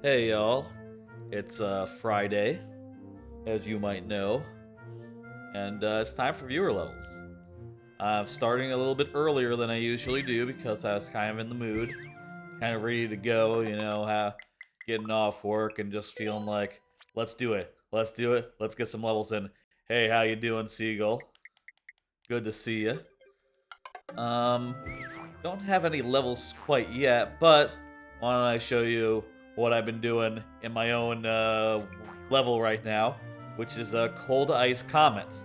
Hey y'all, it's Friday, as you might know, and it's time for viewer levels. I'm starting a little bit earlier than I usually do because I was kind of in the mood, kind of ready to go, getting off work and just feeling like, let's do it, let's get some levels in. Hey, how you doing, Seagull? Good to see you. Um, don't have any levels quite yet, but why don't I show you what I've been doing in my own level right now, which is a Cold Ice Comet,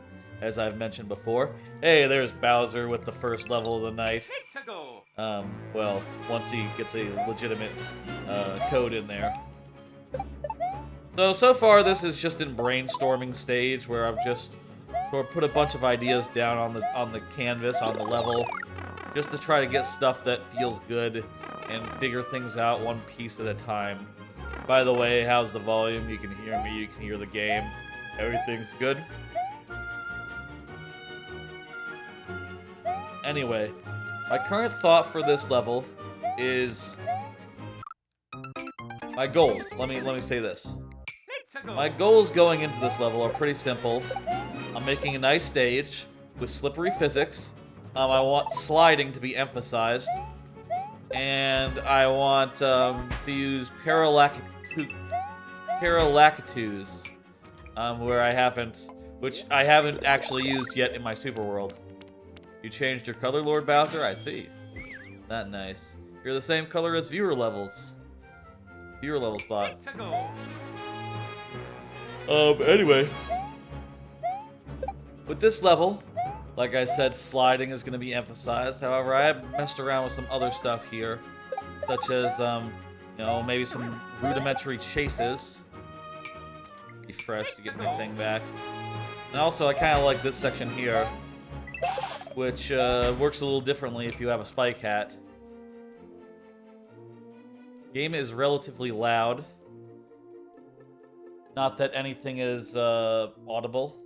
as I've mentioned before. Hey, there's Bowser with the first level of the night. Well, once he gets a legitimate code in there. So far this is just in brainstorming stage where I've just sort of put a bunch of ideas down on the canvas, on the level, just to try to get stuff that feels good and figure things out one piece at a time. By the way, how's the volume? You can hear me, you can hear the game. Everything's good? Anyway, my current thought for this level is my goals. Let me say this. My goals going into this level are pretty simple. I'm making a nice stage with slippery physics. I want sliding to be emphasized. And I want to use Paralakitus, which I haven't actually used yet in my super world. You changed your color, Lord Bowser? I see. That nice. You're the same color as viewer levels. Viewer level spot. Anyway. With this level, like I said, sliding is going to be emphasized. However, I have messed around with some other stuff here, such as, maybe some rudimentary chases. Be fresh to get my thing back. And also, I kind of like this section here, which works a little differently if you have a spike hat. Game is relatively loud. Not that anything is audible.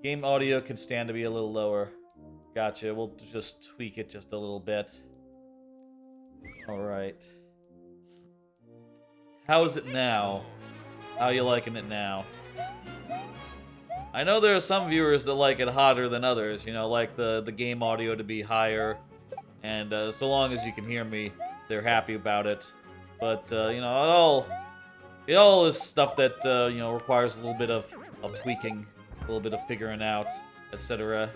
Game audio can stand to be a little lower. Gotcha, we'll just tweak it just a little bit. Alright. How is it now? How you liking it now? I know there are some viewers that like it hotter than others, like the game audio to be higher. And so long as you can hear me, they're happy about it. But, it all is stuff that, requires a little bit of tweaking. A little bit of figuring out, etc.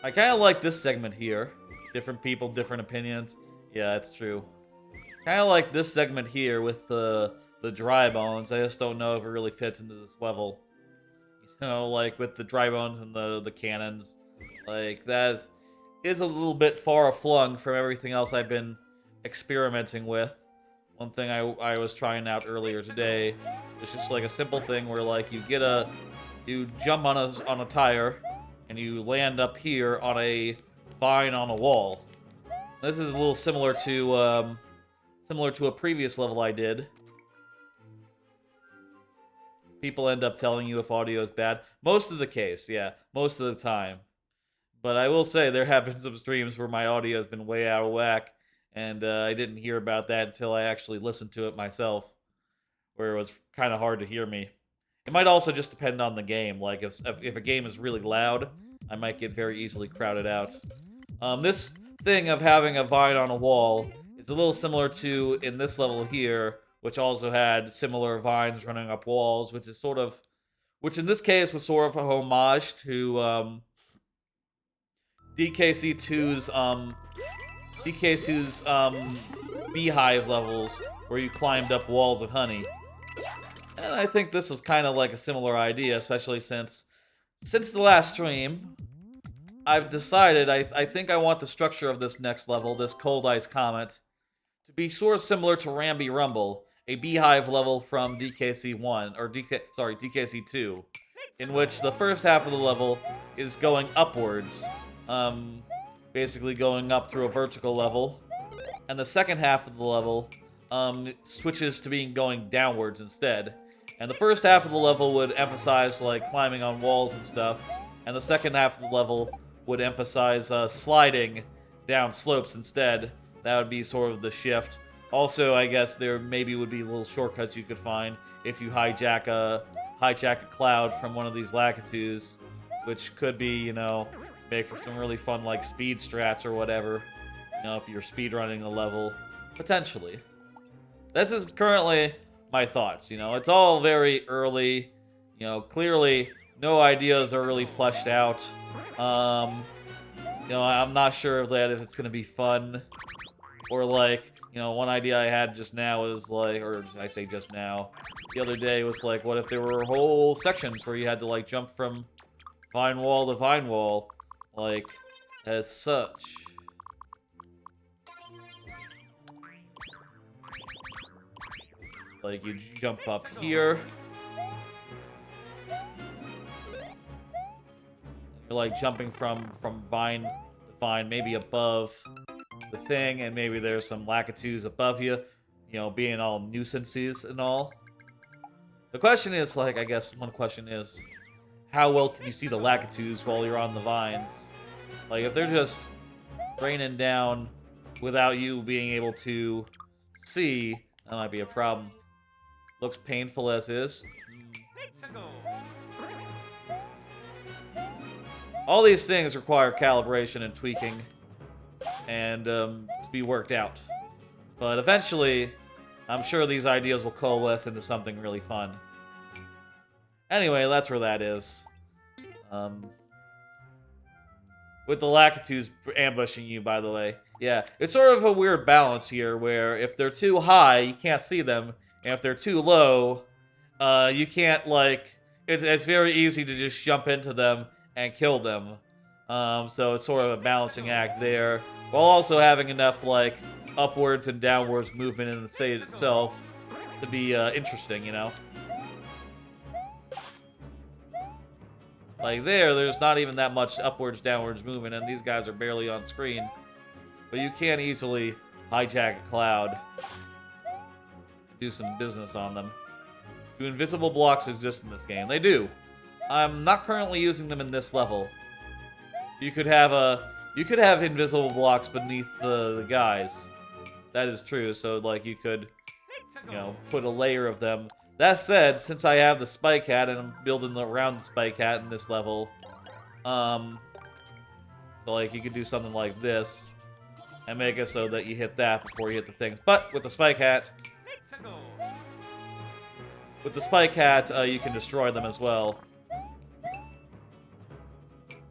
I kind of like this segment here. Different people, different opinions. Yeah, that's true. Kind of like this segment here with the dry bones. I just don't know if it really fits into this level. Like with the dry bones and the cannons. Like, that is a little bit far flung from everything else I've been experimenting with. One thing I was trying out earlier today is just like a simple thing where like you jump on a tire and you land up here on a vine on a wall. This is a little similar to a previous level I did. People end up telling you if audio is bad. Most of the case, yeah, most of the time. But I will say there have been some streams where my audio has been way out of whack. And I didn't hear about that until I actually listened to it myself, where it was kind of hard to hear me. It might also just depend on the game. Like, if a game is really loud, I might get very easily crowded out. This thing of having a vine on a wall is a little similar to, in this level here, which also had similar vines running up walls, which in this case was sort of a homage to DKC2's beehive levels where you climbed up walls of honey. And I think this was kind of like a similar idea, especially since the last stream, I've decided I think I want the structure of this next level, this Cold Ice Comet, to be sort of similar to Ramby Rumble, a beehive level from DKC1, or DKC2, in which the first half of the level is going upwards, basically going up through a vertical level, and the second half of the level switches to going downwards instead. And the first half of the level would emphasize like climbing on walls and stuff, and the second half of the level would emphasize sliding down slopes instead. That would be sort of the shift. Also, I guess there maybe would be little shortcuts you could find if you hijack a cloud from one of these Lakitus, which could be, you know, make for some really fun like speed strats or whatever. You know, if you're speedrunning a level, potentially. This is currently my thoughts. You know, it's all very early. You know, clearly no ideas are really fleshed out. You know, I'm not sure if it's gonna be fun or like. You know, one idea I had just now is like, or I say just now, the other day was like, what if there were whole sections where you had to like jump from vine wall to vine wall, like, as such. Like, you jump up here. You're like jumping from vine to vine, maybe above the thing, and maybe there's some Lakitus above you, you know, being all nuisances and all. The question is, like, I guess one question is, how well can you see the Lakitus while you're on the vines? Like, if they're just raining down without you being able to see, that might be a problem. Looks painful as is. All these things require calibration and tweaking and to be worked out. But eventually, I'm sure these ideas will coalesce into something really fun. Anyway, that's where that is. With the Lakitus ambushing you, by the way. Yeah, it's sort of a weird balance here, where if they're too high, you can't see them, and if they're too low, you can't, like... It's very easy to just jump into them and kill them. So it's sort of a balancing act there, while also having enough, like, upwards and downwards movement in the stage itself to be interesting, you know? Like there's not even that much upwards, downwards movement, and these guys are barely on screen. But you can easily hijack a cloud. Do some business on them. Do invisible blocks exist in this game? They do. I'm not currently using them in this level. You could have invisible blocks beneath the guys. That is true, so like you could, you know, put a layer of them. That said, since I have the Spike Hat and I'm building around the Spike Hat in this level, so like you could do something like this and make it so that you hit that before you hit the things. But with the Spike Hat, you can destroy them as well.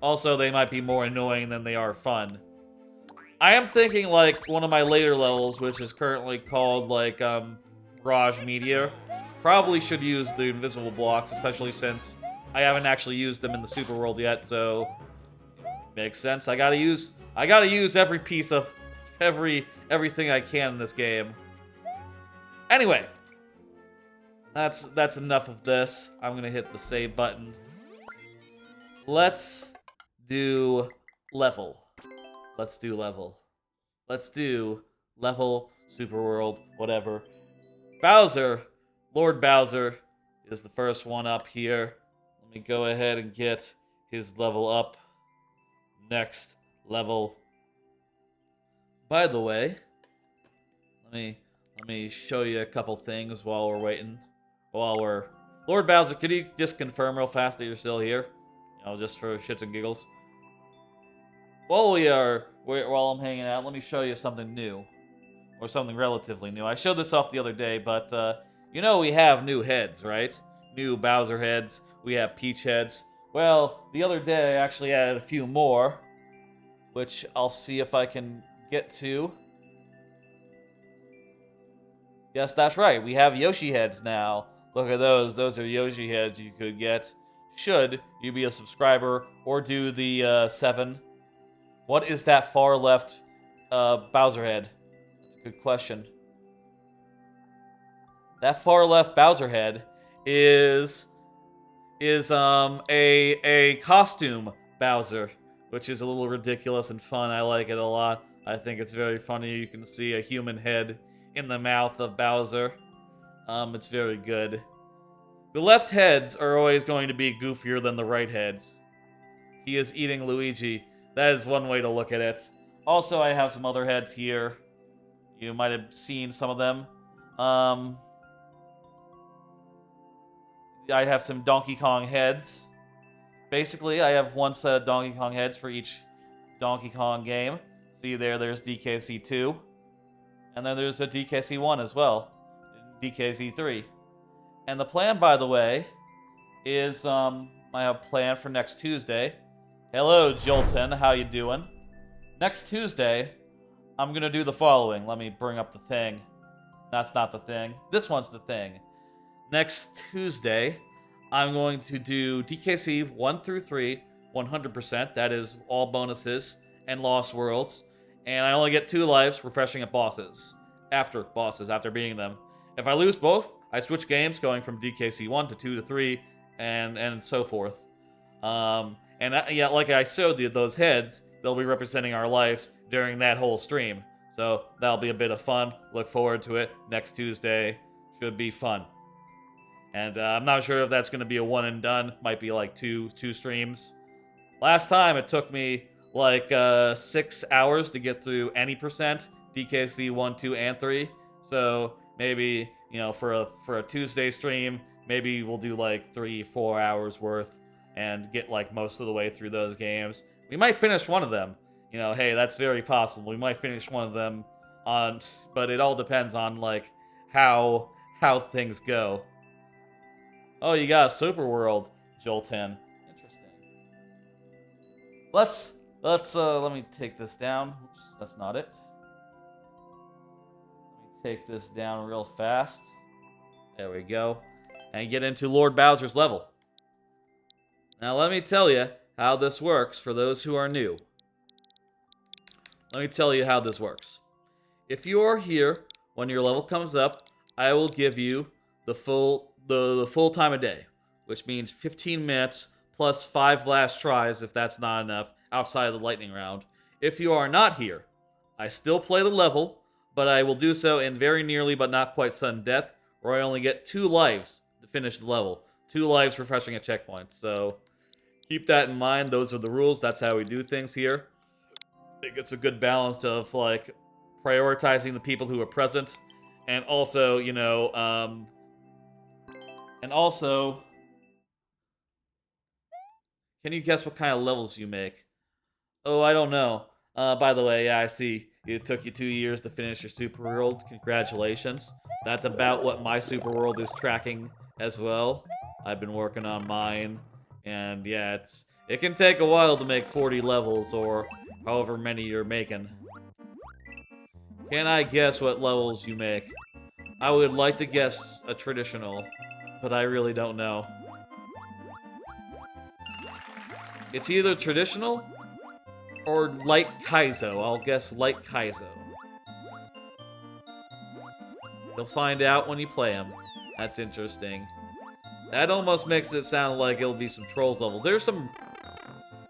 Also, they might be more annoying than they are fun. I am thinking like one of my later levels, which is currently called like Raj Meteor, probably should use the invisible blocks, especially since I haven't actually used them in the super world yet, so makes sense. I gotta use every piece of everything I can in this game. Anyway, that's enough of this. I'm gonna hit the save button. Let's do level. Let's do level. Let's do level, super world, whatever. Bowser, Lord Bowser, is the first one up here. Let me go ahead and get his level up. Next level. By the way, let me show you a couple things while we're waiting. Lord Bowser, could you just confirm real fast that you're still here? You know, just for shits and giggles. While I'm hanging out, let me show you something new. Or something relatively new. I showed this off the other day, but, you know we have new heads, right? New Bowser heads. We have Peach heads. Well, the other day I actually added a few more, which I'll see if I can get to. Yes, that's right. We have Yoshi heads now. Look at those. Those are Yoshi heads you could get should you be a subscriber or do the 7. What is that far left Bowser head? That's a good question. That far left Bowser head is a costume Bowser, which is a little ridiculous and fun. I like it a lot. I think it's very funny. You can see a human head in the mouth of Bowser. It's very good. The left heads are always going to be goofier than the right heads. He is eating Luigi. That is one way to look at it. Also, I have some other heads here. You might have seen some of them. Um, I have some Donkey Kong heads. Basically, I have one set of Donkey Kong heads for each Donkey Kong game. See there, there's DKC2. And then there's a DKC1 as well. DKC3. And the plan, by the way, is I have a plan for next Tuesday. Hello, Jolton, how you doing? Next Tuesday, I'm gonna do the following. Let me bring up the thing. That's not the thing. This one's the thing. Next Tuesday, I'm going to do DKC 1 through 3, 100%. That is all bonuses and Lost Worlds. And I only get 2 lives refreshing at bosses. After beating them. If I lose both, I switch games, going from DKC 1 to 2 to 3, and so forth. Yeah, like I showed you, those heads, they'll be representing our lives during that whole stream. So that'll be a bit of fun. Look forward to it. Next Tuesday should be fun. And I'm not sure if that's going to be a one and done. Might be like two streams. Last time it took me like 6 hours to get through any percent DKC 1, 2, and 3. So maybe, you know, for a Tuesday stream, maybe we'll do like 3-4 hours worth and get like most of the way through those games. We might finish one of them. You know, hey, that's very possible. We might finish one of them but it all depends on like how things go. Oh, you got a super world, Jolten. Interesting. Let me take this down. Oops, that's not it. Let me take this down real fast. There we go. And get into Lord Bowser's level. Now let me tell you how this works for those who are new. Let me tell you how this works. If you are here when your level comes up, I will give you the full time of day, which means 15 minutes plus 5 last tries if that's not enough outside of the lightning round. If you are not here, I still play the level, but I will do so in very nearly but not quite sudden death, where I only get 2 lives to finish the level. 2 lives refreshing at checkpoints, so keep that in mind. Those are the rules. That's how we do things here. I think it's a good balance of like prioritizing the people who are present, and also, you know, can you guess what kind of levels you make? Oh, I don't know. By the way, yeah, I see it took you 2 years to finish your super world. Congratulations. That's about what my super world is tracking as well. I've been working on mine, and yeah, it can take a while to make 40 levels or however many you're making. Can I guess what levels you make? I would like to guess a traditional, but I really don't know. It's either traditional or light Kaizo. I'll guess light Kaizo. You'll find out when you play them. That's interesting. That almost makes it sound like it'll be some Trolls levels. There's some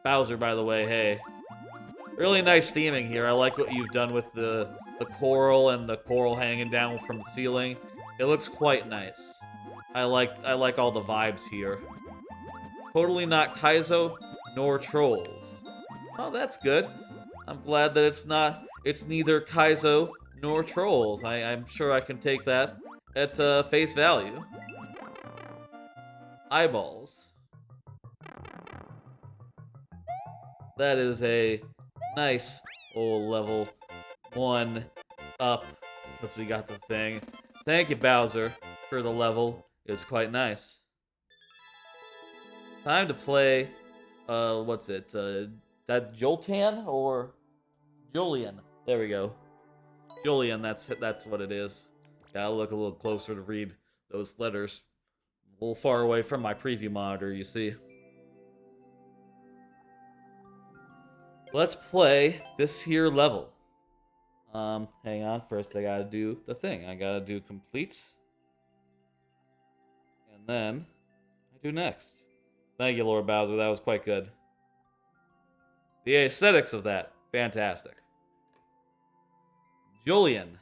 Bowser, by the way, hey. Really nice theming here. I like what you've done with the coral and the coral hanging down from the ceiling. It looks quite nice. I like all the vibes here. Totally not Kaizo nor Trolls. Oh, that's good. I'm glad that it's neither Kaizo nor Trolls. I'm sure I can take that at face value. Eyeballs. That is a nice old level 1 up, because we got the thing. Thank you, Bowser, for the level. It's quite nice. Time to play, what's it, that Joltan or Julian? There we go. Julian, that's what it is. Gotta look a little closer to read those letters. A little far away from my preview monitor, you see. Let's play this here level. Hang on. First, I gotta do the thing. I gotta do complete. And then, I do next. Thank you, Lord Bowser. That was quite good. The aesthetics of that, fantastic. Julian.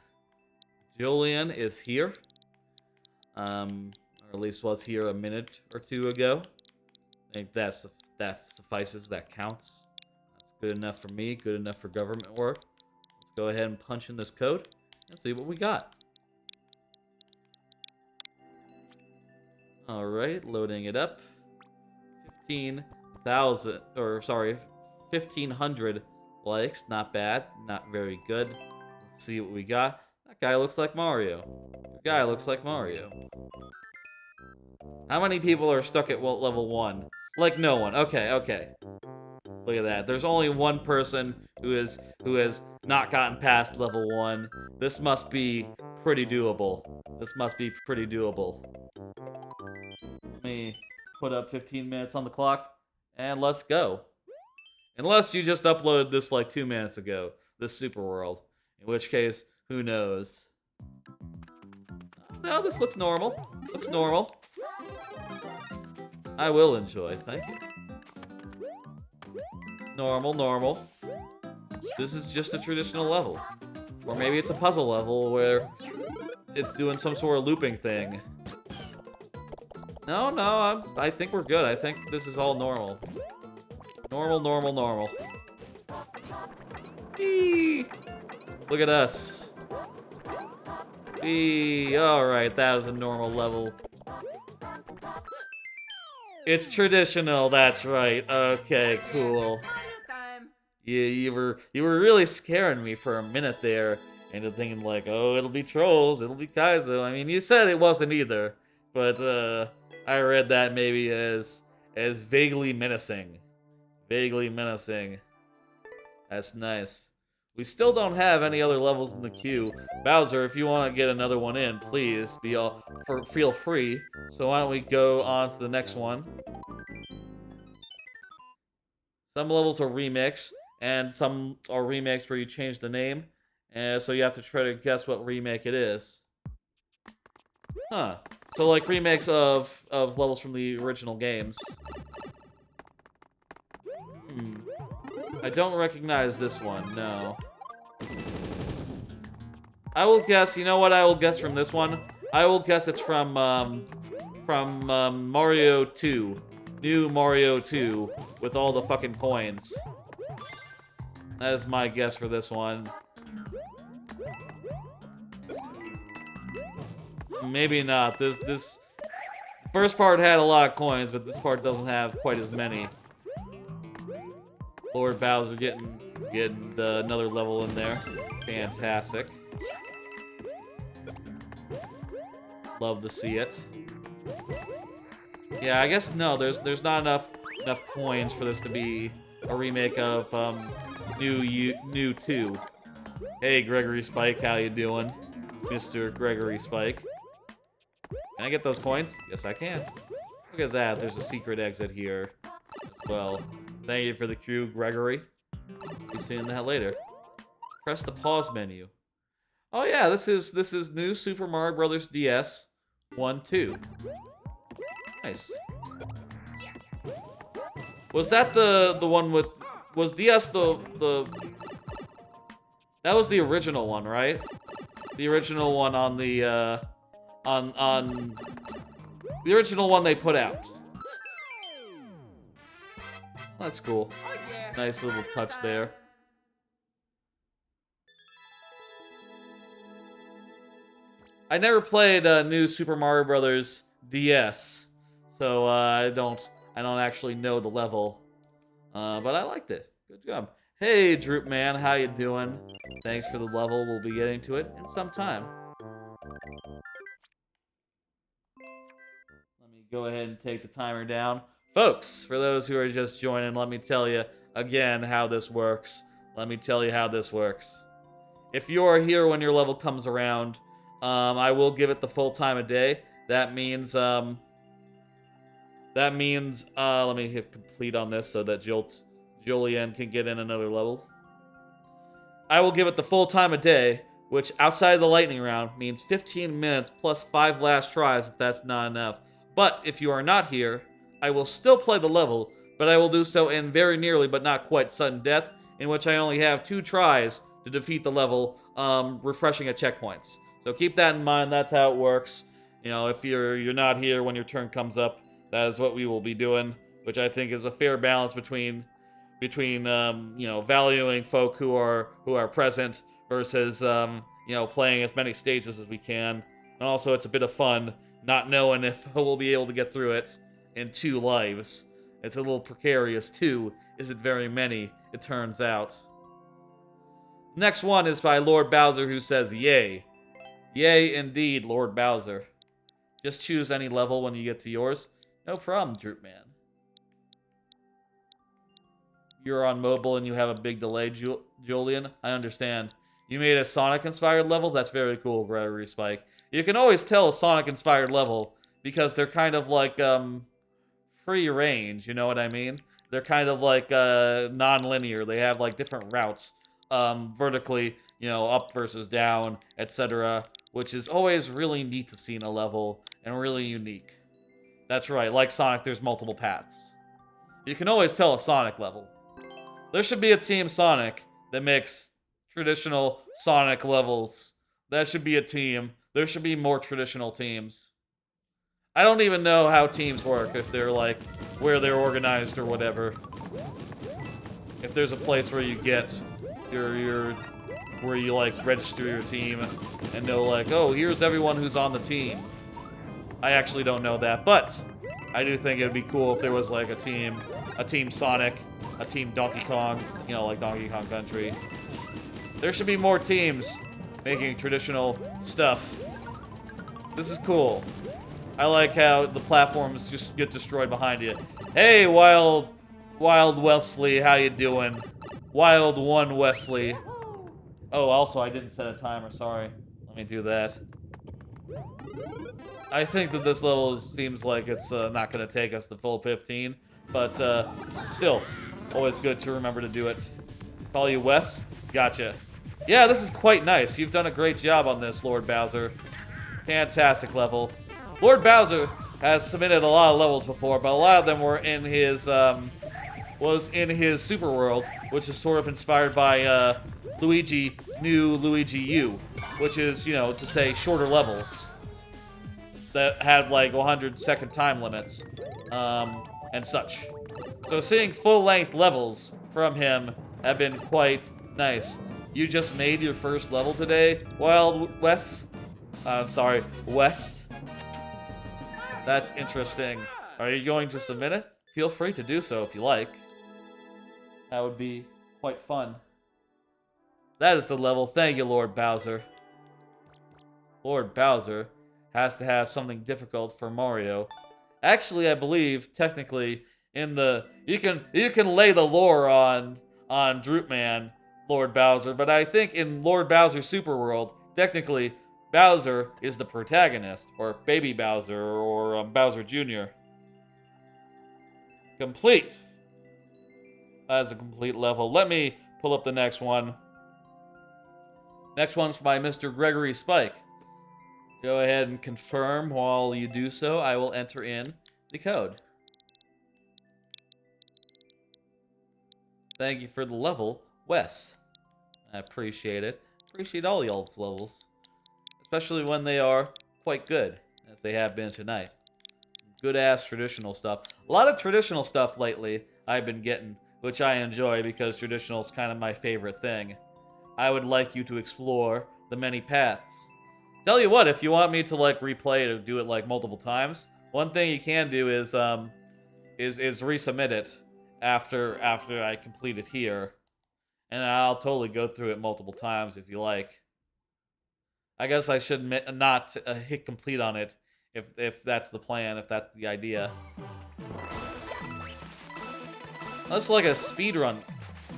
Julian is here. Or at least was here a minute or 2 ago. I think that suffices. That counts. That's Good enough for me, good enough for government work. Let's go ahead and punch in this code and see what we got. Alright, loading it up. 1,500 likes. Not bad, not very good. Let's see what we got. That guy looks like Mario. The guy looks like Mario. How many people are stuck at level 1? Like no one. Okay, okay. Look at that. There's only one person who has not gotten past level 1. This must be pretty doable. This must be pretty doable. Let me put up 15 minutes on the clock, and let's go. Unless you just uploaded this like 2 minutes ago, this super world. In which case, who knows? No, this looks normal. Looks normal. I will enjoy, thank you. Normal, normal. This is just a traditional level. Or maybe it's a puzzle level where it's doing some sort of looping thing. No, I think we're good. I think this is all normal. Normal, normal, normal. Eee! Look at us. Eee! Alright, that was a normal level. It's traditional, that's right. Okay, cool. You were really scaring me for a minute there, and thinking like, oh, it'll be trolls, it'll be Kaizo. I mean, you said it wasn't either, but I read that maybe as vaguely menacing. Vaguely menacing. That's nice. We still don't have any other levels in the queue. Bowser, if you want to get another one in, please feel free. So why don't we go on to the next one? Some levels are remakes, and some are remakes where you change the name, and so you have to try to guess what remake it is. Huh. So like remakes of levels from the original games. I don't recognize this one, no. I will guess, you know what I will guess from this one? I will guess it's from Mario 2. New Mario 2 with all the fucking coins. That is my guess for this one. Maybe not. This first part had a lot of coins, but this part doesn't have quite as many. Lord Bowser getting another level in there. Fantastic. Love to see it. Yeah, I guess no. There's not enough coins for this to be a remake of New 2. Hey, Gregory Spike, how you doing, Mr. Gregory Spike? Can I get those coins? Yes, I can. Look at that. There's a secret exit here as well. Thank you for the cue, Gregory. Be seeing that later. Press the pause menu. Oh yeah, this is new Super Mario Bros. DS 1-2. Nice. Was that the one with? Was DS the? That was the original one, right? The original one on the on the original one they put out. That's cool. Nice little touch there. I never played new Super Mario Bros. DS, so I don't actually know the level, but I liked it. Good job. Hey, Droop Man, how you doing? Thanks for the level. We'll be getting to it in some time. Let me go ahead and take the timer down. Folks, for those who are just joining, let me tell you again how this works. Let me tell you how this works. If you are here when your level comes around, I will give it the full time of day. That means, let me hit complete on this so that Julian can get in another level. I will give it the full time of day, which outside of the lightning round means 15 minutes plus 5 last tries if that's not enough. But if you are not here, I will still play the level, but I will do so in very nearly but not quite sudden death, in which I only have 2 tries to defeat the level, refreshing at checkpoints. So keep that in mind, that's how it works. You know, if you're not here when your turn comes up, that is what we will be doing, which I think is a fair balance between between valuing folk who are present versus playing as many stages as we can. And also, it's a bit of fun not knowing if we'll be able to get through it in 2 lives. It's a little precarious too. Isn't very many, it turns out. Next one is by Lord Bowser, who says, "Yay. Yay indeed, Lord Bowser. Just choose any level when you get to yours." No problem, Droop Man. You're on mobile and you have a big delay, Julian. I understand. You made a Sonic-inspired level? That's very cool, Gregory Spike. You can always tell a Sonic-inspired level because they're kind of like, free range, you know what I mean? They're kind of like, non-linear. They have, like, different routes, vertically, up versus down, etc., which is always really neat to see in a level and really unique. That's right, like Sonic, there's multiple paths. You can always tell a Sonic level. There should be a Team Sonic that makes traditional Sonic levels. That should be a team. There should be more traditional teams. I don't even know how teams work, if they're like, where they're organized or whatever. If there's a place where you get where you like register your team and know like, oh, here's everyone who's on the team. I actually don't know that, but I do think it'd be cool if there was like a team Sonic, a team Donkey Kong, like Donkey Kong Country. There should be more teams making traditional stuff. This is cool. I like how the platforms just get destroyed behind you. Hey, Wild Wesley, how you doing? Wild One Wesley. Oh, also, I didn't set a timer, sorry. Let me do that. I think that this level seems like it's not going to take us the full 15, but still, always good to remember to do it. Call you Wes? Gotcha. Yeah, this is quite nice. You've done a great job on this, Lord Bowser. Fantastic level. Lord Bowser has submitted a lot of levels before, but a lot of them were in his, was in his Super World, which is sort of inspired by, Luigi, New Luigi U, which is, to say shorter levels that had, like, 100-second time limits, and such. So seeing full-length levels from him have been quite nice. You just made your first level today, Wild Wes? I'm sorry, Wes? That's interesting. Are you going to submit it? Feel free to do so if you like. That would be quite fun. That is the level. Thank you, Lord Bowser. Lord Bowser has to have something difficult for Mario. Actually, I believe, technically, in the... You can lay the lore on Droop Man, Lord Bowser, but I think in Lord Bowser Super World, technically, Bowser is the protagonist, or Baby Bowser, or Bowser Jr. Complete. That is a complete level. Let me pull up the next one. Next one's by Mr. Gregory Spike. Go ahead and confirm. While you do so, I will enter in the code. Thank you for the level, Wes. I appreciate it. Appreciate all y'all's levels. Especially when they are quite good, as they have been tonight. Good-ass traditional stuff. A lot of traditional stuff lately I've been getting, which I enjoy because traditional is kind of my favorite thing. I would like you to explore the many paths. Tell you what, if you want me to like replay it or do it like multiple times, one thing you can do is resubmit it after I complete it here, and I'll totally go through it multiple times if you like. I guess I should not hit complete on it if that's the plan, if that's the idea. That's like a speedrun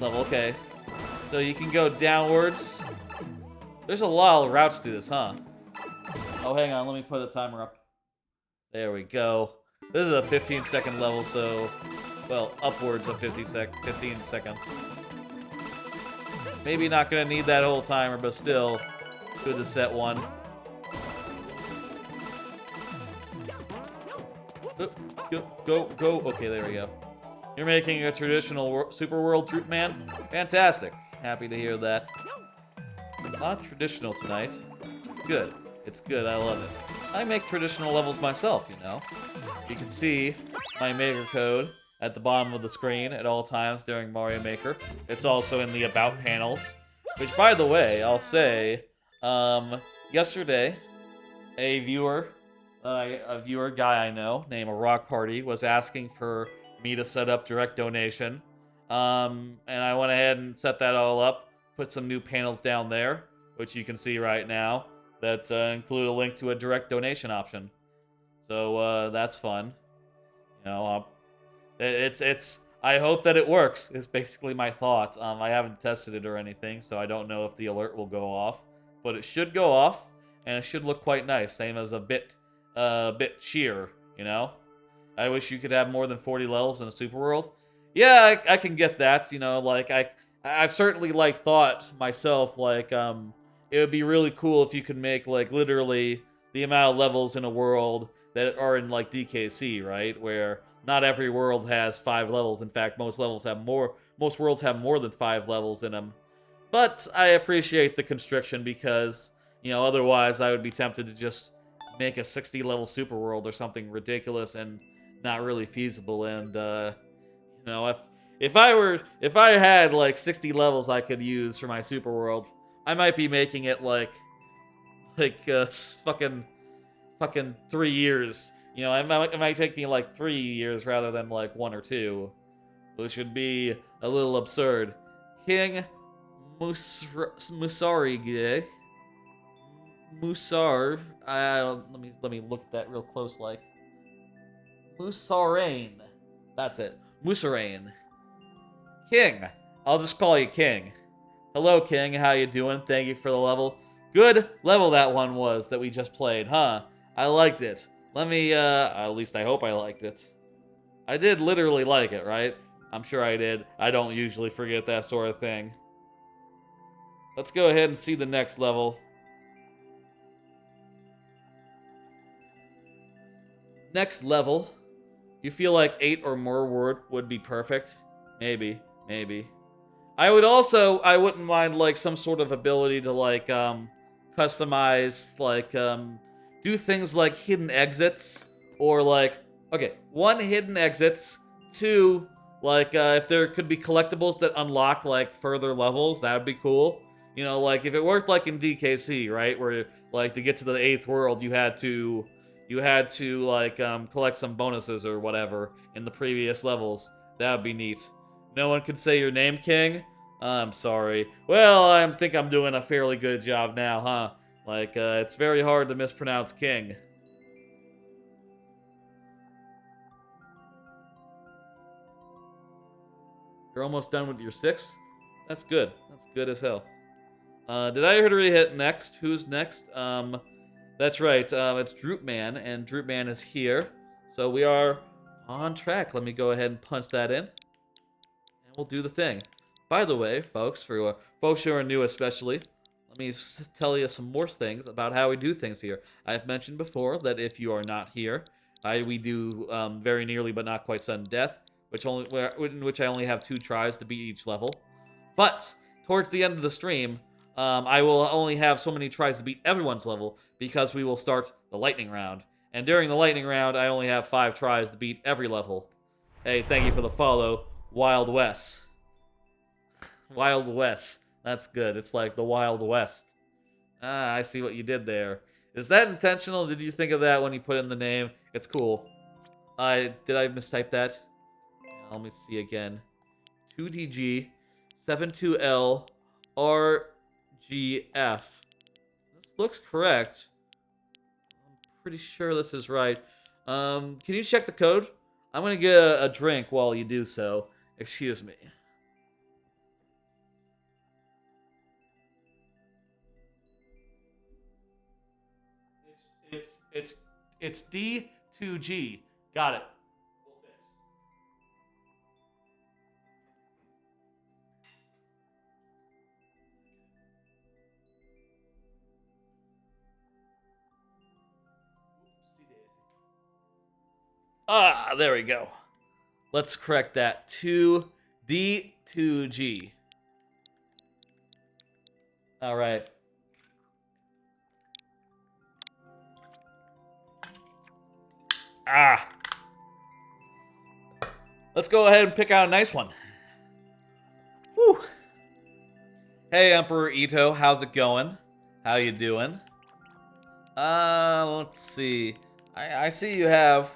level, okay. So you can go downwards. There's a lot of routes to this, huh? Oh, hang on, let me put a timer up. There we go. This is a 15-second level, so, well, upwards of 15 seconds. Maybe not gonna need that whole timer, but still, good to set one. Go. Okay, there we go. You're making a traditional Super World Droop Man? Fantastic. Happy to hear that. Not traditional tonight. It's good. It's good. I love it. I make traditional levels myself, you know. You can see my maker code at the bottom of the screen at all times during Mario Maker. It's also in the About panels, which, by the way, I'll say, yesterday, a viewer guy I know named Rock Party was asking for me to set up direct donation. And I went ahead and set that all up, put some new panels down there, which you can see right now, that include a link to a direct donation option. So that's fun. You know, it's. I hope that it works. Is basically my thought. I haven't tested it or anything, so I don't know if the alert will go off, but it should go off, and it should look quite nice. Same as a bit cheer. You know. I wish you could have more than 40 levels in a super world. Yeah, I can get that. You know, like I've certainly like thought myself like it would be really cool if you could make like literally the amount of levels in a world that are in like DKC, right? Where not every world has 5 levels. In fact, most levels have more. Most worlds have more than 5 levels in them. But I appreciate the constriction because otherwise I would be tempted to just make a 60 level super world or something ridiculous and not really feasible. And if I had like 60 levels I could use for my super world, I might be making it fucking 3 years. It might take me like 3 years rather than like 1 or 2, which would be a little absurd. King Musarige. Musar. Let me look at that real close. Like Musarain. That's it. Musarain. King. I'll just call you King. Hello, King. How you doing? Thank you for the level. Good level that one was that we just played, huh? I liked it. Let me, at least I hope I liked it. I did literally like it, right? I'm sure I did. I don't usually forget that sort of thing. Let's go ahead and see the next level. Next level. You feel like 8 or more would be perfect? Maybe. I wouldn't mind like some sort of ability to like customize, like do things like hidden exits, or like, okay, 1, hidden exits, 2, like if there could be collectibles that unlock like further levels, that would be cool. Like if it worked like in DKC, right, where like to get to the 8th world you had to like collect some bonuses or whatever in the previous levels. That would be neat. No one can say your name, King? I'm sorry. Well, I think I'm doing a fairly good job now, huh? Like, it's very hard to mispronounce King. You're almost done with your 6? That's good. That's good as hell. Did I already hit next? Who's next? That's right. It's Droopman, and Droopman is here. So we are on track. Let me go ahead and punch that in. And we'll do the thing. By the way, folks, for folks who are new especially, let me tell you some more things about how we do things here. I've mentioned before that if you are not here, we do very nearly but not quite sudden death, in which I only have 2 tries to beat each level. But towards the end of the stream, I will only have so many tries to beat everyone's level because we will start the lightning round. And during the lightning round, I only have 5 tries to beat every level. Hey, thank you for the follow, Wild West. Wild West. That's good. It's like the Wild West. Ah, I see what you did there. Is that intentional? Did you think of that when you put in the name? It's cool. Did I mistype that? Let me see again. 2DG 72L RGF. This looks correct. I'm pretty sure this is right. Can you check the code? I'm gonna get a drink while you do so. Excuse me. It's D2G. Got it. We'll fix. Ah, there we go. Let's correct that. 2D2G. All right. Ah. Let's go ahead and pick out a nice one. Woo! Hey, Emperor Ito, how's it going? How you doing? Let's see. I see you have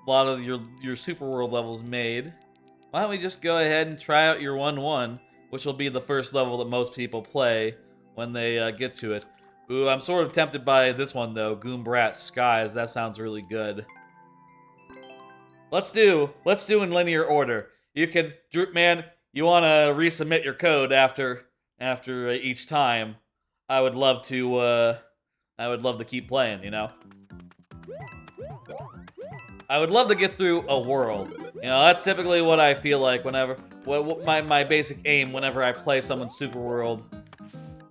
a lot of your Super World levels made. Why don't we just go ahead and try out your 1-1, which will be the first level that most people play when they get to it. Ooh, I'm sort of tempted by this one though, Goombrat Skies. That sounds really good. Let's do in linear order. You can, man, you want to resubmit your code after each time. I would love to keep playing, you know. I would love to get through a world. You know, that's typically what I feel like whenever what my basic aim whenever I play someone's Super World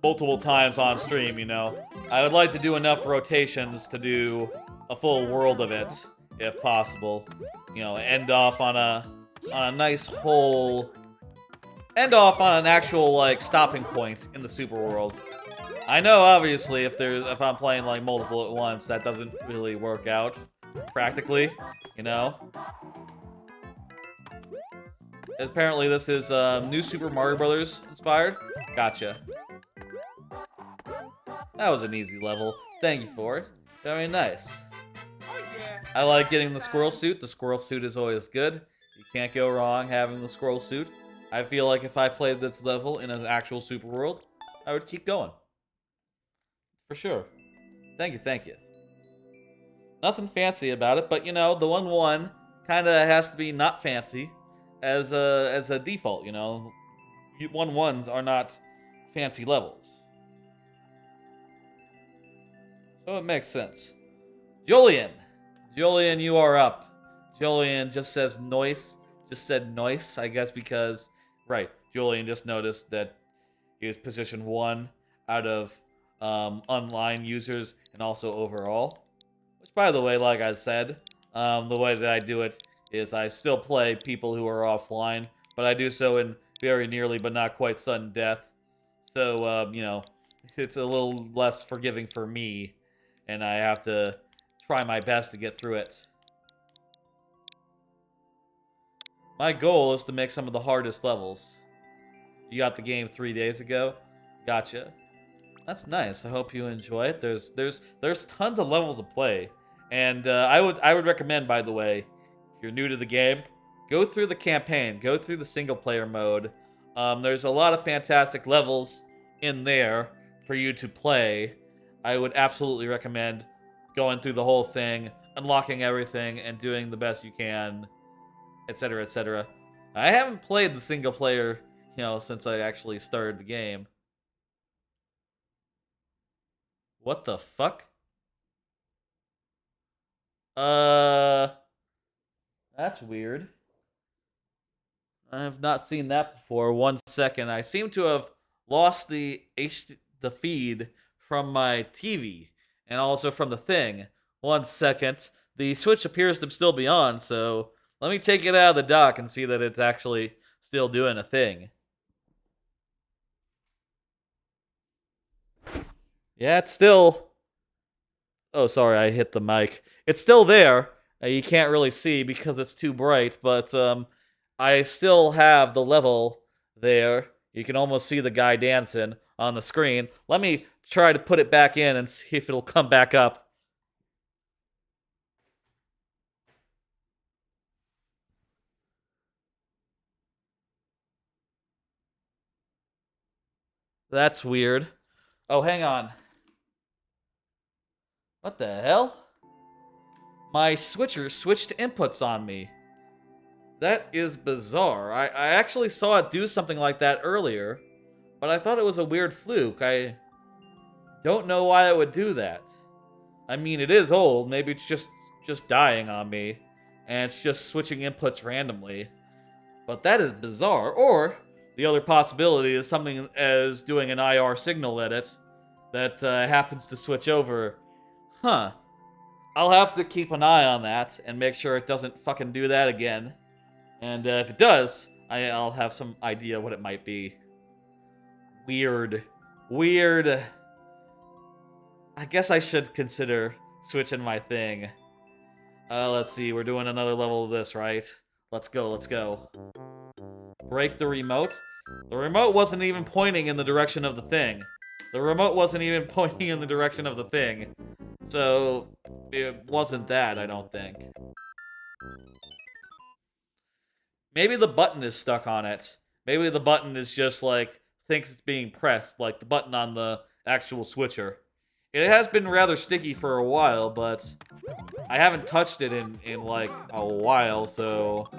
multiple times on stream, you know. I would like to do enough rotations to do a full world of it, if possible. You know, end off on a nice whole... End off on an actual, like, stopping point in the Super World. I know, obviously, if I'm playing, like, multiple at once, that doesn't really work out, practically, you know? Apparently this is, new Super Mario Brothers inspired. Gotcha. That was an easy level. Thank you for it. Very nice. I like getting the squirrel suit. The squirrel suit is always good. You can't go wrong having the squirrel suit. I feel like if I played this level in an actual Super World, I would keep going. For sure. Thank you, thank you. Nothing fancy about it, but you know, the 1-1 kind of has to be not fancy as a default, you know. 1-1s are not fancy levels. So it makes sense. Julian! Julian, you are up. Julian just says noise. Just said noise, I guess because... Right, Julian just noticed that he was position 1 out of online users and also overall. Which, by the way, like I said, the way that I do it is I still play people who are offline, but I do so in very nearly but not quite sudden death. So, you know, it's a little less forgiving for me, and I have to try my best to get through it. My goal is to make some of the hardest levels. You got the game 3 days ago? Gotcha. That's nice. I hope you enjoy it. There's tons of levels to play, and I would recommend, by the way, if you're new to the game, go through the campaign, go through the single player mode. There's a lot of fantastic levels in there for you to play. I would absolutely recommend going through the whole thing, unlocking everything, and doing the best you can, etc., etc. I haven't played the single player, you know, since I actually started the game. What the fuck? That's weird. I have not seen that before. 1 second. I seem to have lost the feed from my TV and also from the thing. 1 second. The Switch appears to still be on, so let me take it out of the dock and see that it's actually still doing a thing. Yeah, it's still... Oh, sorry, I hit the mic. It's still there. You can't really see because it's too bright, but I still have the level there. You can almost see the guy dancing on the screen. Let me try to put it back in and see if it'll come back up. That's weird. Oh, hang on. What the hell? My switcher switched inputs on me. That is bizarre. I actually saw it do something like that earlier, but I thought it was a weird fluke. I don't know why it would do that. I mean, it is old. Maybe it's just dying on me, and it's just switching inputs randomly. But that is bizarre. Or the other possibility is something as doing an IR signal edit that happens to switch over. Huh. I'll have to keep an eye on that and make sure it doesn't fucking do that again. And if it does, I'll have some idea what it might be. Weird. Weird. I guess I should consider switching my thing. Let's see, we're doing another level of this, right? Let's go, let's go. Break the remote? The remote wasn't even pointing in the direction of the thing. The remote wasn't even pointing in the direction of the thing. So, it wasn't that, I don't think. Maybe the button is stuck on it. Maybe the button is just, like, thinks it's being pressed, like the button on the actual switcher. It has been rather sticky for a while, but I haven't touched it in like, a while, so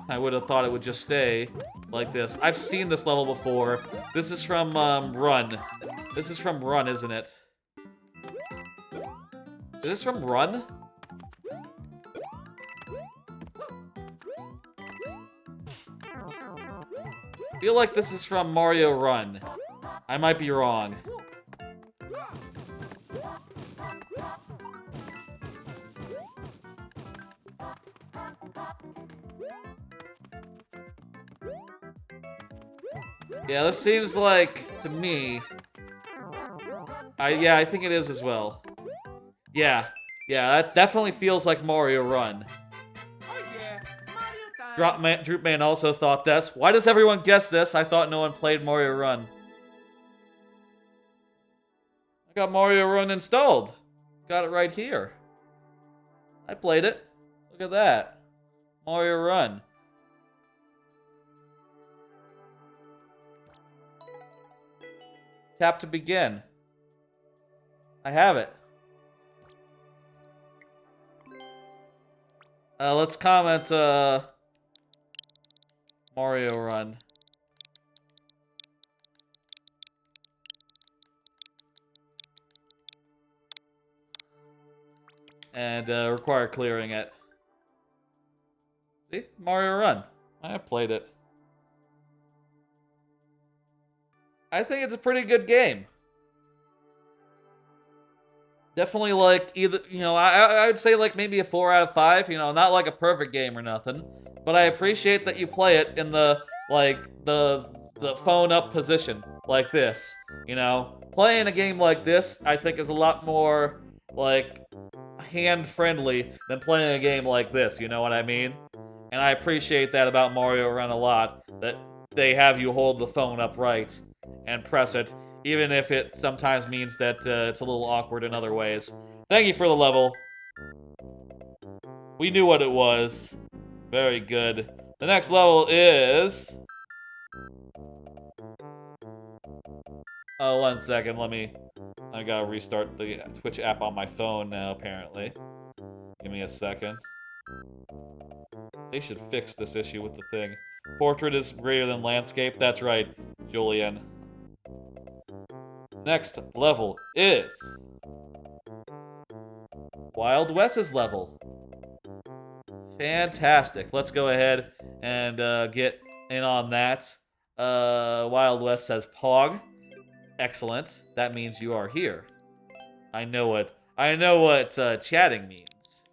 I would have thought it would just stay like this. I've seen this level before. This is from, Run. This is from Run, isn't it? Is this from Run? I feel like this is from Mario Run. I might be wrong. Yeah, this seems like, to me... yeah, I think it is as well. Yeah, that definitely feels like Mario Run. Droop Man also thought this. Why does everyone guess this? I thought no one played Mario Run. I got Mario Run installed. Got it right here. I played it. Look at that. Mario Run. Tap to begin. I have it. Let's comment, Mario Run. And, require clearing it. See? Mario Run. I played it. I think it's a pretty good game. Definitely, like, either, you know, I would say, like, maybe a 4 out of 5, you know, not like a perfect game or nothing. But I appreciate that you play it in the, like, the phone up position, like this, you know? Playing a game like this, I think, is a lot more, like, hand-friendly than playing a game like this, you know what I mean? And I appreciate that about Mario Run a lot, that they have you hold the phone upright and press it, even if it sometimes means that it's a little awkward in other ways. Thank you for the level. We knew what it was. Very good. The next level is... Oh, 1 second, I gotta restart the Twitch app on my phone now, apparently. Give me a second. They should fix this issue with the thing. Portrait is greater than landscape. That's right, Julian. Next level is... Wild West's level. Fantastic. Let's go ahead and get in on that. Wild West says Pog. Excellent. That means you are here. I know what chatting means.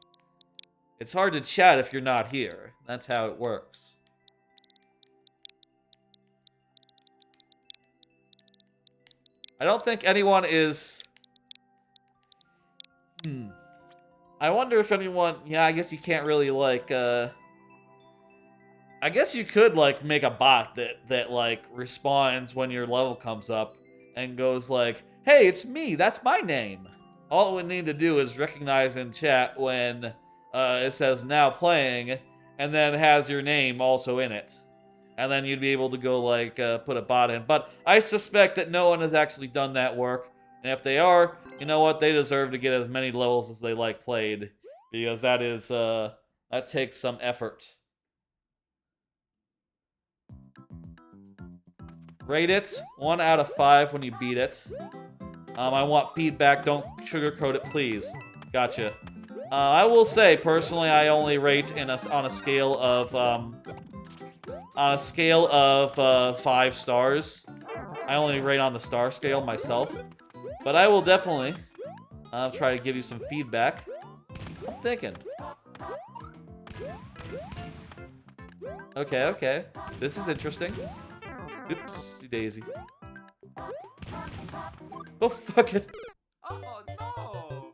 It's hard to chat if you're not here. That's how it works. I don't think anyone is... I wonder if anyone... Yeah, I guess you can't really, like, I guess you could, like, make a bot that like, responds when your level comes up and goes like, hey, it's me, that's my name. All it would need to do is recognize in chat when it says now playing, and then has your name also in it. And then you'd be able to go, like, put a bot in. But I suspect that no one has actually done that work. And if they are, you know what? They deserve to get as many levels as they like played. Because that is, that takes some effort. Rate it 1 out of 5 when you beat it. I want feedback. Don't sugarcoat it, please. Gotcha. I will say, personally, I only rate on a scale of 5 stars. I only rate on the star scale myself. But I will definitely try to give you some feedback. I'm thinking. Okay. This is interesting. Oopsie daisy. Oh, fuck it. Oh, no!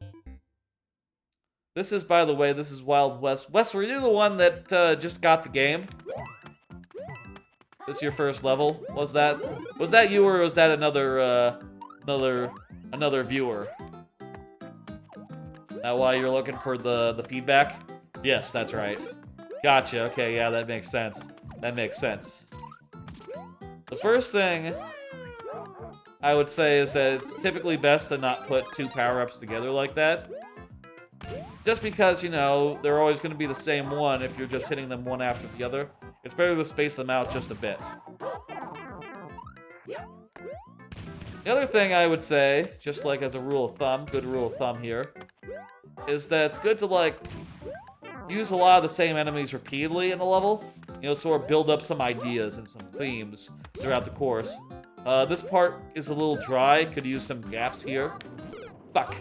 This is, by the way, this is Wild West. Wes, were you the one that just got the game? This your first level? Was that you, or was that another another viewer? That why you're looking for the feedback? Yes, that's right. Gotcha. Okay, yeah, that makes sense. That makes sense. The first thing I would say is that it's typically best to not put two power-ups together like that. Just because, you know, they're always going to be the same one if you're just hitting them one after the other. It's better to space them out just a bit. The other thing I would say, just like as a rule of thumb, good rule of thumb here, is that it's good to, like, use a lot of the same enemies repeatedly in a level. You know, sort of build up some ideas and some themes throughout the course. This part is a little dry. Could use some gaps here. Fuck.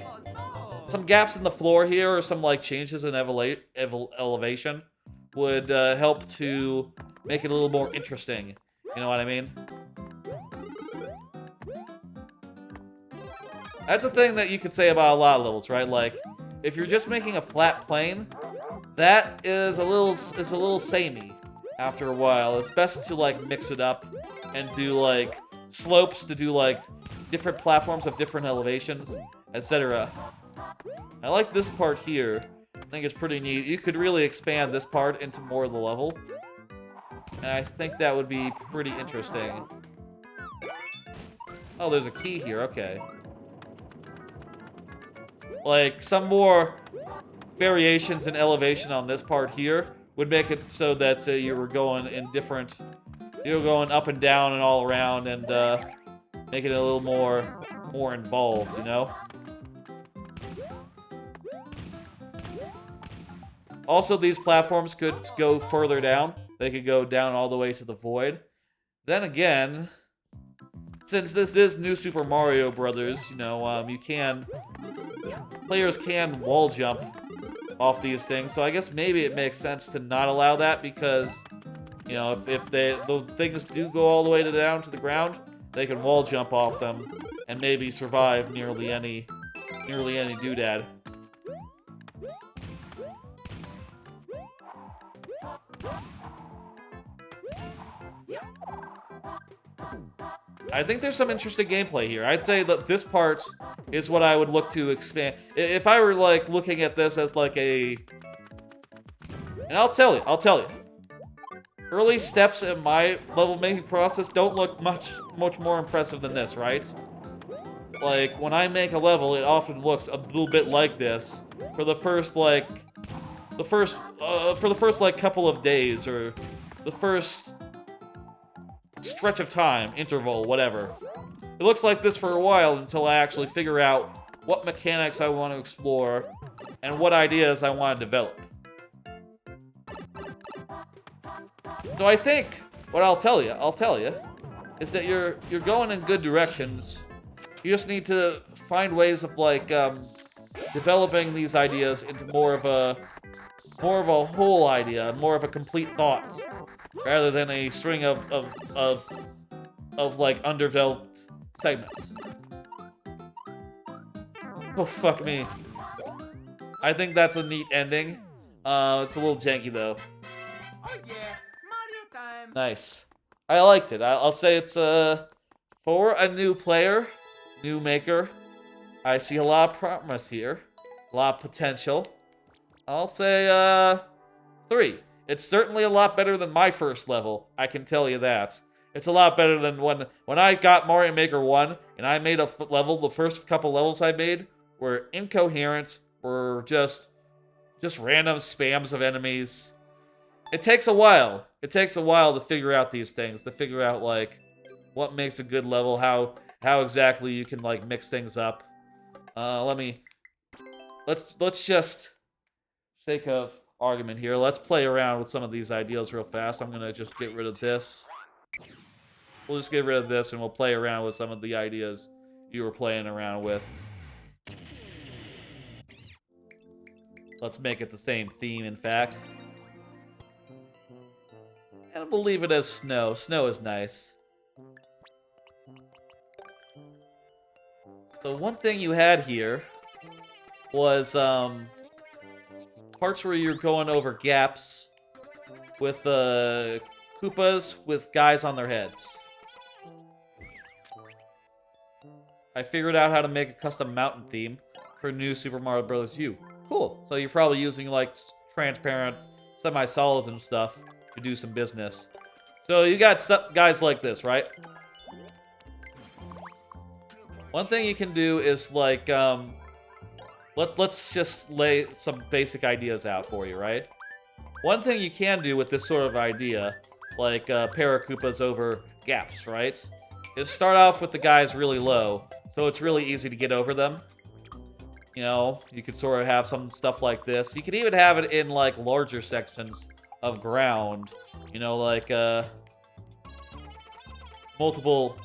Some gaps in the floor here, or some, like, changes in elevation would help to make it a little more interesting. You know what I mean? That's a thing that you could say about a lot of levels, right? Like, if you're just making a flat plane, that is a little samey after a while. It's best to, like, mix it up and do, like, slopes to do, like, different platforms of different elevations, etc. I like this part here. I think it's pretty neat. You could really expand this part into more of the level. And I think that would be pretty interesting. Oh, there's a key here. Okay. Like, some more variations in elevation on this part here would make it so that you were going in different... You were going up and down and all around, and make it a little more involved, you know? Also, these platforms could go further down. They could go down all the way to the void. Then again, since this is New Super Mario Brothers, you know, players can wall jump off these things. So I guess maybe it makes sense to not allow that because, you know, if the things do go all the way down to the ground, they can wall jump off them and maybe survive nearly any doodad. I think there's some interesting gameplay here. I'd say that this part is what I would look to expand. If I were, like, looking at this as, like, a... And I'll tell you. Early steps in my level-making process don't look much more impressive than this, right? Like, when I make a level, it often looks a little bit like this for the first, like... For the first, like, couple of days, or the first... stretch of time, interval, whatever. It looks like this for a while until I actually figure out what mechanics I want to explore and what ideas I want to develop. So I think what I'll tell you is that you're going in good directions. You just need to find ways of, like, developing these ideas into more of a whole idea, more of a complete thought, rather than a string of like underdeveloped segments. Oh, fuck me. I think that's a neat ending. It's a little janky though. Oh yeah, Mario time. Nice. I liked it. I'll say it's for a new player, new maker. I see a lot of promise here, a lot of potential. I'll say 3. It's certainly a lot better than my first level, I can tell you that. It's a lot better than when I got Mario Maker 1, and I made a level, the first couple levels I made were incoherent, were just random spams of enemies. It takes a while. It takes a while to figure out these things, to figure out, like, what makes a good level, how exactly you can, like, mix things up. Let's just, sake of argument here, let's play around with some of these ideas real fast. I'm gonna just get rid of this. We'll just get rid of this and we'll play around with some of the ideas you were playing around with. Let's make it the same theme, in fact. And we'll leave it as snow. Snow is nice. So one thing you had here was, parts where you're going over gaps with Koopas with guys on their heads. I figured out how to make a custom mountain theme for new Super Mario Bros. U. Cool. So you're probably using like transparent semi-solids and stuff to do some business. So you got guys like this, right? One thing you can do is like let's just lay some basic ideas out for you, right? One thing you can do with this sort of idea, like Paracoopas over gaps, right? Is start off with the guys really low, so it's really easy to get over them. You know, you could sort of have some stuff like this. You could even have it in like larger sections of ground. You know, like multiple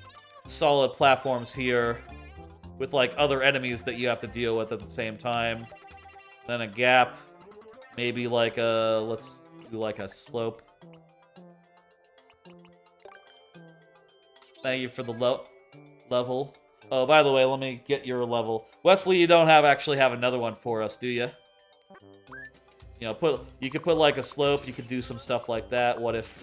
solid platforms here with like other enemies that you have to deal with at the same time. Then a gap. Maybe like a, let's do like a slope. Thank you for the level. Oh, by the way, let me get your level. Wesley, you don't actually have another one for us, do you? You know, you could put like a slope, you could do some stuff like that. What if?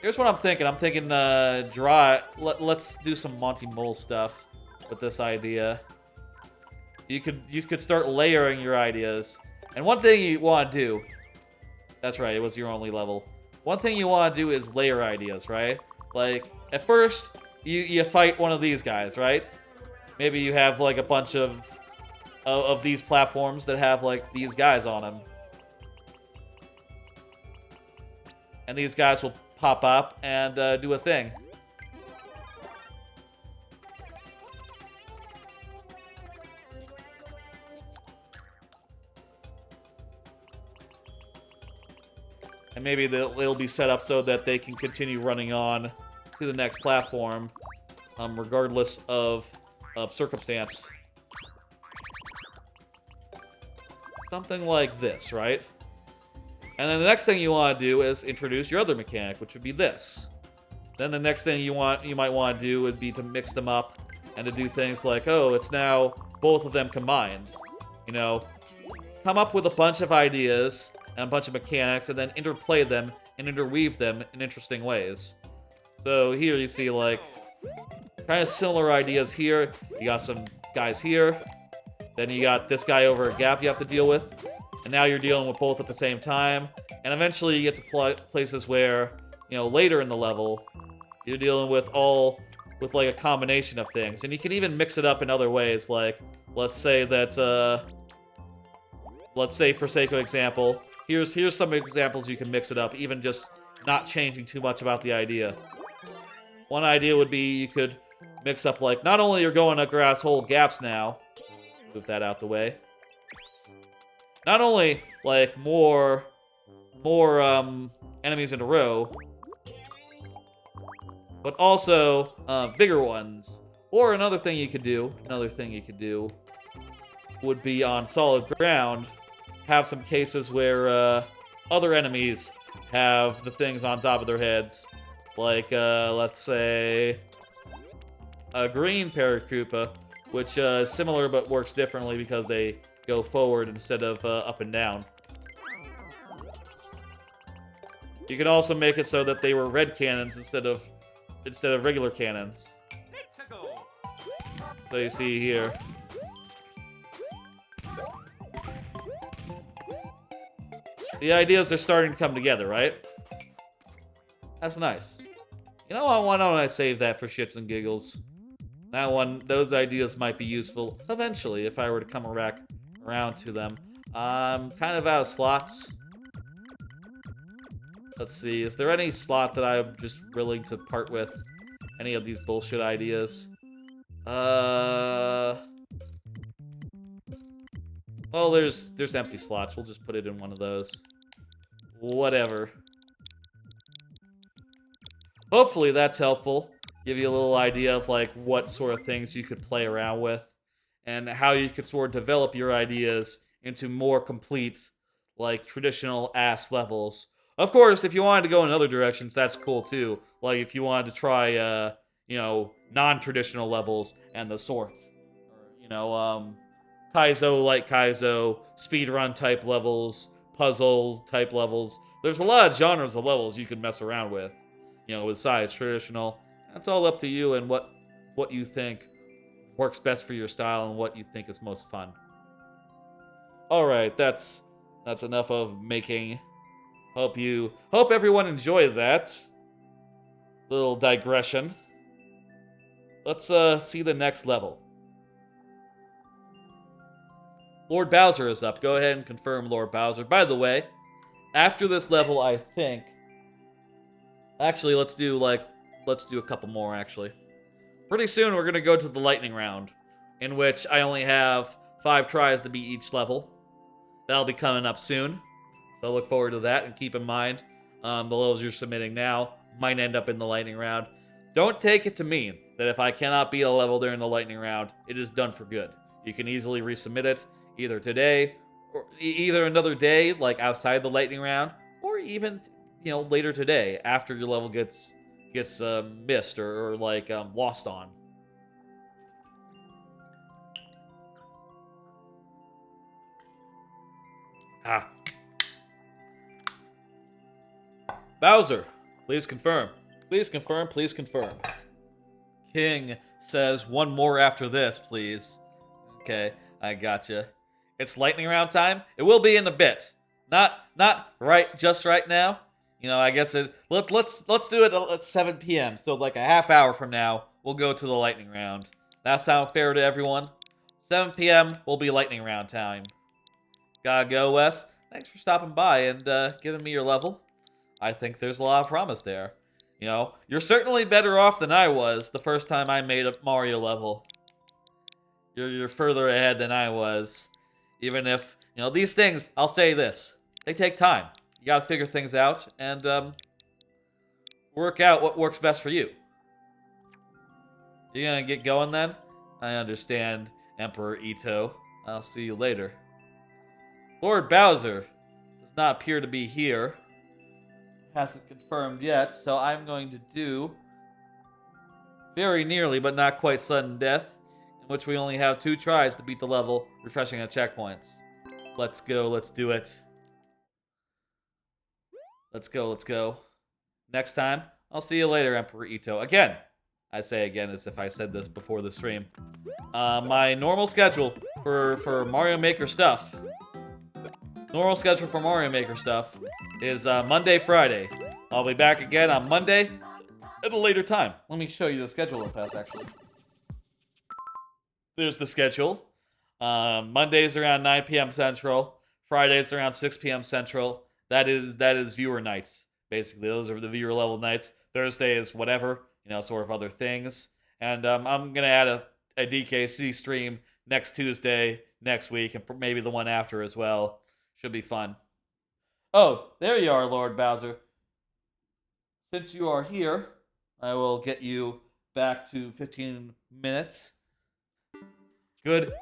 Here's what I'm thinking. I'm thinking let's do some Monty Mole stuff with this idea. You could start layering your ideas. And one thing you want to do, that's right, it was your only level. One thing you want to do is layer ideas, right? Like, at first, you fight one of these guys, right? Maybe you have, like, a bunch of these platforms that have, like, these guys on them. And these guys will pop up and do a thing. And maybe they'll be set up so that they can continue running on to the next platform, regardless of circumstance. Something like this, right? And then the next thing you want to do is introduce your other mechanic, which would be this. Then the next thing you might want to do would be to mix them up and to do things like, oh, it's now both of them combined. You know, come up with a bunch of ideas and a bunch of mechanics, and then interplay them and interweave them in interesting ways. So here you see, like, kind of similar ideas here. You got some guys here. Then you got this guy over a gap you have to deal with. And now you're dealing with both at the same time. And eventually you get to places where, you know, later in the level, you're dealing with like a combination of things. And you can even mix it up in other ways. Like, let's say that, let's say for sake of example, here's some examples you can mix it up, even just not changing too much about the idea. One idea would be you could mix up, like, not only you're going across whole gaps now, move that out the way. Not only, like, more enemies in a row, but also bigger ones. Or another thing you could do would be on solid ground, have some cases where other enemies have the things on top of their heads. Like, let's say, a green Paracoopa, which is similar but works differently because they go forward instead of up and down. You can also make it so that they were red cannons instead of regular cannons. So you see here. The ideas are starting to come together, right? That's nice. You know, why don't I save that for shits and giggles? Those ideas might be useful eventually if I were to come around to them. I'm kind of out of slots. Let's see, is there any slot that I'm just willing to part with? Any of these bullshit ideas? Well, there's empty slots. We'll just put it in one of those. Whatever. Hopefully that's helpful. Give you a little idea of, like, what sort of things you could play around with and how you could sort of develop your ideas into more complete, like, traditional-ass levels. Of course, if you wanted to go in other directions, that's cool, too. Like, if you wanted to try, you know, non-traditional levels and the sort. Or, you know, Kaizo like Kaizo, speedrun type levels, puzzles type levels. There's a lot of genres of levels you can mess around with. Besides traditional. That's all up to you and what you think works best for your style and what you think is most fun. All right, that's enough of making. Hope everyone enjoyed that little digression. Let's see the next level. Lord Bowser is up. Go ahead and confirm Lord Bowser. By the way, after this level, I think. Actually, let's do a couple more. Actually, pretty soon we're gonna go to the lightning round, in which I only have 5 tries to beat each level. That'll be coming up soon, so look forward to that. And keep in mind, the levels you're submitting now might end up in the lightning round. Don't take it to mean that if I cannot beat a level during the lightning round, it is done for good. You can easily resubmit it either today or either another day, like outside the lightning round, or even later today after your level gets missed or lost on. Bowser, please confirm. Please confirm, please confirm. King says one more after this, please. Okay, I gotcha. It's lightning round time. It will be in a bit. Not right just right now. I guess let's do it at 7 p.m. So like a half hour from now, we'll go to the lightning round. That sound fair to everyone? 7 p.m. will be lightning round time. Gotta go, Wes. Thanks for stopping by and giving me your level. I think there's a lot of promise there. You're certainly better off than I was the first time I made a Mario level. You're further ahead than I was. Even if, these things, I'll say this. They take time. You gotta figure things out and work out what works best for you. You gonna get going then? I understand, Emperor Ito. I'll see you later. Lord Bowser does not appear to be here. Hasn't confirmed yet, so I'm going to do very nearly but not quite sudden death, in which we only have 2 tries to beat the level, refreshing at checkpoints. Let's go, let's do it. Let's go. Next time, I'll see you later, Emperor Ito. Again, I say again as if I said this before the stream. My normal schedule for Mario Maker stuff. Normal schedule for Mario Maker stuff is Monday, Friday. I'll be back again on Monday at a later time. Let me show you the schedule real fast, actually. There's the schedule. Mondays around 9 p.m. Central. Fridays around 6 p.m. Central. That is viewer nights, basically. Those are the viewer level nights. Thursday is whatever, sort of other things. And I'm going to add a DKC stream next Tuesday, next week, and maybe the one after as well. Should be fun. Oh, there you are, Lord Bowser. Since you are here, I will get you back to 15 minutes. Good.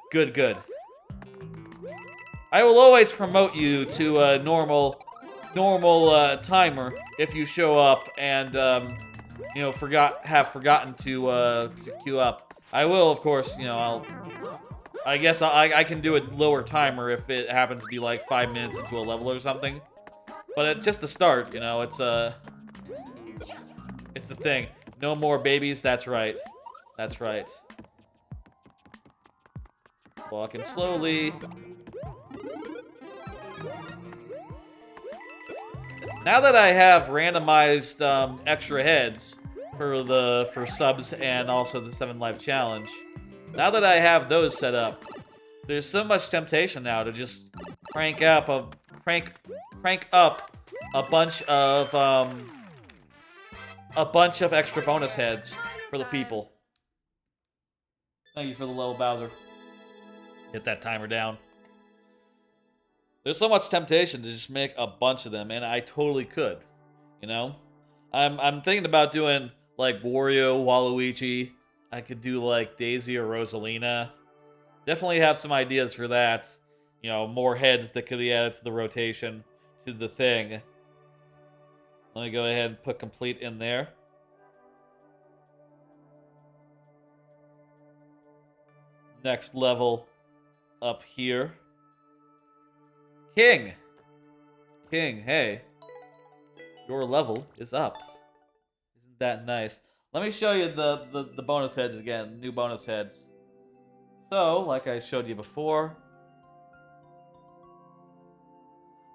I will always promote you to a normal timer if you show up and have forgotten to queue up. I will, of course, I guess I can do a lower timer if it happens to be like 5 minutes into a level or something. But at just the start, it's the thing. No more babies, that's right. That's right. Walking slowly. Now that I have randomized extra heads for subs and also the 7 life challenge, now that I have those set up, there's so much temptation now to just crank up a bunch of extra bonus heads for the people. Thank you for the level, Bowser. Hit that timer down. There's so much temptation to just make a bunch of them, and I totally could. I'm thinking about doing like Wario, Waluigi. I could do like Daisy or Rosalina. Definitely have some ideas for that. More heads that could be added to the rotation, to the thing. Let me go ahead and put complete in there. Next level up here. King! King, hey. Your level is up. Isn't that nice? Let me show you the bonus heads again. New bonus heads. So, like I showed you before,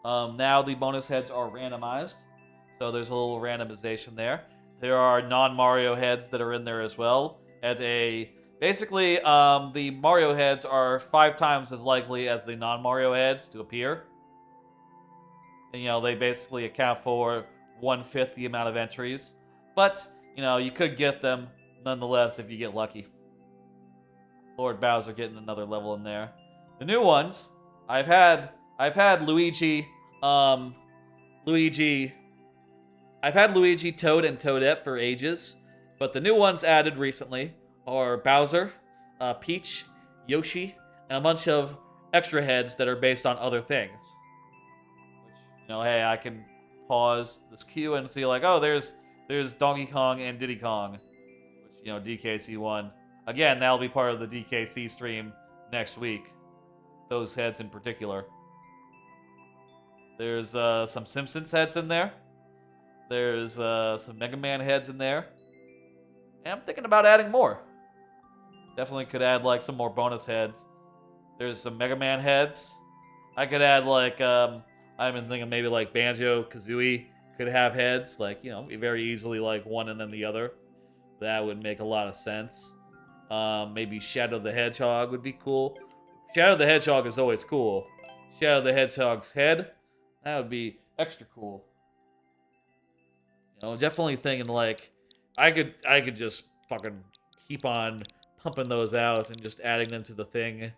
now the bonus heads are randomized. So there's a little randomization there. There are non-Mario heads that are in there as well. Basically, the Mario heads are 5 times as likely as the non-Mario heads to appear. And, they basically account for 1/5 the amount of entries. But, you could get them nonetheless if you get lucky. Lord Bowser getting another level in there. The new ones, I've had Luigi, Luigi, Toad, and Toadette for ages, but the new ones added recently are Bowser, Peach, Yoshi, and a bunch of extra heads that are based on other things. Which, hey, I can pause this queue and see like, oh, there's Donkey Kong and Diddy Kong, which, DKC won. Again, that'll be part of the DKC stream next week. Those heads in particular. There's some Simpsons heads in there. There's some Mega Man heads in there. And I'm thinking about adding more. Definitely could add like some more bonus heads. There's some Mega Man heads. I could add like, I've been thinking maybe like Banjo-Kazooie could have heads. Like, very easily like one and then the other. That would make a lot of sense. Maybe Shadow the Hedgehog would be cool. Shadow the Hedgehog is always cool. Shadow the Hedgehog's head, that would be extra cool. Definitely thinking like I could just fucking keep on pumping those out and just adding them to the thing.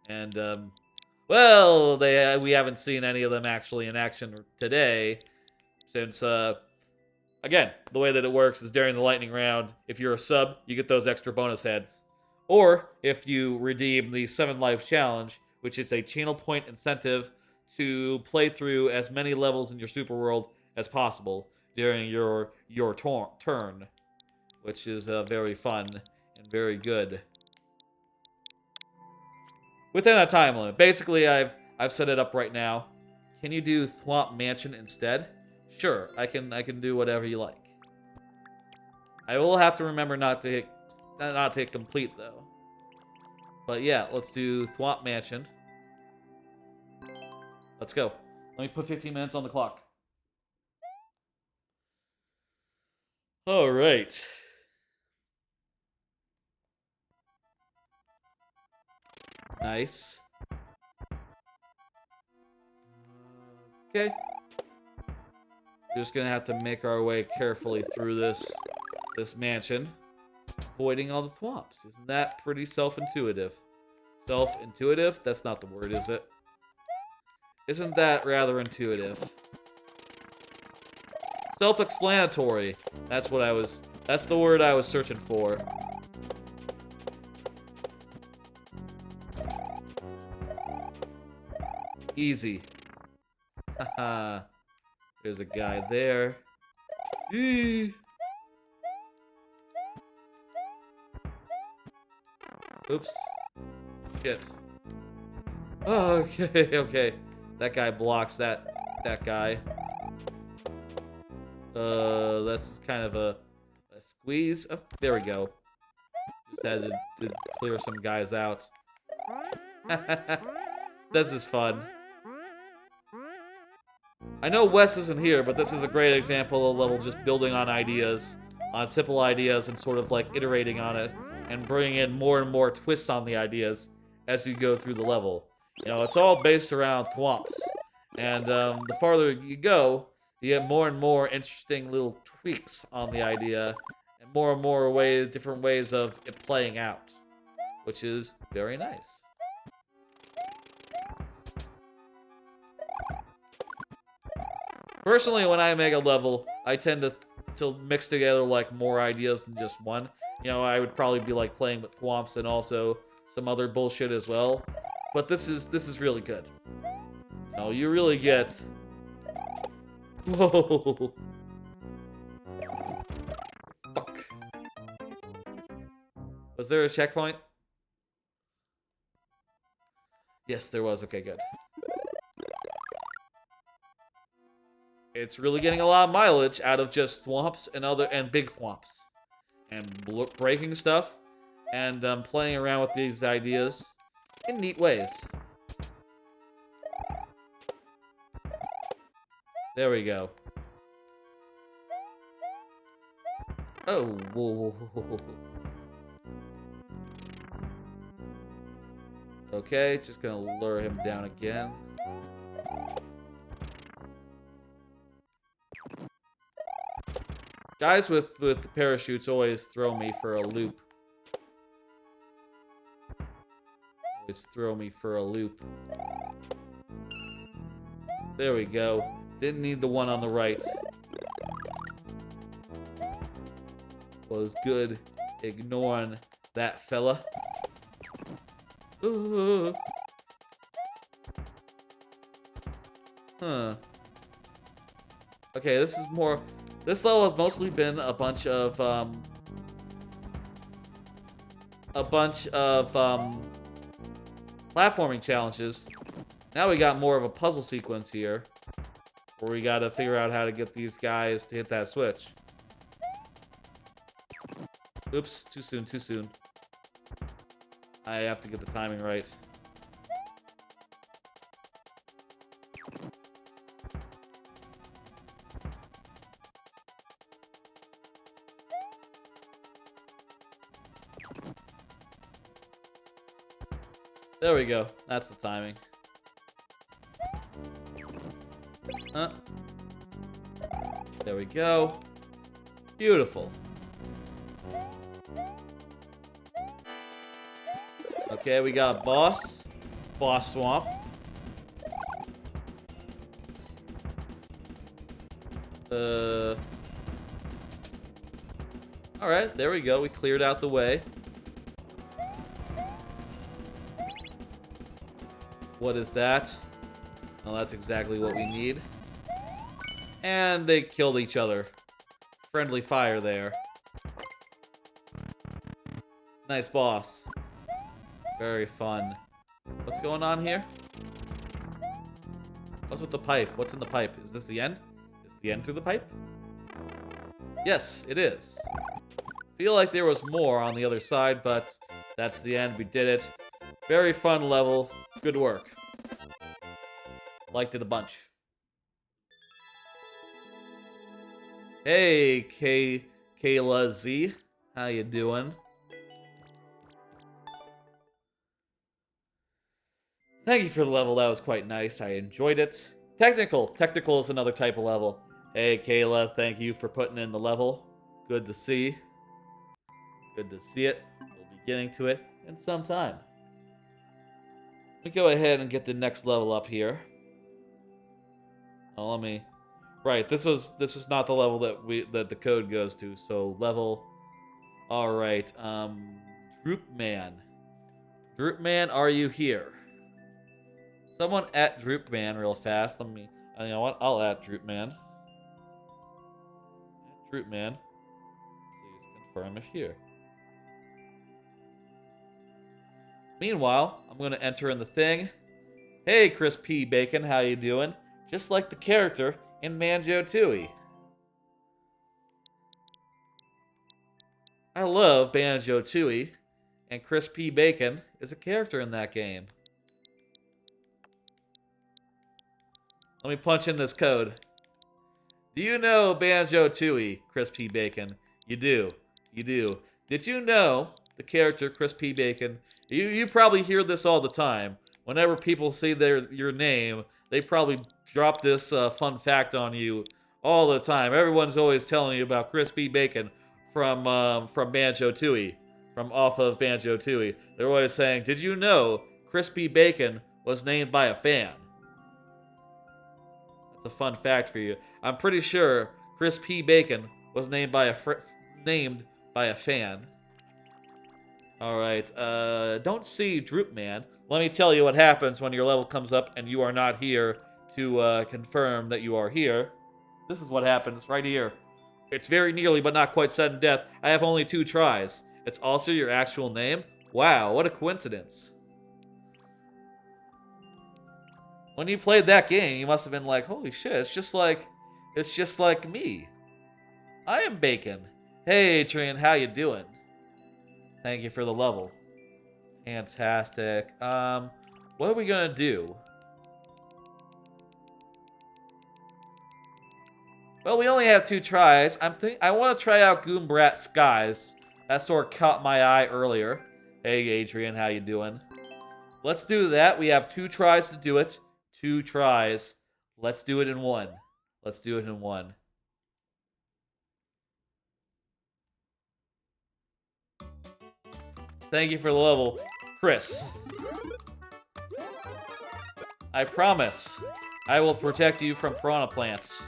And well, we haven't seen any of them actually in action today, since again, the way that it works is during the lightning round, if you're a sub, you get those extra bonus heads. Or if you redeem the 7 Life Challenge, which is a channel point incentive to play through as many levels in your super world as possible during your turn, which is very fun and very good. Within a time limit. Basically, I've set it up right now. Can you do Thwomp Mansion instead? Sure, I can do whatever you like. I will have to remember not to hit complete though. But yeah, let's do Thwomp Mansion. Let's go. Let me put 15 minutes on the clock. All right. Nice. Okay. We're just gonna have to make our way carefully through this mansion, avoiding all the thwomps. Isn't that pretty self-intuitive? Self-intuitive? That's not the word, is it? Isn't that rather intuitive? Self-explanatory. That's the word I was searching for. Easy. Haha. There's a guy there. Eee. Oops. Shit. Oh, okay, okay. That guy blocks that guy. That's kind of a squeeze. Oh, there we go. Just had to clear some guys out. This is fun. I know Wes isn't here, but this is a great example of level just building on ideas, on simple ideas, and sort of like iterating on it, and bringing in more and more twists on the ideas as you go through the level. It's all based around thwomps, and the farther you go, you get more and more interesting little tweaks on the idea, and more different ways of it playing out, which is very nice. Personally, when I make a level, I tend to mix together like more ideas than just one. I would probably be like playing with thwomps and also some other bullshit as well. But this is really good. You really get. Whoa. Fuck. Was there a checkpoint? Yes, there was. Okay, good. It's really getting a lot of mileage out of just thwomps and big thwomps. And breaking stuff. And playing around with these ideas in neat ways. There we go. Oh, whoa, whoa, whoa, whoa. Okay, just gonna lure him down again. Guys with the parachutes always throw me for a loop. Always throw me for a loop. There we go. Didn't need the one on the right. Was good ignoring that fella. Huh. Okay, this is more... This level has mostly been a bunch of platforming challenges. Now we got more of a puzzle sequence here, where we gotta figure out how to get these guys to hit that switch. Oops, too soon, too soon. I have to get the timing right. There we go. That's the timing. Huh? There we go. Beautiful. Okay, we got a boss. Boss swamp. Alright, there we go. We cleared out the way. What is that? Well, that's exactly what we need. And they killed each other. Friendly fire there. Nice boss. Very fun. What's going on here? What's with the pipe? What's in the pipe? Is this the end? Is the end through the pipe? Yes, it is. Feel like there was more on the other side, but that's the end. We did it. Very fun level. Good work. Liked it a bunch. Hey, Kayla Z. How you doing? Thank you for the level. That was quite nice. I enjoyed it. Technical. Technical is another type of level. Hey, Kayla. Thank you for putting in the level. Good to see. Good to see it. We'll be getting to it in some time. Let me go ahead and get the next level up here. Oh, let me... Right, this was not the level that the code goes to. So level... Alright, Droopman. Droopman, are you here? Someone at Droopman real fast. Let me... You know what? I'll at Droopman. At Droopman. Please confirm if here. Meanwhile, I'm going to enter in the thing. Hey, Chris P. Bacon, how you doing? Just like the character in Banjo-Tooie. I love Banjo-Tooie, and Chris P. Bacon is a character in that game. Let me punch in this code. Do you know Banjo-Tooie, Chris P. Bacon? You do. You do. Did you know the character Chris P. Bacon? You probably hear this all the time. Whenever people say your name, they probably drop this fun fact on you all the time. Everyone's always telling you about Chris P. Bacon from Banjo-Tooie, from off of Banjo-Tooie. They're always saying, did you know Chris P. Bacon was named by a fan? That's a fun fact for you. I'm pretty sure Chris P. Bacon was named by a fan. Alright, don't see Droopman. Let me tell you what happens when your level comes up and you are not here to confirm that you are here. This is what happens right here. It's very nearly but not quite sudden death. I have only 2 tries. It's also your actual name? Wow, what a coincidence. When you played that game, you must have been like, holy shit, it's just like me. I am Bacon. Hey, Adrian, how you doing? Thank you for the level. Fantastic. What are we gonna do? Well, we only have 2 tries. I want to try out Goombrat Skies. That sort of caught my eye earlier. Hey, Adrian, how you doing? Let's do that. We have 2 tries to do it. 2 tries. Let's do it in 1. Let's do it in 1. Thank you for the level, Chris. I promise I will protect you from piranha plants.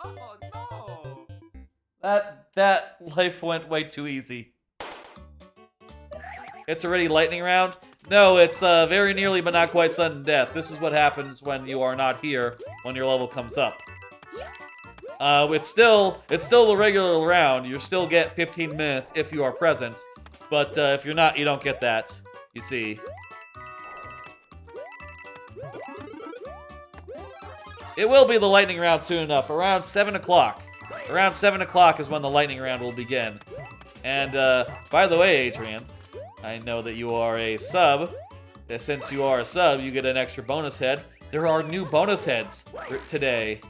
Oh no! That life went way too easy. It's already lightning round? No, it's very nearly but not quite sudden death. This is what happens when you are not here when your level comes up. It's still the regular round. You still get 15 minutes if you are present, but if you're not, you don't get that. You see. It will be the lightning round soon enough, around 7 o'clock. Around 7 o'clock is when the lightning round will begin. And, by the way, Adrian, I know that you are a sub. Since you are a sub, you get an extra bonus head. There are new bonus heads today.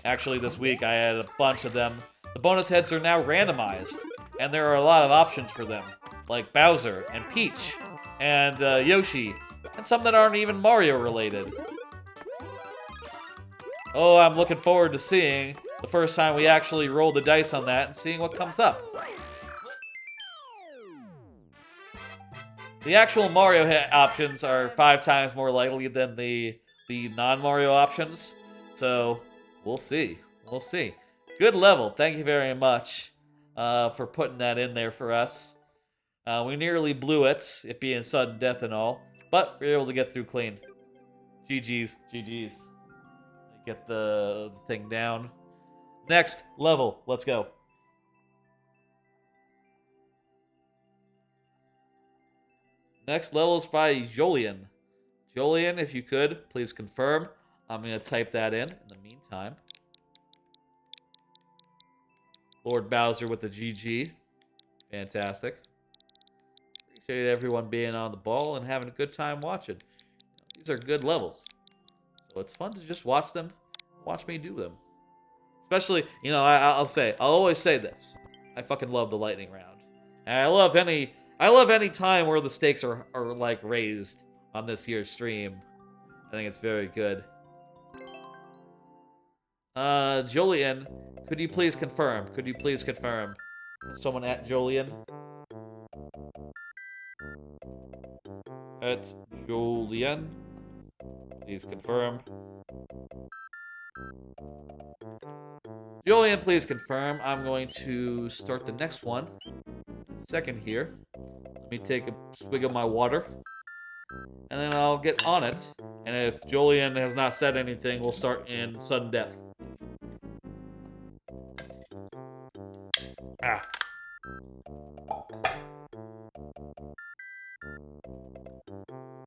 Actually, this week I had a bunch of them. The bonus heads are now randomized, and there are a lot of options for them, like Bowser and Peach and Yoshi, and some that aren't even Mario related. Oh, I'm looking forward to seeing the first time we actually roll the dice on that and seeing what comes up. The actual Mario options are 5 times more likely than the non-Mario options, so we'll see. We'll see. Good level. Thank you very much for putting that in there for us. We nearly blew it being sudden death and all, but we were able to get through clean. GG's. GG's. Get the thing down. Next level. Let's go. Next level is by Jolien. Jolien, if you could, please confirm. I'm going to type that in the meantime. Lord Bowser with the GG. Fantastic. Appreciate everyone being on the ball and having a good time watching. These are good levels. So it's fun to just watch them, watch me do them. Especially, I'll always say this. I fucking love the lightning round. And I love any time where the stakes are like raised on this here stream. I think it's very good. Jolien, could you please confirm? Could you please confirm? Someone at Jolien? At Jolien? Please confirm. Jolien, please confirm. I'm going to start the next one. Second here. Let me take a swig of my water. And then I'll get on it. And if Jolien has not said anything, we'll start in sudden death. Ah.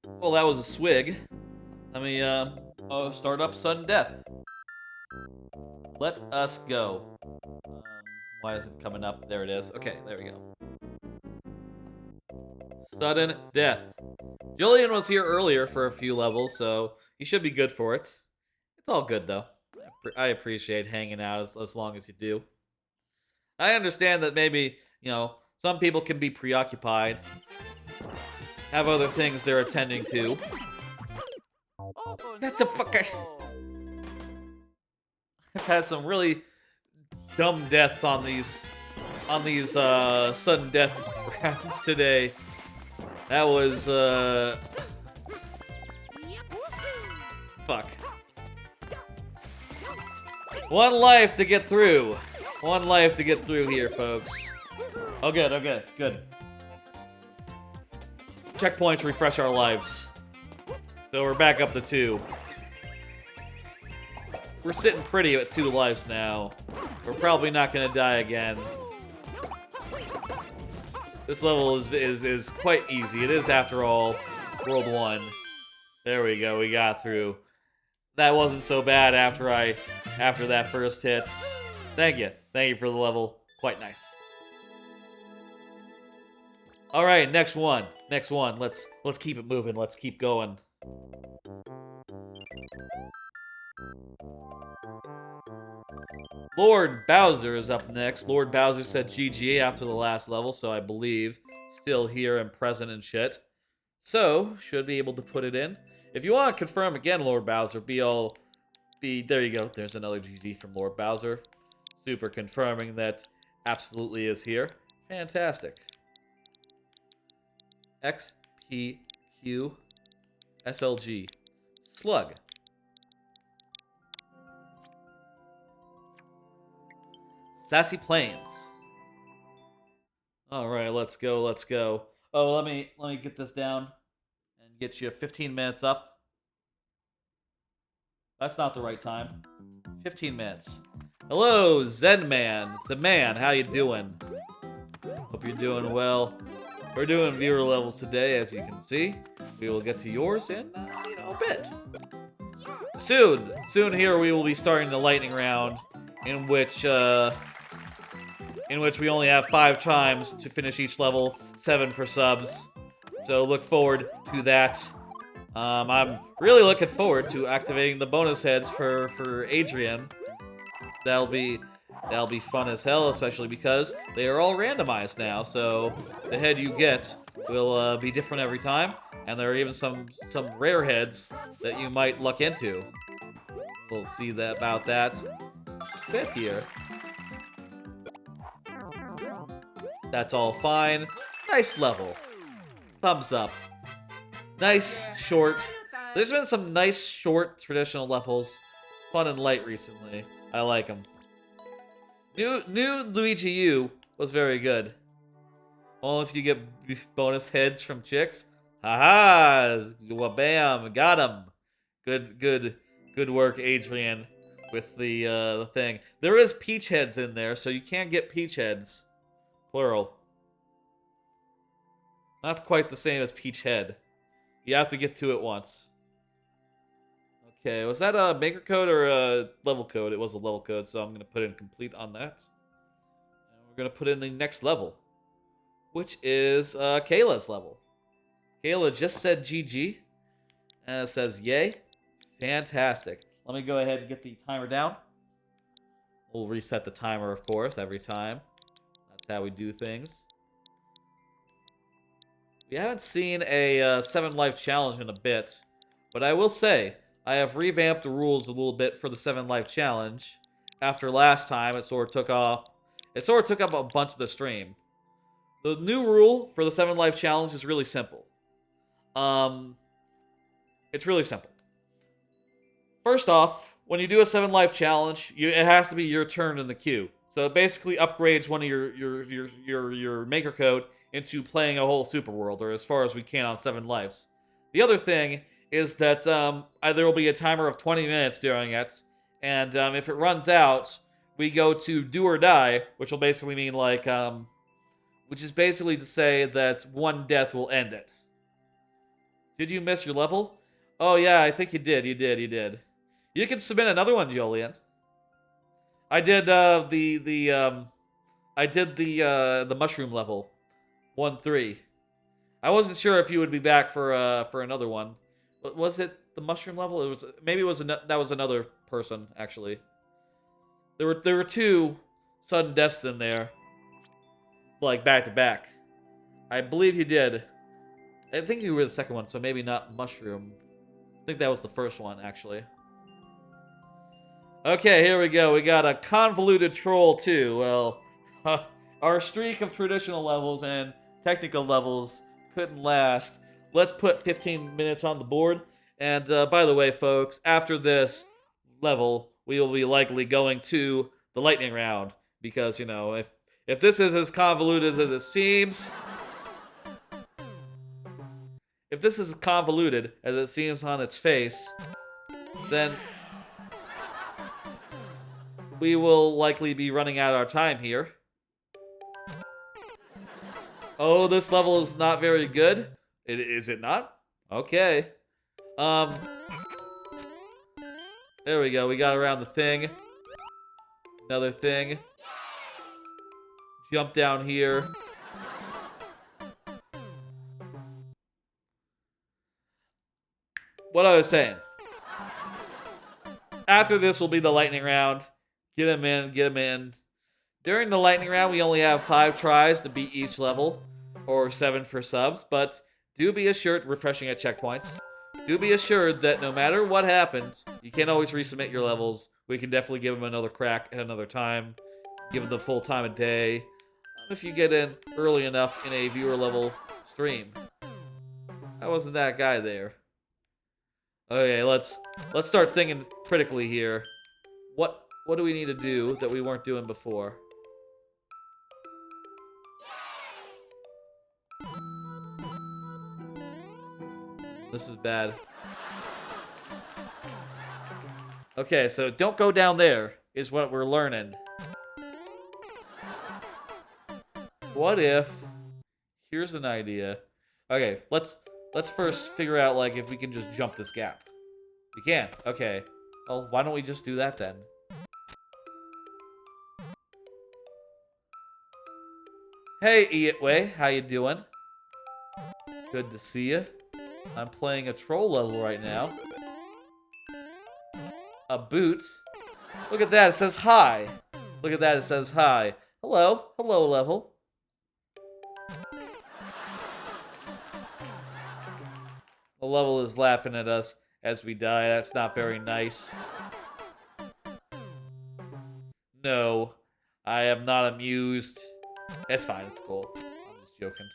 Well, that was a swig. Let me start up sudden death. Let us go. Why is it coming up? There it is. Okay, there we go. Sudden death. Jolien was here earlier for a few levels, so he should be good for it. It's all good, though. I appreciate hanging out as long as you do. I understand that maybe, some people can be preoccupied, have other things they're attending to. That's the fuck I've had some really dumb deaths on these sudden death rounds today. That was fuck. One life to get through. One life to get through here, folks. Oh, good. Okay, good. Checkpoints refresh our lives. So we're back up to 2. We're sitting pretty at 2 lives now. We're probably not gonna die again. This level is quite easy. It is, after all, World 1. There we go. We got through. That wasn't so bad after that first hit. Thank you. Thank you for the level. Quite nice. All right, next one. Next one. Let's keep it moving. Let's keep going. Lord Bowser is up next. Lord Bowser said GG after the last level, so I believe still here and present and shit. So, should be able to put it in. If you want to confirm again, Lord Bowser, there you go. There's another GG from Lord Bowser. Super confirming that absolutely is here. Fantastic. X, P, Q, SLG. Slug. Sassy Plains. All right, let's go. Let's go. Oh, let me get this down and get you 15 minutes up. That's not the right time. 15 minutes. Hello, Zen Man. How you doing? Hope you're doing well. We're doing viewer levels today, as you can see. We will get to yours in a bit. Soon here we will be starting the lightning round, in which we only have 5 times to finish each level, 7 for subs. So look forward to that. I'm really looking forward to activating the bonus heads for Adrian. That'll be fun as hell, especially because they are all randomized now. So the head you get will be different every time, and there are even some rare heads that you might luck into. We'll see about that a bit here. That's all fine. Nice level. Thumbs up. Nice, short. There's been some nice, short, traditional levels. Fun and light recently. I like them. New Luigi U was very good. Only if you get bonus heads from chicks. Haha! Bam! Got him! Good work, Adrian, with the thing. There is peach heads in there, so you can get peach heads. Plural. Not quite the same as peach head. You have to get to it once. Okay, was that a maker code or a level code? It was a level code, so I'm going to put in complete on that. And we're going to put in the next level, which is Kayla's level. Kayla just said GG, and it says yay. Fantastic. Let me go ahead and get the timer down. We'll reset the timer, of course, every time. That's how we do things. We haven't seen a 7 life challenge in a bit, but I will say, I have revamped the rules a little bit for the 7 life challenge. After last time, it sort of took up a bunch of the stream. The new rule for the 7 life challenge is really simple. It's really simple. First off, when you do a 7 life challenge, it has to be your turn in the queue. So it basically upgrades one of your maker code into playing a whole super world, or as far as we can on 7 lives. The other thing is that there will be a timer of 20 minutes during it, and if it runs out, we go to do or die, which will basically mean which is basically to say that one death will end it. Did you miss your level? Oh yeah, I think you did. You did. You can submit another one, Jolien. I did the mushroom level, 1-3. I wasn't sure if you would be back for another one. Was it the mushroom level? That was another person actually. There were 2 sudden deaths in there, like back to back. I believe you did. I think you were the second one, so maybe not mushroom. I think that was the first one actually. Okay, here we go. We got a convoluted troll too. Well, our streak of traditional levels and technical levels couldn't last. Let's put 15 minutes on the board. And by the way, folks, after this level, we will be likely going to the lightning round. Because, if this is as convoluted as it seems... If this is as convoluted as it seems on its face, then we will likely be running out of our time here. Oh, this level is not very good? Is it not? Okay. Um, there we go. We got around the thing. Another thing. Jump down here. What I was saying. After this will be the lightning round. Get him in, get him in. During the lightning round, we only have 5 tries to beat each level, or 7 for subs, but do be assured, refreshing at checkpoints, do be assured that no matter what happens, you can't always resubmit your levels. We can definitely give them another crack at another time, give them the full time of day, if you get in early enough in a viewer level stream. That wasn't that guy there. Okay, let's start thinking critically here. What do we need to do that we weren't doing before? This is bad. Okay, so don't go down there, is what we're learning. What if... Here's an idea. Okay, let's first figure out, like, if we can just jump this gap. We can. Okay. Well, why don't we just do that, then? Hey, Eatway. How you doing? Good to see you. I'm playing a troll level right now. A boot. Look at that, it says hi. Look at that, it says hi. Hello. Hello, level. The level is laughing at us as we die. That's not very nice. No, I am not amused. It's fine, it's cool. I'm just joking.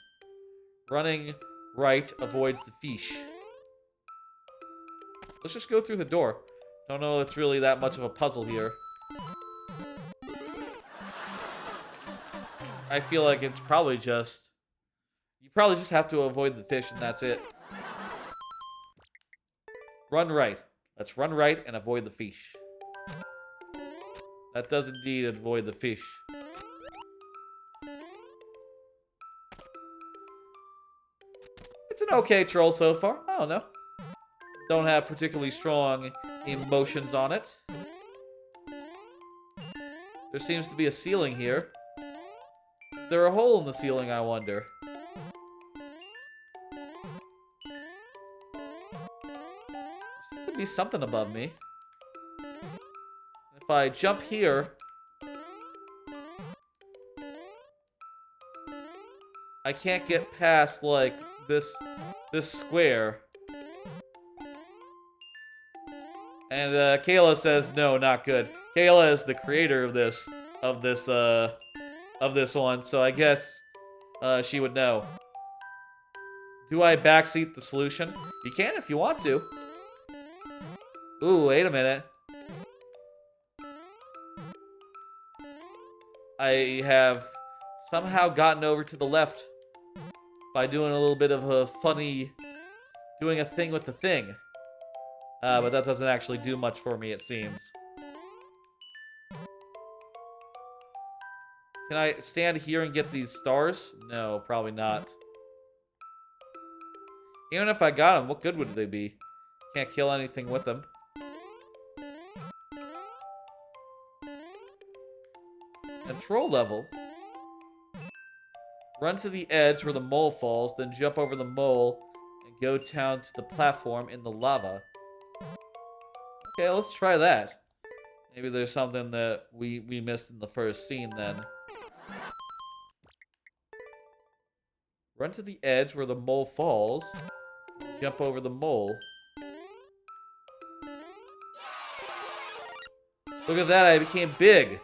Running right avoids the fish. Let's just go through the door. Don't know if it's really that much of a puzzle here. I feel like it's probably just... You probably just have to avoid the fish and that's it. Run right. Let's run right and avoid the fish. That does indeed avoid the fish. It's an okay troll so far. I don't know. Don't have particularly strong emotions on it. There seems to be a ceiling here. Is there a hole in the ceiling, I wonder? There could be something above me. If I jump here... I can't get past, like, this square. And Kayla says no, not good. Kayla is the creator of this one, so I guess she would know. Do I backseat the solution? You can if you want to. Ooh, wait a minute. I have somehow gotten over to the left by doing a little bit of a funny, doing a thing with the thing. But that doesn't actually do much for me, it seems. Can I stand here and get these stars? No, probably not. Even if I got them, what good would they be? Can't kill anything with them. Control level. Run to the edge where the mole falls, then jump over the mole and go down to the platform in the lava. Okay, let's try that. Maybe there's something that we missed in the first scene then. Run to the edge where the mole falls. Jump over the mole. Look at that, I became big.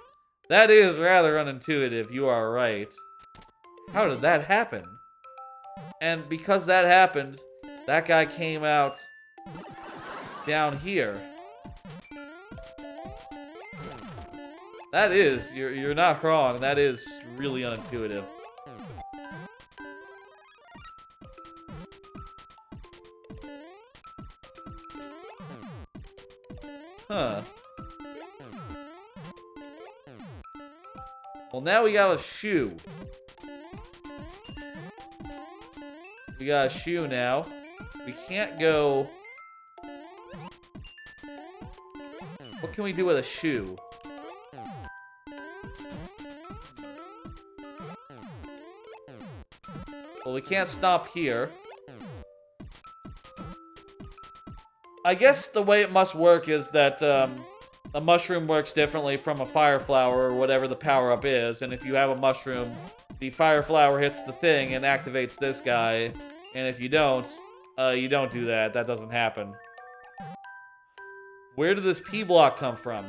That is rather unintuitive, you are right. How did that happen? And because that happened, that guy came out down here. That is, you're not wrong, that is really unintuitive. Huh. Well, now we got a shoe. We got a shoe now. We can't go can we do with a shoe? Well, we can't stop here. I guess the way it must work is that a mushroom works differently from a fire flower or whatever the power-up is. And if you have a mushroom, the fire flower hits the thing and activates this guy. And if you don't do that. That doesn't happen. Where did this P block come from?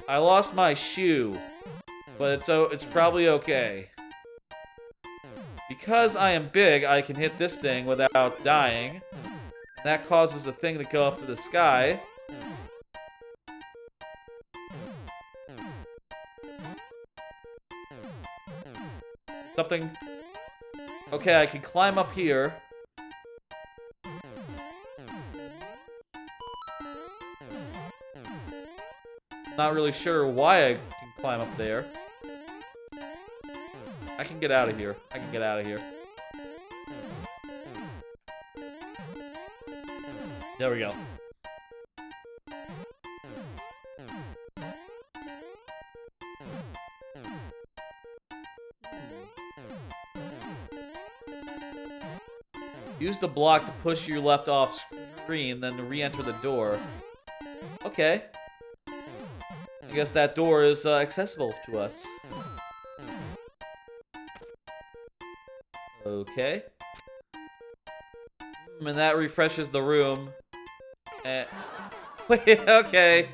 I lost my shoe, but it's probably okay. Because I am big, I can hit this thing without dying. And that causes the thing to go up to the sky. Something... Okay, I can climb up here. Not really sure why I can climb up there. I can get out of here. I can get out of here. There we go. Use the block to push you left off screen, then to re-enter the door. Okay. I guess that door is accessible to us. Okay. And that refreshes the room. Wait, okay.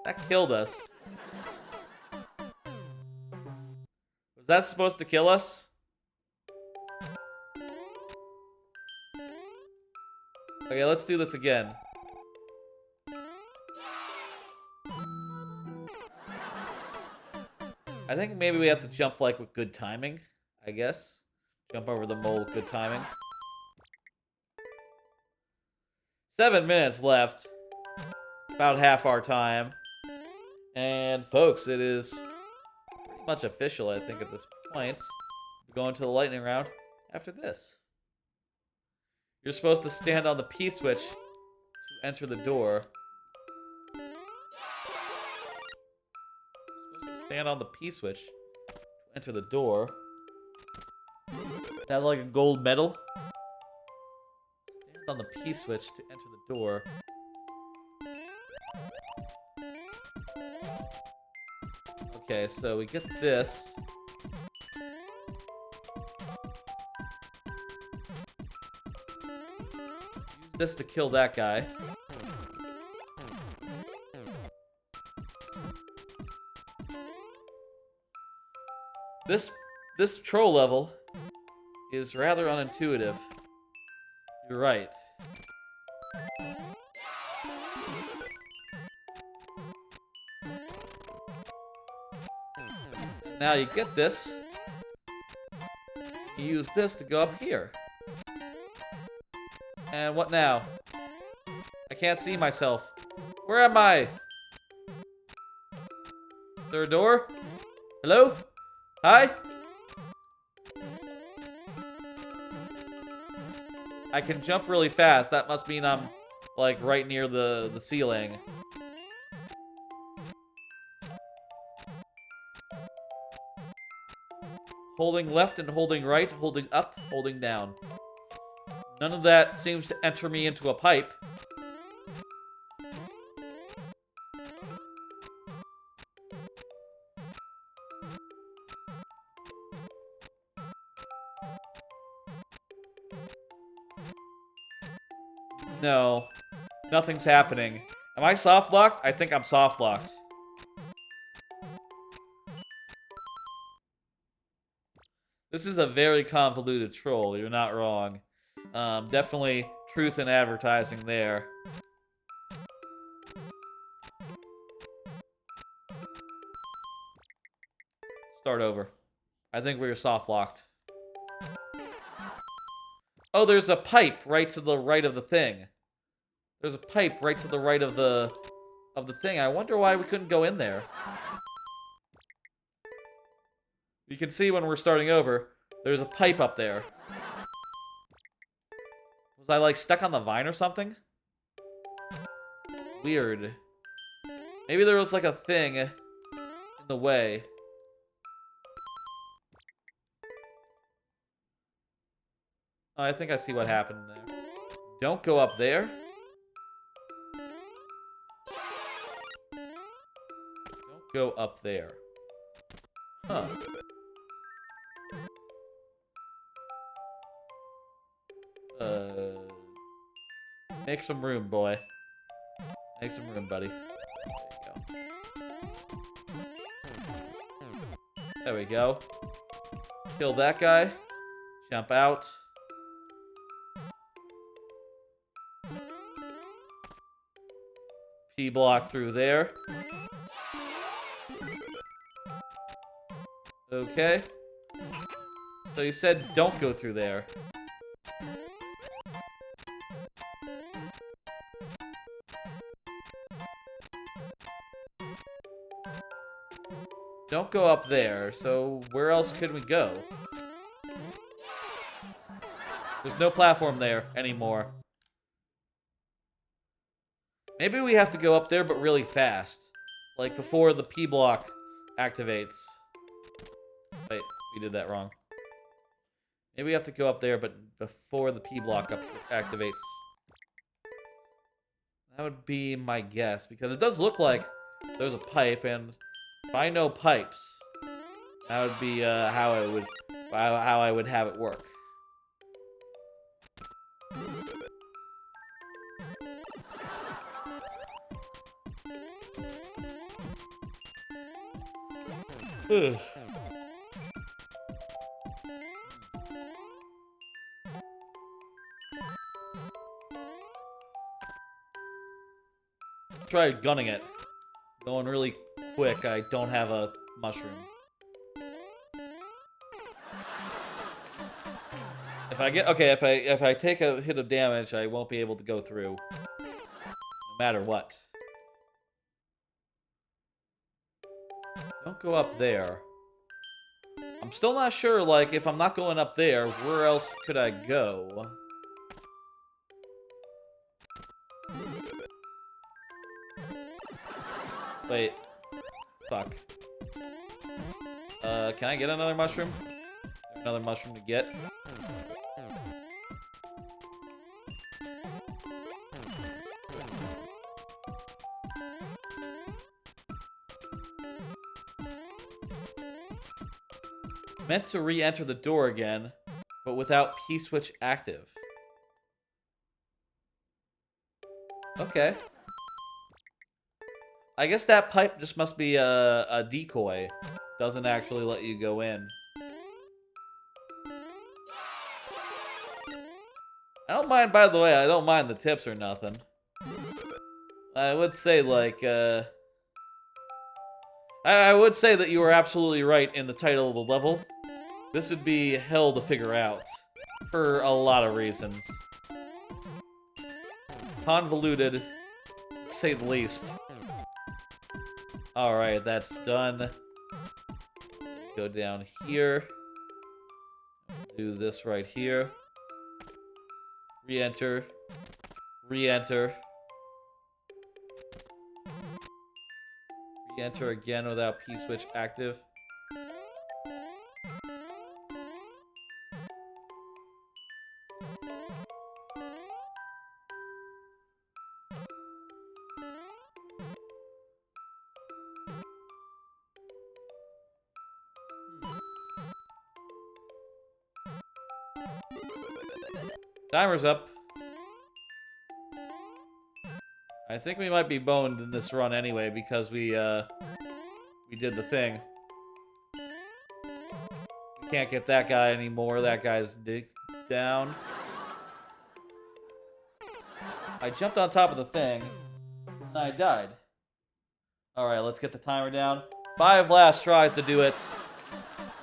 That killed us. Was that supposed to kill us? Okay, let's do this again. I think maybe we have to jump like with good timing, I guess. Jump over the mole with good timing. 7 minutes left. About half our time. And folks, it is pretty much official, I think, at this point. We're going to the lightning round after this. You're supposed to stand on the P switch to enter the door. Stand on the P switch to enter the door. Is that like a gold medal? Stand on the P switch to enter the door. Okay, so we get this. Use this to kill that guy. This troll level is rather unintuitive. You're right. Now you get this. You use this to go up here. And what now? I can't see myself. Where am I? Is there a door? Hello? Hi? I can jump really fast. That must mean I'm, like, right near the ceiling. Holding left and holding right, holding up, holding down. None of that seems to enter me into a pipe. No. Nothing's happening. Am I soft locked? I think I'm soft locked. This is a very convoluted troll, you're not wrong. Definitely truth in advertising there. Start over. I think we were soft locked. Oh, there's a pipe right to the right of the thing. There's a pipe right to the right of the thing. I wonder why we couldn't go in there. You can see when we're starting over, there's a pipe up there. Was I like stuck on the vine or something? Weird. Maybe there was like a thing in the way. Oh, I think I see what happened there. Don't go up there. Don't go up there. Huh. Make some room, boy. Make some room, buddy. There we go. Kill that guy. Jump out. P block through there. Okay. So you said don't go through there. Don't go up there, so where else could we go? There's no platform there anymore. Maybe we have to go up there, but really fast. Like before the P block activates. Wait, we did that wrong. Maybe we have to go up there, but before the P block activates. That would be my guess, because it does look like there's a pipe, and if I know pipes, that would be how I would have it work. Ugh. Try gunning it. Going really quick. I don't have a mushroom. If I get if I take a hit of damage, I won't be able to go through. No matter what. Don't go up there. I'm still not sure, like, if I'm not going up there, where else could I go? Wait. Fuck. Can I get another mushroom? Is there another mushroom to get? Meant to re-enter the door again, but without P-switch active. Okay. I guess that pipe just must be a decoy. Doesn't actually let you go in. I don't mind, by the way, I don't mind the tips or nothing. I would say, like, I would say that you were absolutely right in the title of the level. This would be hell to figure out. For a lot of reasons. Convoluted, to say the least. Alright, that's done. Go down here. Do this right here. Re-enter. Re-enter. Re-enter again without P-switch active. Timer's up. I think we might be boned in this run anyway because we did the thing. We can't get that guy anymore. That guy's down. I jumped on top of the thing and I died. Alright, let's get the timer down. 5 last tries to do it.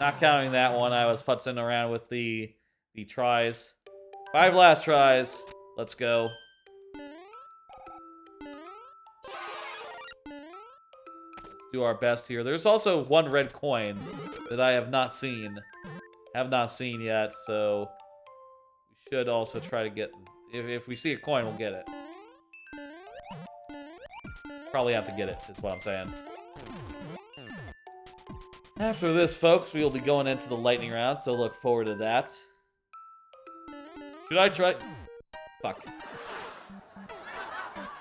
Not counting that one. I was futzing around with the tries. 5 last tries. Let's go. do our best here. There's also one red coin that I have not seen. Have not seen yet, so we should also try to get... If we see a coin, we'll get it. Probably have to get it, is what I'm saying. After this, folks, we will be going into the lightning round, so look forward to that. Should I try... Fuck.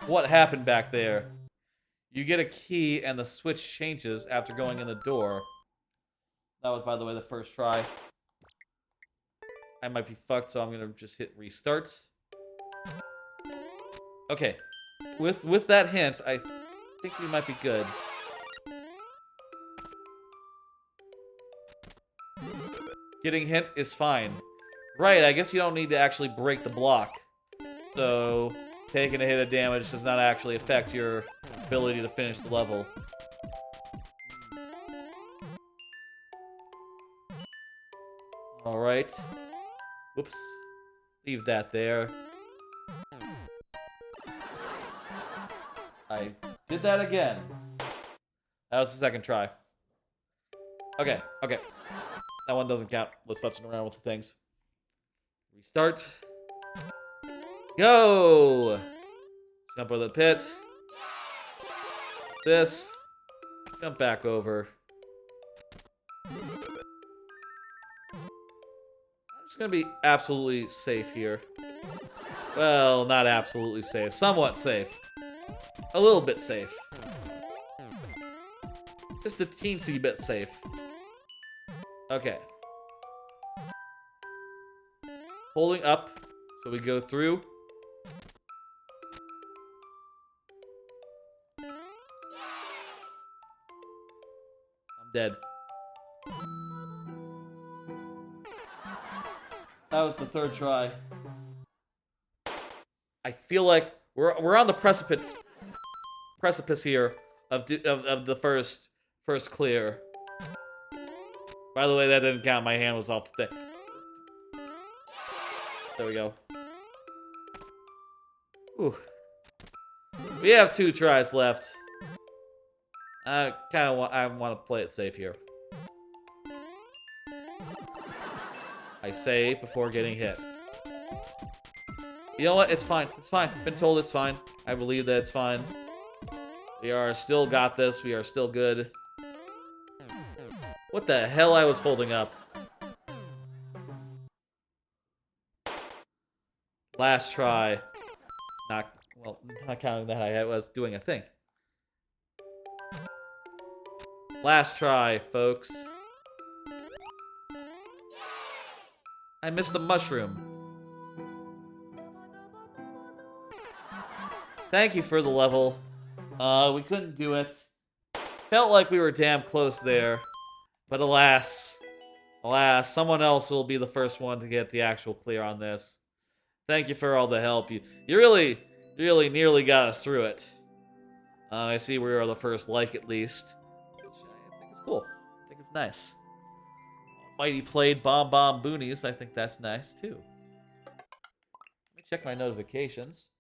What happened back there? You get a key and the switch changes after going in the door. That was, by the way, the first try. I might be fucked, so I'm gonna just hit restart. Okay. With that hint, I think we might be good. Getting hint is fine. Right, I guess you don't need to actually break the block. So, taking a hit of damage does not actually affect your ability to finish the level. Alright. Whoops. Leave that there. I did that again. That was the second try. Okay, okay. That one doesn't count. Let's futzing around with the things. Restart. Go! Jump over the pit. This. Jump back over. I'm just gonna be absolutely safe here. Well, not absolutely safe. Somewhat safe. A little bit safe. Just a teensy bit safe. Okay. Holding up, so we go through. I'm dead. That was the third try. I feel like we're on the precipice here of the first clear. By the way, that didn't count. My hand was off the thing. There we go. Ooh. We have 2 tries left. I want to play it safe here. I say before getting hit. You know what? It's fine. It's fine. Been told it's fine. I believe that it's fine. We are still got this. We are still good. What the hell I was holding up? Last try. Not counting that I was doing a thing. Last try, folks. I missed the mushroom. Thank you for the level. We couldn't do it. Felt like we were damn close there. But alas. Alas, someone else will be the first one to get the actual clear on this. Thank you for all the help. You really nearly got us through it. I see we are the first like, at least. Which I think is cool. I think it's nice. Mighty played Bomb Bomb Boonies. I think that's nice, too. Let me check my notifications.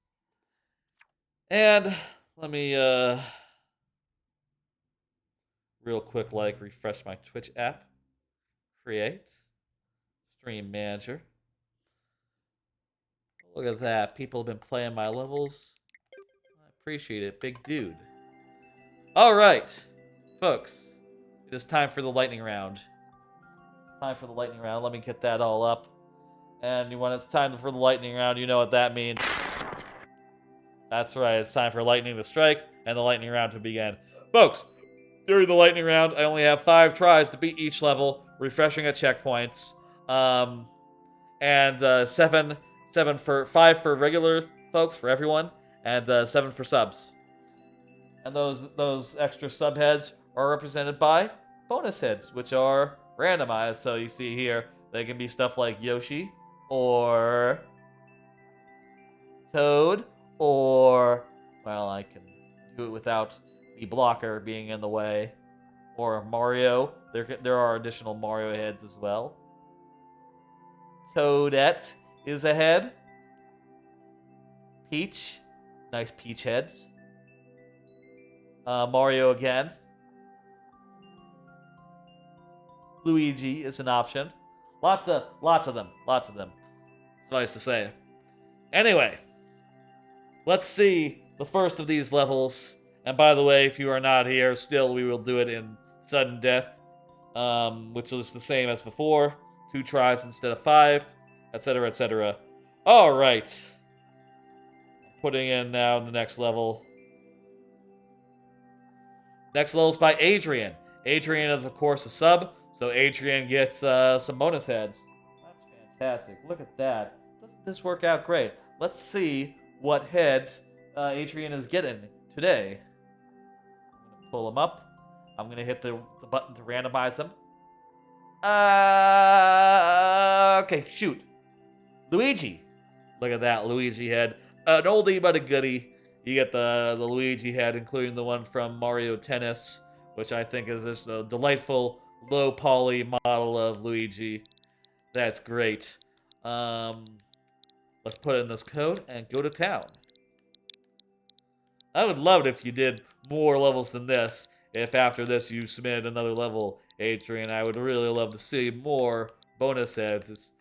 And let me, real quick, refresh my Twitch app. Create. Stream Manager. Look at that. People have been playing my levels. I appreciate it. Big dude. Alright. Folks. It is time for the lightning round. It's time for the lightning round. Let me get that all up. And when it's time for the lightning round, you know what that means. That's right. It's time for lightning to strike and the lightning round to begin. Folks, during the lightning round, I only have 5 tries to beat each level, refreshing at checkpoints. And 5 for regular folks, for everyone, and 7 for subs. And those extra sub heads are represented by bonus heads, which are randomized. So you see here, they can be stuff like Yoshi, or Toad, or, well, I can do it without the blocker being in the way, or Mario. There are additional Mario heads as well. Toadette is a head. Peach. Nice Peach heads. Mario again. Luigi is an option. Lots of them. Suffice to say. Anyway, let's see the first of these levels. And by the way, if you are not here, still we will do it in sudden death, which is the same as before. 2 tries instead of 5, etc., etc. All right. Putting in now the next level. Next level is by Adrian. Adrian is, of course, a sub, so Adrian gets some bonus heads. That's fantastic. Look at that. Doesn't this work out great? Let's see what heads Adrian is getting today. I'm going to pull them up. I'm going to hit the button to randomize them. Okay, shoot. Luigi. Look at that Luigi head. An oldie but a goodie. You get the Luigi head, including the one from Mario Tennis, which I think is just a delightful low poly model of Luigi. That's great. Let's put in this code and go to town. I would love it if you did more levels than this. If after this you submitted another level, Adrian, I would really love to see more bonus heads.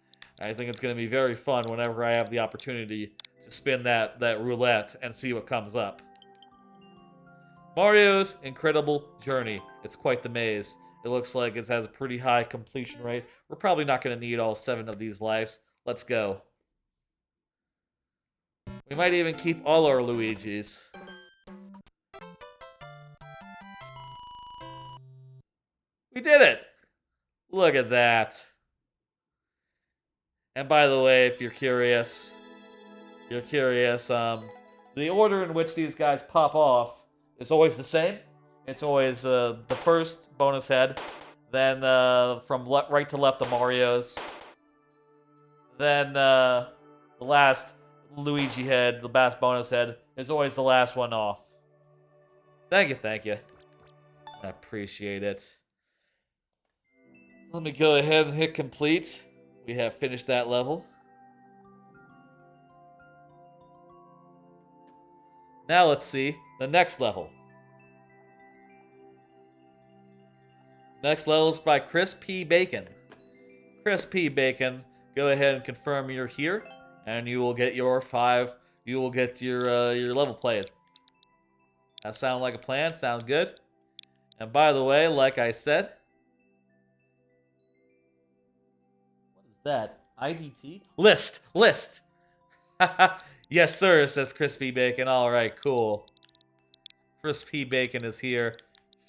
I think it's going to be very fun whenever I have the opportunity to spin that roulette and see what comes up. Mario's Incredible Journey. It's quite the maze. It looks like it has a pretty high completion rate. We're probably not going to need all 7 of these lives. Let's go. We might even keep all our Luigis. We did it! Look at that. And by the way, if you're curious, the order in which these guys pop off is always the same. It's always the first bonus head, then from right to left the Marios, then the last Luigi head, the last bonus head, is always the last one off. Thank you. I appreciate it. Let me go ahead and hit complete. We have finished that level. Now let's see the next level. Next level is by Chris P. Bacon. Chris P. Bacon, go ahead and confirm you're here, and you will get your 5. You will get your level played. That sound like a plan? Sounds good. And by the way, like I said, what is that? IDT? List. Yes, sir, says Crispy Bacon. All right, cool. Crispy Bacon is here.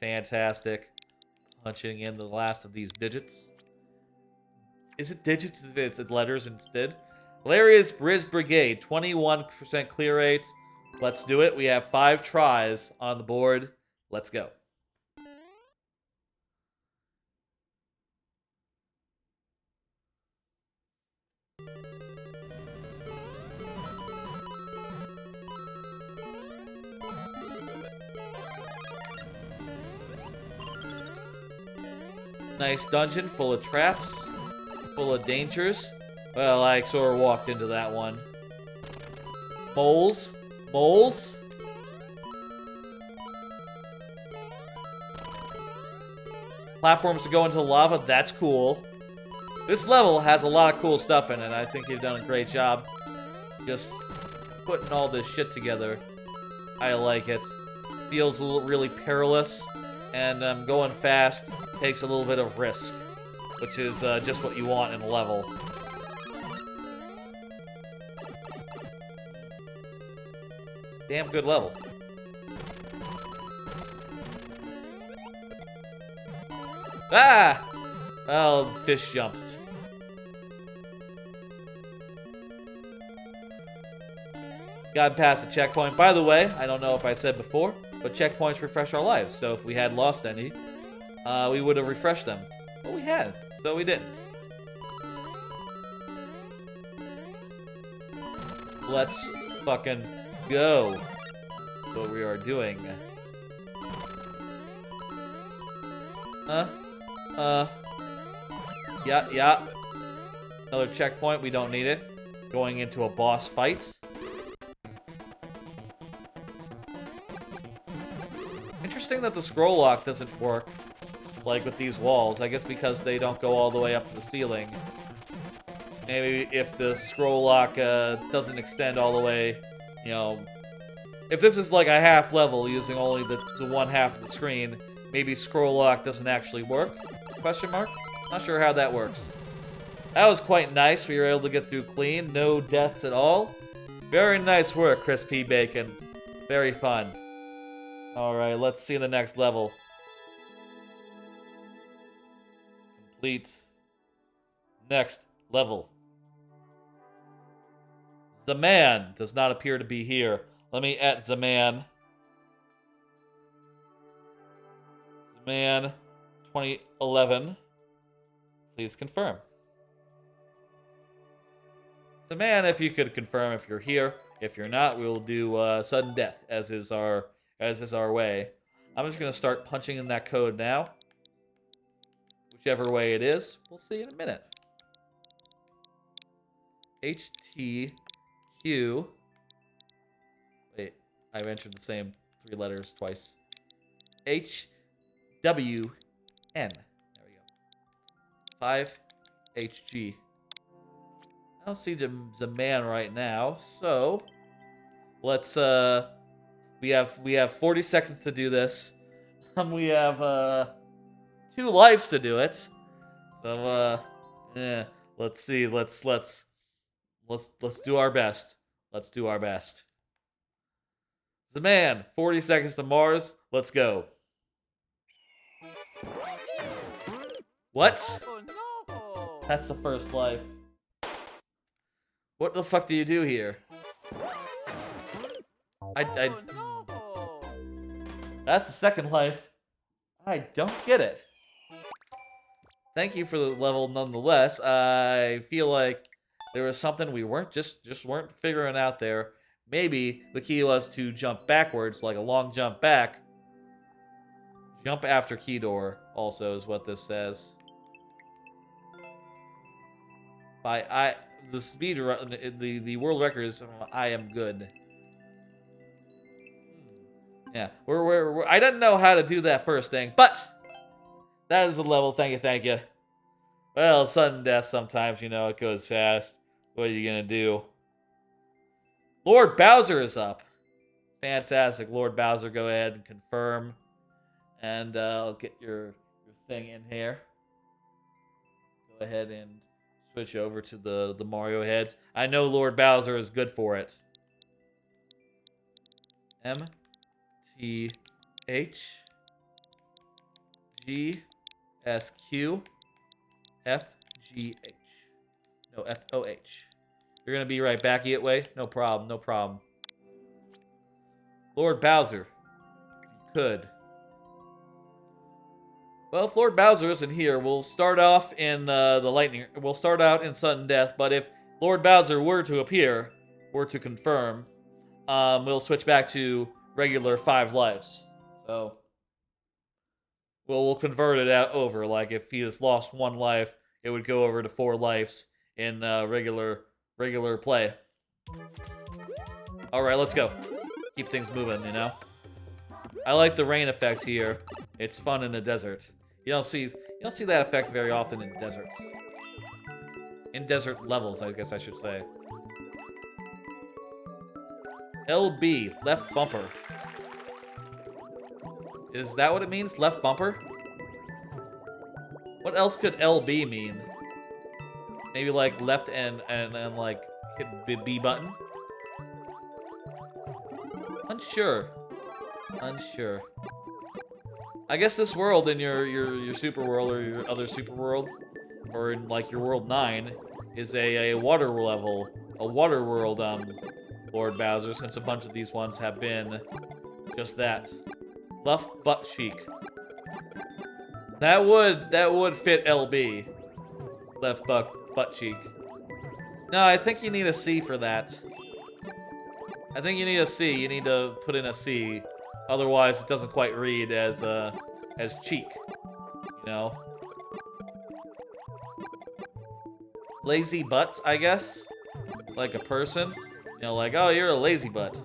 Fantastic. Punching in the last of these digits. Is it digits? Is it letters instead? Hilarious Bridge Brigade, 21% clear rate. Let's do it. We have 5 tries on the board. Let's go. Nice dungeon full of traps, full of dangers. Well, I sort of walked into that one. Moles. Platforms to go into lava, that's cool. This level has a lot of cool stuff in it. I think you've done a great job just putting all this shit together. I like it. Feels really perilous, and going fast takes a little bit of risk, which is just what you want in a level. Damn good level. Ah! Oh, fish jumped. Got past the checkpoint. By the way, I don't know if I said before, but checkpoints refresh our lives. So if we had lost any, we would have refreshed them. But we had, so we didn't. Let's fucking go. That's what we are doing. Yeah. Another checkpoint, we don't need it. Going into a boss fight. Interesting that the scroll lock doesn't work like with these walls. I guess because they don't go all the way up to the ceiling. Maybe if the scroll lock doesn't extend all the way, you know, if this is like a half level using only the one half of the screen, maybe scroll lock doesn't actually work? Question mark? Not sure how that works. That was quite nice. We were able to get through clean. No deaths at all. Very nice work, Crispy Bacon. Very fun. Alright, let's see the next level. Complete. Next level. The man does not appear to be here. Let me at the man. The man 2011. Please confirm. The man, if you could confirm if you're here. If you're not, we will do sudden death as is our way. I'm just gonna start punching in that code now. Whichever way it is, we'll see in a minute. HTQ. Wait, I've entered the same 3 letters twice. HWN. There we go. 5HG. I don't see the man right now, so let's we have 40 seconds to do this. We have 2 lives to do it. So yeah, let's see. Let's do our best. Let's do our best. The man, 40 seconds to Mars. Let's go. What? Oh no! That's the first life. What the fuck do you do here? Oh no! That's the second life. I don't get it. Thank you for the level nonetheless. I feel like there was something we just weren't figuring out there. Maybe the key was to jump backwards, like a long jump back. Jump after key door also is what this says. The speed the world record is I am good. Yeah, I didn't know how to do that first thing, but that is the level. Thank you. Well, sudden death sometimes, you know, it goes fast. What are you gonna do? Lord Bowser is up. Fantastic, Lord Bowser. Go ahead and confirm, and I'll get your thing in here. Go ahead and switch over to the Mario heads. I know Lord Bowser is good for it. MTHGSQ FGH. No, FOH. You're gonna be right back, Way? No problem, no problem. Lord Bowser, if you could. Well, if Lord Bowser isn't here, we'll start off in the lightning. We'll start out in sudden death, but if Lord Bowser were to appear, were to confirm, we'll switch back to regular 5 lives. So we'll convert it out over. Like if he has lost 1 life, it would go over to 4 lives in regular play. All right, let's go. Keep things moving, you know. I like the rain effect here. It's fun in the desert. You don't see that effect very often in deserts. In desert levels, I guess I should say. LB, left bumper. Is that what it means? Left bumper? What else could LB mean? Maybe like left and like hit the B button? Unsure. I guess this world in your super world or your other super world, or in like your world 9, is a water level, a water world, Lord Bowser, since a bunch of these ones have been just that. Left butt cheek. That would fit LB. Left butt cheek. No, I think you need a C for that. I think you need a C. You need to put in a C. Otherwise, it doesn't quite read as cheek. You know? Lazy butts, I guess? Like a person? You know, like, oh, you're a lazy butt.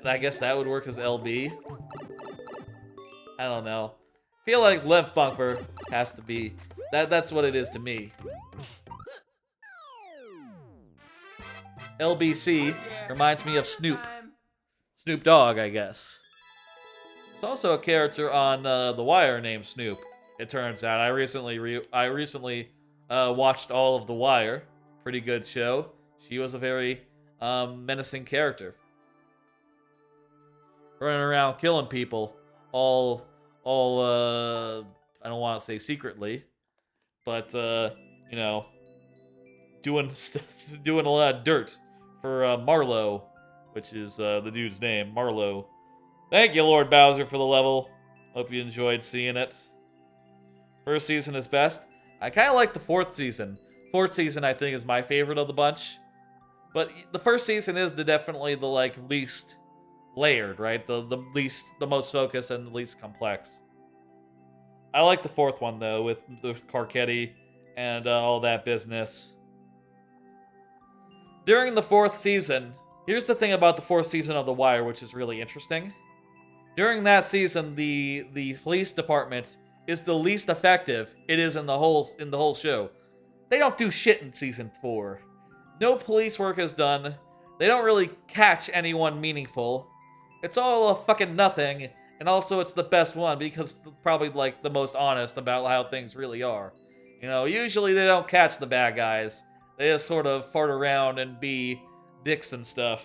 I guess that would work as LB. I don't know. feel like Limp Bumper has to be that's what it is to me. LBC reminds me of Snoop. Snoop Dogg, I guess. There's also a character on The Wire named Snoop. It turns out I recently watched all of The Wire. Pretty good show. She was a very menacing character, running around killing people, all I don't want to say secretly, but you know, doing doing a lot of dirt for Marlowe, which is the dude's name, Marlowe. Thank you, Lord Bowser, for the level. Hope you enjoyed seeing it. First season is best. I kind of like the fourth season. Fourth season, I think, is my favorite of the bunch. But the first season is definitely the least layered, right? The most focused and the least complex. I like the fourth one though, with Carcetti and all that business. During the fourth season, here's the thing about the fourth season of The Wire, which is really interesting. During that season, the police department is the least effective it is in the whole show. They don't do shit in season 4. No police work is done. They don't really catch anyone meaningful. It's all a fucking nothing, and also it's the best one because it's probably like the most honest about how things really are. You know, usually they don't catch the bad guys. They just sort of fart around and be dicks and stuff.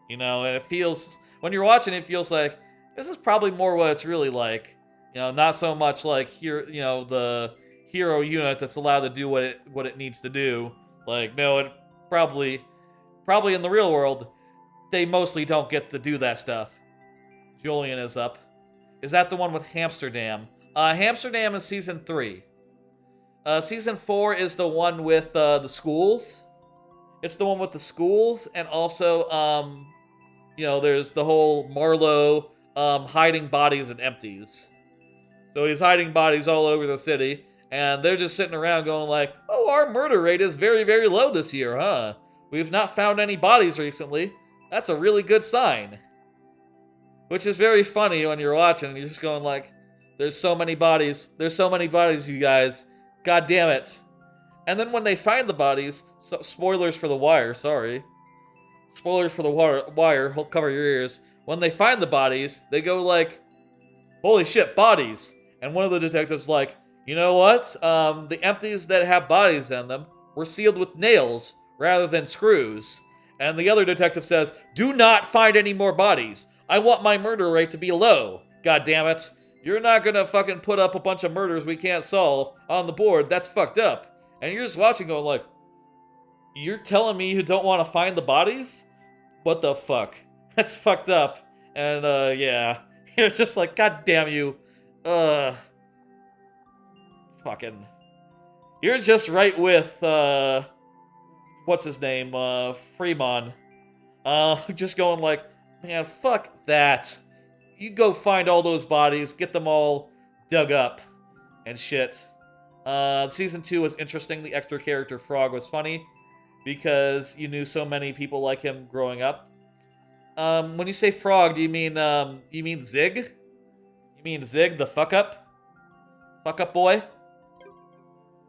You know, and it feels, when you're watching it feels like, this is probably more what it's really like. You know, not so much like here, you know, the hero unit that's allowed to do what it needs to do. Like, no, it probably in the real world, they mostly don't get to do that stuff. Julian is up. Is that the one with Hamsterdam? Hamsterdam is season 3. Season 4 is the one with the schools. It's the one with the schools, and also, you know, there's the whole Marlowe hiding bodies and empties. So he's hiding bodies all over the city, and they're just sitting around going like, oh, our murder rate is very, very low this year, huh? We've not found any bodies recently. That's a really good sign. Which is very funny when you're watching, and you're just going like, there's so many bodies. There's so many bodies, you guys. God damn it. And then when they find the bodies, so, spoilers for The Wire, sorry. Spoilers for The Wire, cover your ears. When they find the bodies, they go like, holy shit, bodies. And one of the detectives like, you know what? The empties that have bodies in them were sealed with nails rather than screws. And the other detective says, do not find any more bodies. I want my murder rate to be low. God damn it. You're not gonna fucking put up a bunch of murders we can't solve on the board. That's fucked up. And you're just watching going like, you're telling me you don't want to find the bodies? What the fuck? That's fucked up. And, yeah. It's just like, god damn you. Fucking. You're just right with, what's his name? Fremon. Just going like, man, fuck that. You go find all those bodies, get them all dug up and shit. Season 2 was interesting. The extra character Frog was funny because you knew so many people like him growing up. When you say Frog, do you mean Zig? You mean Zig, the fuck up? Fuck up boy?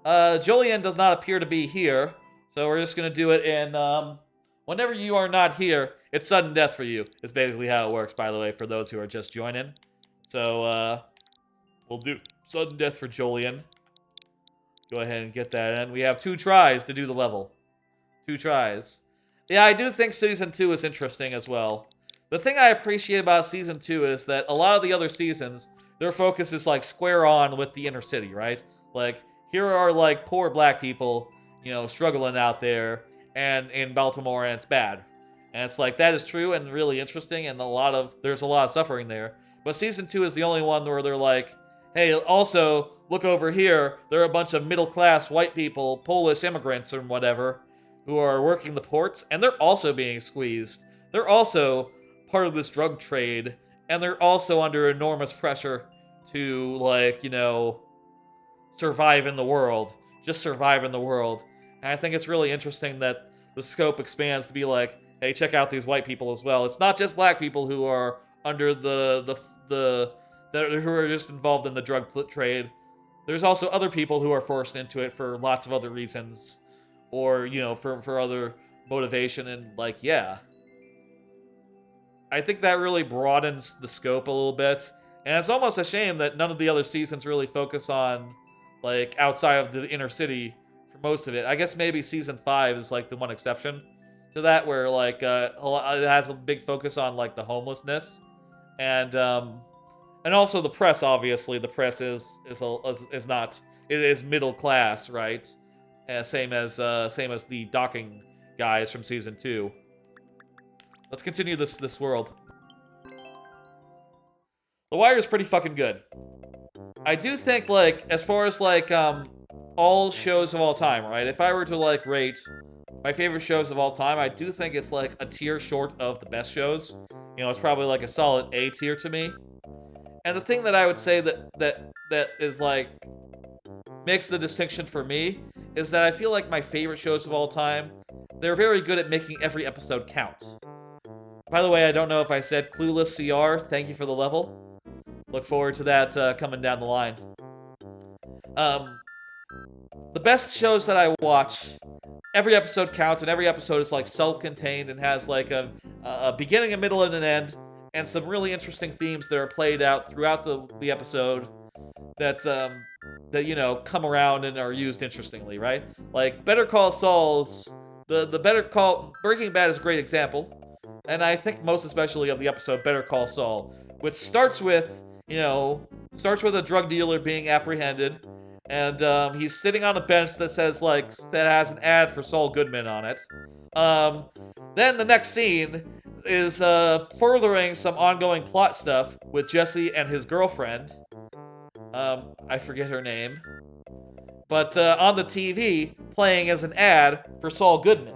Julian does not appear to be here, so we're just gonna do it in, whenever you are not here, it's sudden death for you. It's basically how it works, by the way, for those who are just joining. So, we'll do sudden death for Julian. Go ahead and get that in. We have 2 tries to do the level. 2 tries. Yeah, I do think Season 2 is interesting as well. The thing I appreciate about Season 2 is that a lot of the other seasons, their focus is, like, square on with the inner city, right? Like, here are, like, poor black people, you know, struggling out there and in Baltimore, and it's bad. And it's like, that is true and really interesting, and there's a lot of suffering there. But Season 2 is the only one where they're like, hey, also, look over here, there are a bunch of middle-class white people, Polish immigrants or whatever, who are working the ports, and they're also being squeezed. They're also part of this drug trade, and they're also under enormous pressure to, like, you know, survive in the world. Just survive in the world. And I think it's really interesting that the scope expands to be like, hey, check out these white people as well. It's not just black people who are under the who are just involved in the drug trade. There's also other people who are forced into it for lots of other reasons, or for other motivation. And like, yeah, I think that really broadens the scope a little bit. And it's almost a shame that none of the other seasons really focus on like outside of the inner city for most of it. I guess maybe season 5 is like the one exception to that, where like it has a big focus on like the homelessness and also the press. Obviously, the press is not, it is middle class, right? Same as the docking guys from season 2. Let's continue this world. The Wire is pretty fucking good. I do think, like, as far as like all shows of all time, right? If I were to like rate my favorite shows of all time, I do think it's like a tier short of the best shows. It's probably like a solid A tier to me. And the thing that I would say that is like makes the distinction for me is that I feel like my favorite shows of all time, they're very good at making every episode count. By the way, I don't know if I said Clueless CR, thank you for the level. Look forward to that coming down the line. The best shows that I watch, every episode counts, and every episode is like self-contained and has like a beginning, a middle, and an end, and some really interesting themes that are played out throughout the episode that come around and are used interestingly, right? Like Better Call Saul's the Better Call Breaking Bad is a great example, and I think most especially of the episode Better Call Saul, which starts with a drug dealer being apprehended, and he's sitting on a bench that says that has an ad for Saul Goodman on it. Then the next scene is furthering some ongoing plot stuff with Jesse and his girlfriend. I forget her name, but on the TV playing as an ad for Saul Goodman,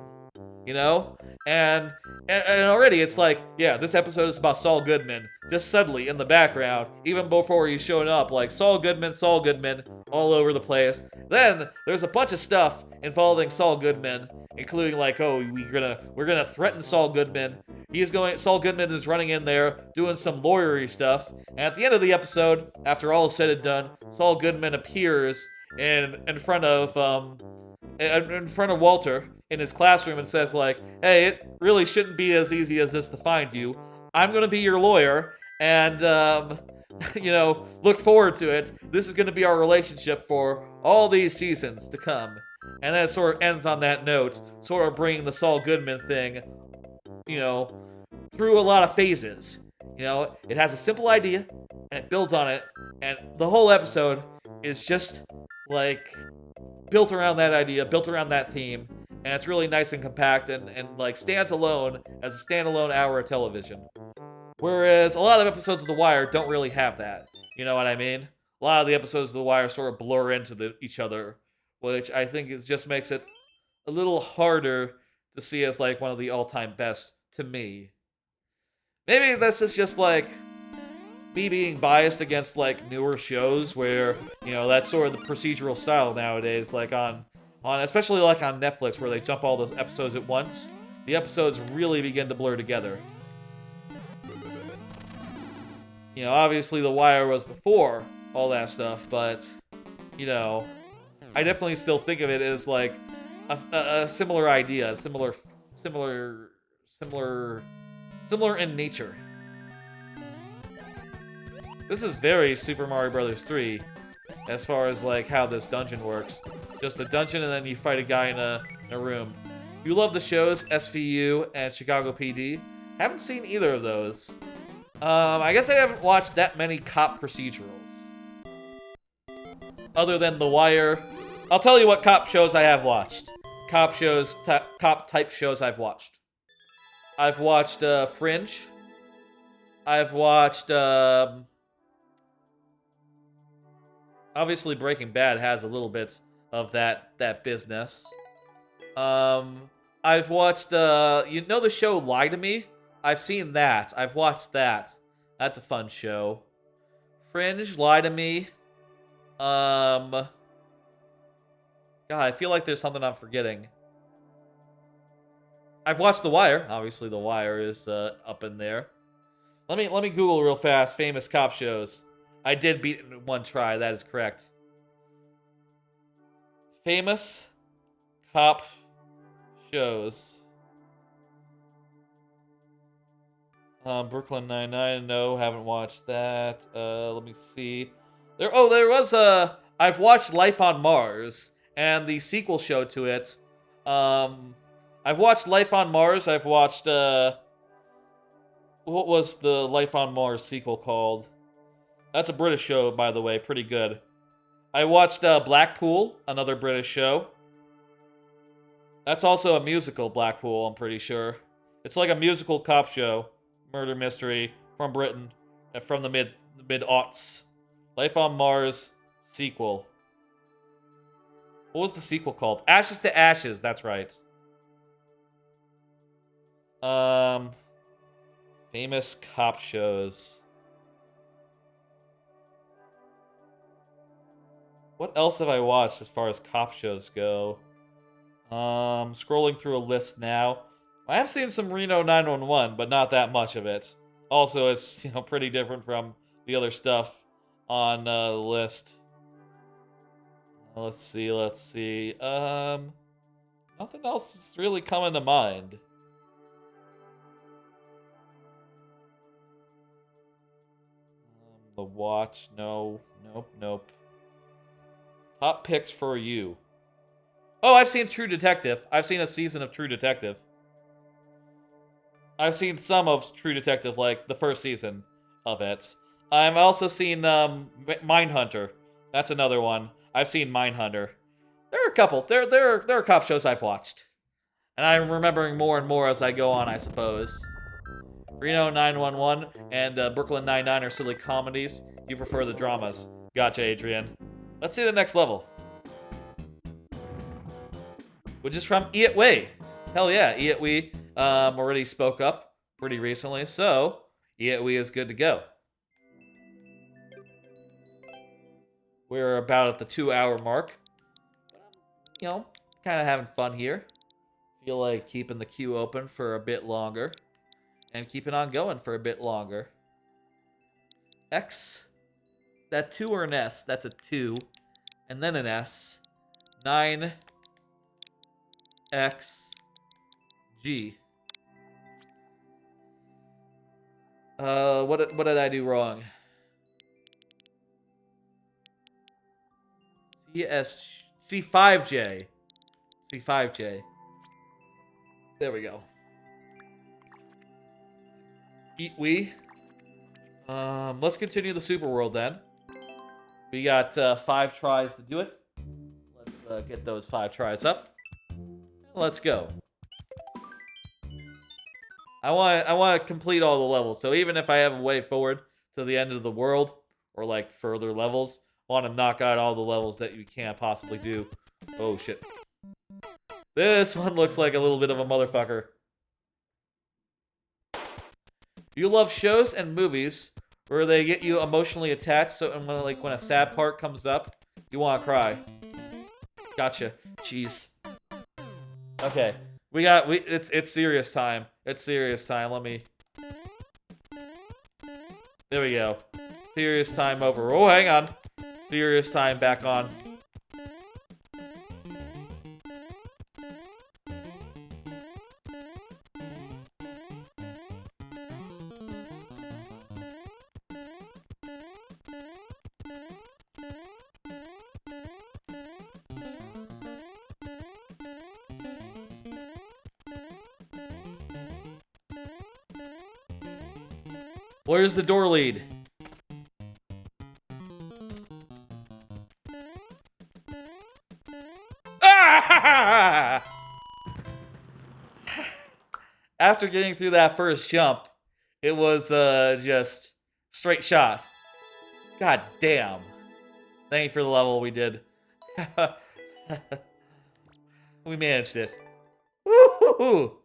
and already it's like, yeah, this episode is about Saul Goodman. Just suddenly in the background, even before he's showing up, like Saul Goodman, all over the place. Then there's a bunch of stuff involving Saul Goodman, including like, oh, we're gonna threaten Saul Goodman. Saul Goodman is running in there doing some lawyery stuff, and at the end of the episode, after all is said and done, Saul Goodman appears in front of Walter in his classroom and says like, hey, it really shouldn't be as easy as this to find you. I'm gonna be your lawyer, and look forward to it. This is gonna be our relationship for all these seasons to come. And then it sort of ends on that note, sort of bringing the Saul Goodman thing, through a lot of phases. It has a simple idea, and it builds on it, and the whole episode is just like built around that idea, built around that theme, and it's really nice and compact and like stands alone as a standalone hour of television. Whereas a lot of episodes of The Wire don't really have that. You know what I mean? A lot of the episodes of The Wire sort of blur into each other, which I think just makes it a little harder to see as like one of the all-time best to me. Maybe this is just like me being biased against like newer shows where, that's sort of the procedural style nowadays, like on especially like on Netflix, where they jump all those episodes at once. The episodes really begin to blur together. Obviously The Wire was before all that stuff, but I definitely still think of it as like a similar idea, similar in nature. This is very Super Mario Bros. 3 as far as like how this dungeon works. Just a dungeon and then you fight a guy in a room. You love the shows SVU and Chicago PD. Haven't seen either of those. I guess I haven't watched that many cop procedurals. Other than The Wire. I'll tell you what cop shows I have watched. Cop type shows I've watched. I've watched Fringe. I've watched obviously Breaking Bad has a little bit of that business. I've watched the show Lie to Me? I've seen that. I've watched that. That's a fun show. Fringe, Lie to Me. God, I feel like there's something I'm forgetting. I've watched The Wire. Obviously, The Wire is up in there. Let me Google real fast famous cop shows. I did beat it in one try. That is correct. Famous cop shows. Brooklyn Nine-Nine. No, haven't watched that. Let me see. There was I've watched Life on Mars and the sequel show to it. I've watched Life on Mars. I've watched what was the Life on Mars sequel called? That's a British show, by the way, pretty good. I watched Blackpool, another British show. That's also a musical, Blackpool, I'm pretty sure. It's like a musical cop show, murder mystery from Britain, from the mid-aughts. Life on Mars sequel. What was the sequel called? Ashes to Ashes, that's right. Famous cop shows. What else have I watched as far as cop shows go? Scrolling through a list now. I have seen some Reno 911, but not that much of it. Also, it's, pretty different from the other stuff on the list. Let's see. Nothing else is really coming to mind. The Watch, no. Nope. Top picks for you. Oh, I've seen True Detective. I've seen a season of True Detective. I've seen some of True Detective, like the first season of it. I've also seen Mindhunter. That's another one. I've seen Mindhunter. There are a couple. There are cop shows I've watched. And I'm remembering more and more as I go on, I suppose. Reno 911 and Brooklyn Nine-Nine are silly comedies. You prefer the dramas. Gotcha, Adrian. Let's see the next level. Which is from Eat Way. Hell yeah, Eat Way already spoke up pretty recently, so Eat Way is good to go. We're about at the 2-hour mark. Kind of having fun here. Feel like keeping the queue open for a bit longer. And keeping on going for a bit longer. X. That 2 or an S? That's a 2. And then an S. 9. X. G. What did I do wrong? C5J. C5J. There we go. Eat we. Let's continue the Super World then. We got 5 tries to do it. Let's get those 5 tries up. Let's go. I want to complete all the levels. So even if I have a way forward to the end of the world or like further levels, I want to knock out all the levels that you can't possibly do. Oh shit. This one looks like a little bit of a motherfucker. You love shows and movies where they get you emotionally attached, so when a sad part comes up, you want to cry. Gotcha. Jeez. Okay. It's serious time. It's serious time. There we go. Serious time over. Oh, hang on. Serious time back on. Where's the door lead? Ah! After getting through that first jump, it was just straight shot. God damn. Thank you for the level we did. We managed it. Woo-hoo-hoo.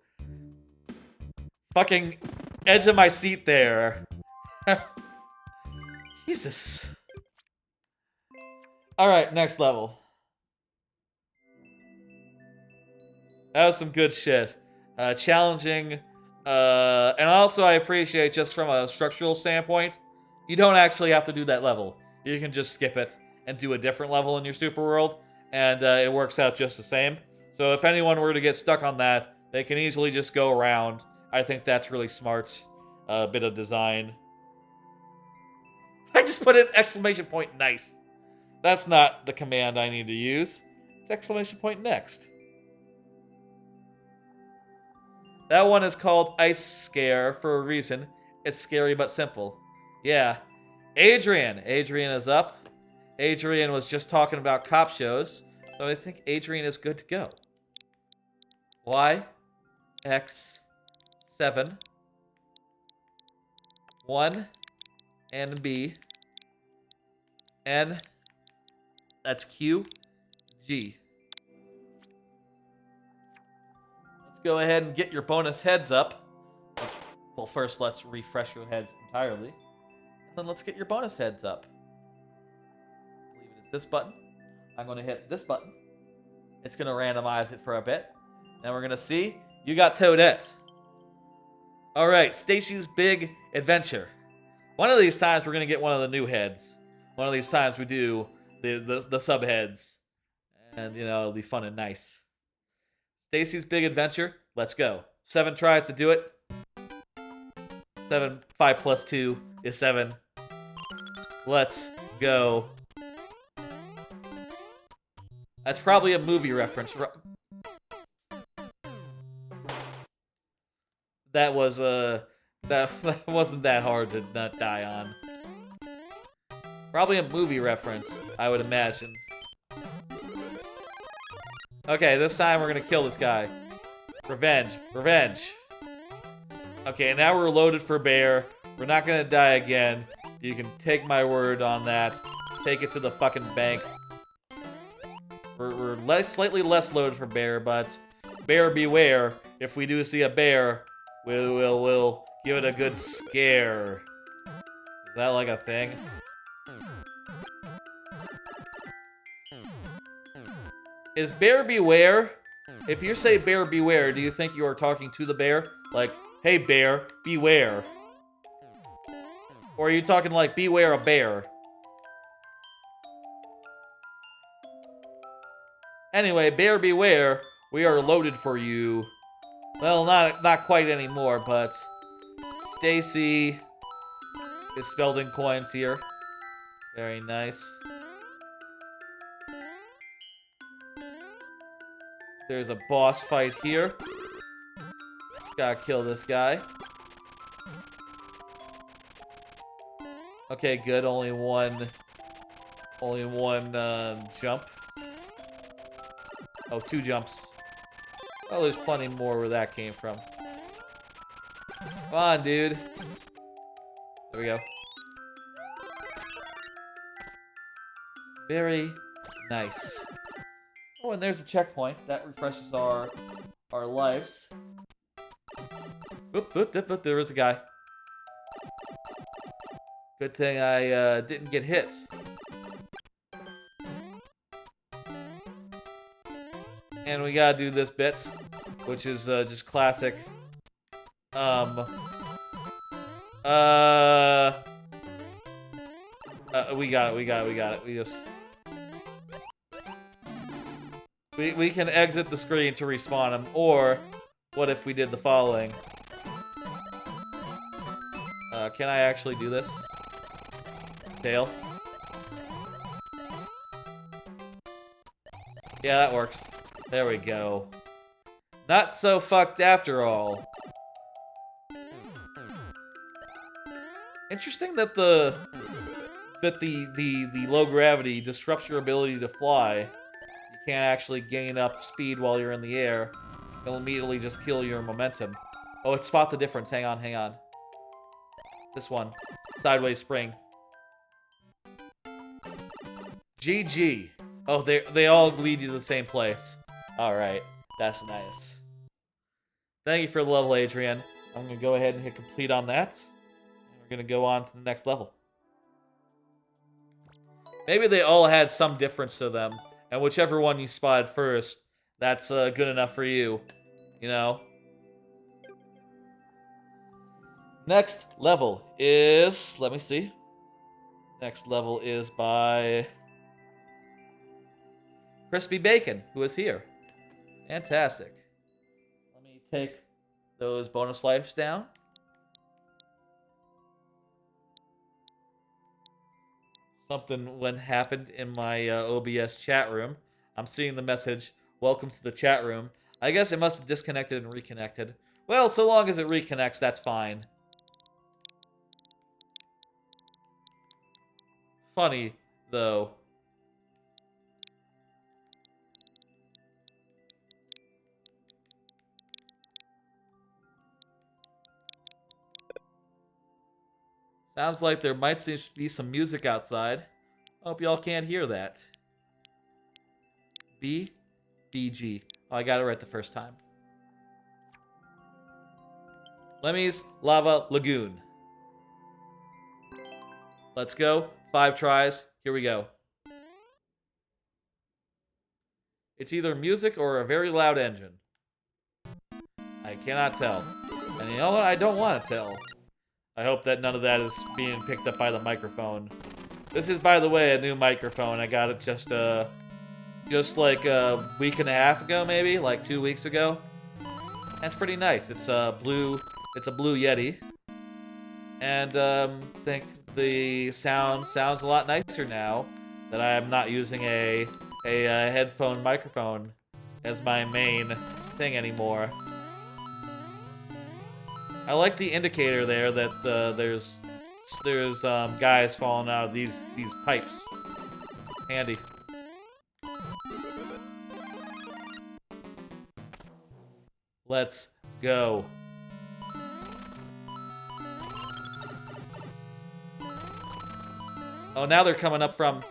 Fucking edge of my seat there. Jesus. Alright, next level. That was some good shit. Challenging. And also I appreciate, just from a structural standpoint, You don't actually have to do that level. You can just skip it and do a different level in your super world, and it works out just the same. So if anyone were to get stuck on that, they can easily just go around. I think that's really smart. Bit of design. I just put an exclamation point nice. That's not the command I need to use. It's exclamation point next. That one is called Ice Scare for a reason. It's scary but simple. Yeah. Adrian. Adrian is up. Adrian was just talking about cop shows, so I think Adrian is good to go. Y, X, 7, 1, and B, N, that's Q, G. Let's go ahead and get your bonus heads up. Well, first let's refresh your heads entirely. And then let's get your bonus heads up. I believe it is this button. I'm going to hit this button. It's going to randomize it for a bit. Then we're going to see. You got Toadette. Alright, Stacy's Big Adventure. One of these times we're going to get one of the new heads. One of these times we do the subheads. And, you know, it'll be fun and nice. Stacy's Big Adventure. Let's go. 7 tries to do it. 7, 5 plus 2 is 7. Let's go. That's probably a movie reference. That was that wasn't that hard to not die on. Probably a movie reference, I would imagine. Okay, this time we're gonna kill this guy. Revenge, revenge. Okay, now we're loaded for bear. We're not gonna die again. You can take my word on that. Take it to the fucking bank. We're slightly less loaded for bear, but bear beware. If we do see a bear, we'll give it a good scare. Is that like a thing? Is bear beware? If you say bear beware, do you think you are talking to the bear? Like, hey bear, beware. Or are you talking like beware a bear? Anyway, bear beware, we are loaded for you. Well, not quite anymore, but Stacy is spelled in coins here. Very nice. There's a boss fight here. Gotta kill this guy. Okay, good. Only one jump. Oh, 2 jumps. Oh, there's plenty more where that came from. Come on, dude. There we go. Very nice. Oh, and there's a checkpoint. That refreshes our lives. Oop, oop, oop, oop, there was a guy. Good thing I didn't get hit. And we gotta do this bit, which is just classic. We got it. We can exit the screen to respawn him, or what if we did the following? Can I actually do this? Tail. Yeah, that works. There we go. Not so fucked after all. Interesting that the low gravity disrupts your ability to fly. You can't actually gain up speed while you're in the air. It'll immediately just kill your momentum. Oh, it spot the difference. Hang on, hang on. This one. Sideways spring. GG. Oh, they all lead you to the same place. Alright, that's nice. Thank you for the level, Adrian. I'm going to go ahead and hit complete on that. And we're going to go on to the next level. Maybe they all had some difference to them. And whichever one you spotted first, that's good enough for you. You know? Next level is... Let me see. Next level is by Crispy Bacon, who is here. Fantastic. Let me take those bonus lives down. Something when happened in my OBS chat room. I'm seeing the message, welcome to the chat room. I guess it must have disconnected and reconnected. Well, so long as it reconnects, that's fine. Funny, though. Sounds like there might be some music outside. Hope y'all can't hear that. BG. Oh, I got it right the first time. Lemmy's Lava Lagoon. Let's go. 5 tries. Here we go. It's either music or a very loud engine. I cannot tell. And you know what? I don't want to tell. I hope that none of that is being picked up by the microphone. This is, by the way, a new microphone. I got it just like a week and a half ago, maybe, like 2 weeks ago. And it's pretty nice. It's a blue Yeti, and I think the sound sounds a lot nicer now that I'm not using a headphone microphone as my main thing anymore. I like the indicator there that there's guys falling out of these pipes. Handy. Let's go. Oh, now they're coming up from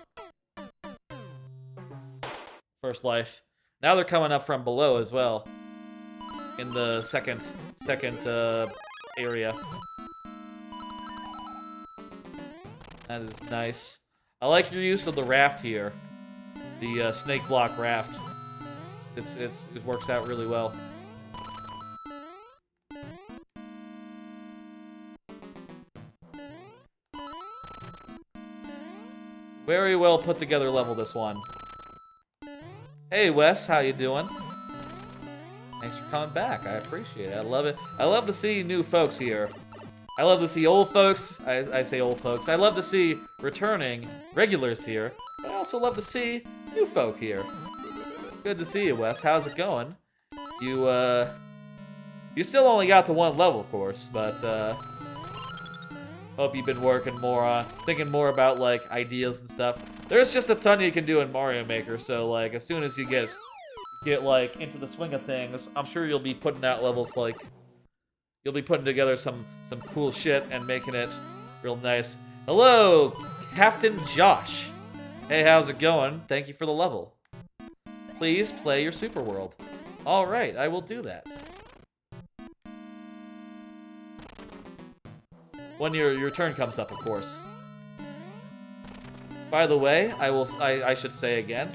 first life. Now they're coming up from below as well. In the second area. That is nice. I like your use of the raft here. The snake block raft. It works out really well. Very well put together level, this one. Hey Wes, how you doing? Thanks for coming back. I appreciate it. I love it. I love to see new folks here. I love to see old folks. I say old folks. I love to see returning regulars here. But I also love to see new folk here. Good to see you, Wes. How's it going? You still only got the 1 level, of course, but hope you've been working more on, thinking more about, like, ideas and stuff. There's just a ton you can do in Mario Maker, so, like, as soon as you get like, into the swing of things, I'm sure you'll be putting out levels, like, you'll be putting together some cool shit and making it real nice. Hello, Captain Josh. Hey, how's it going? Thank you for the level. Please play your Super World. Alright, I will do that. When your turn comes up, of course. By the way, I should say again,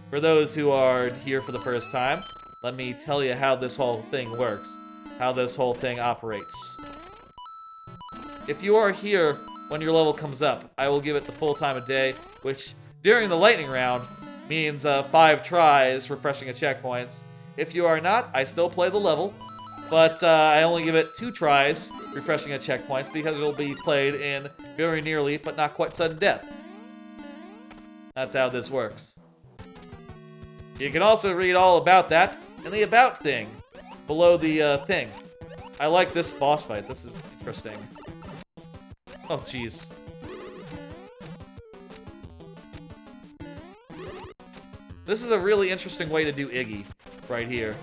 for those who are here for the first time, let me tell you how this whole thing works, how this whole thing operates. If you are here when your level comes up, I will give it the full time of day, which during the lightning round means 5 tries, refreshing at checkpoints. If you are not, I still play the level, but I only give it 2 tries, refreshing at checkpoints, because it will be played in very nearly, but not quite sudden death. That's how this works. You can also read all about that in the About thing, below the thing. I like this boss fight. This is interesting. Oh, jeez. This is a really interesting way to do Iggy, right here.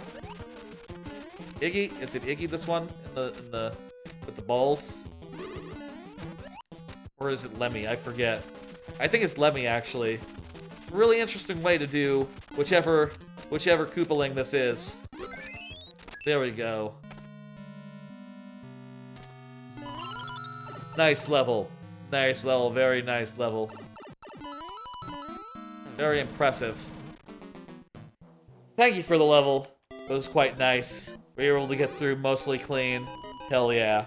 Iggy, is it Iggy, this one? In the with the balls? Or is it Lemmy? I forget. I think it's Lemmy, actually. Really interesting way to do whichever Koopaling this is. There we go. Nice level. Nice level. Very nice level. Very impressive. Thank you for the level. It was quite nice. We were able to get through mostly clean. Hell yeah.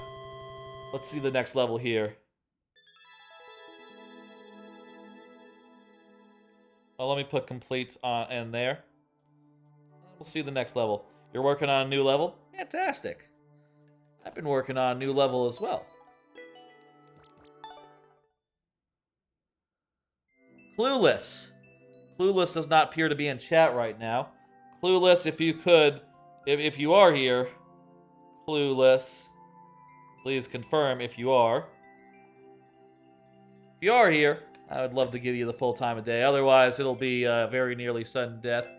Let's see the next level here. Well, let me put complete in there. We'll see the next level. You're working on a new level? Fantastic. I've been working on a new level as well. Clueless. Clueless does not appear to be in chat right now. Clueless, if you could, if you are here, Clueless, please confirm if you are. If you are here, I would love to give you the full time of day. Otherwise, it'll be very nearly sudden death.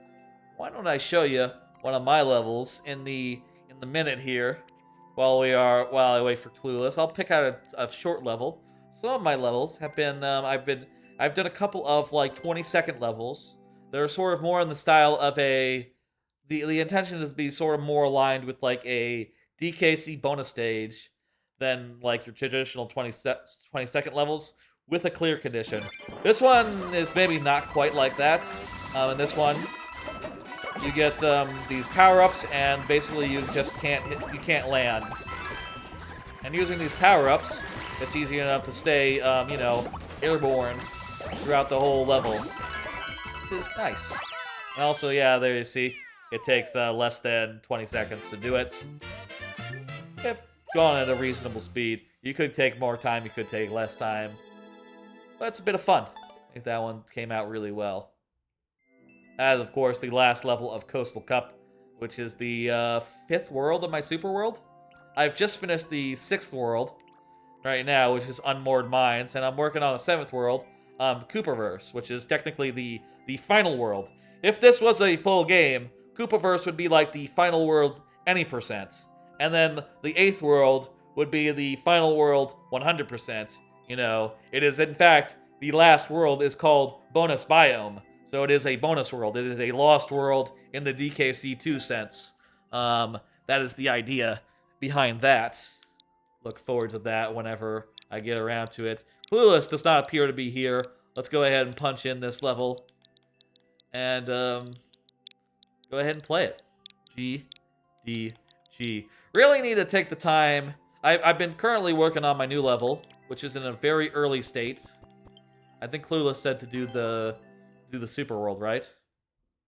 Why don't I show you one of my levels in the minute here, while I wait for Clueless. I'll pick out a short level. Some of my levels have been I've done a couple of like 20-second levels. They're sort of more in the style of the intention is to be sort of more aligned with like a DKC bonus stage than like your traditional 20-second levels with a clear condition. This one is maybe not quite like that. In this one, you get these power-ups, and basically you just can't land. And using these power-ups, it's easy enough to stay, you know, airborne throughout the whole level, which is nice. And also, yeah, there you see, it takes less than 20 seconds to do it. If gone at a reasonable speed, you could take more time, you could take less time. But it's a bit of fun. I think that one came out really well. As, of course, the last level of Coastal Cup, which is the 5th world of my super world. I've just finished the 6th world right now, which is Unmoored Mines, and I'm working on the 7th world, Koopaverse, which is technically the final world. If this was a full game, Koopaverse would be like the final world any %. And then the 8th world would be the final world 100%. You know, it is, in fact, the last world is called Bonus Biome. So it is a bonus world. It is a lost world in the DKC2 sense. That is the idea behind that. Look forward to that whenever I get around to it. Clueless does not appear to be here. Let's go ahead and punch in this level. And go ahead and play it. G, D, G. Really need to take the time. I've been currently working on my new level, which is in a very early state. I think Clueless said to do the super world, right?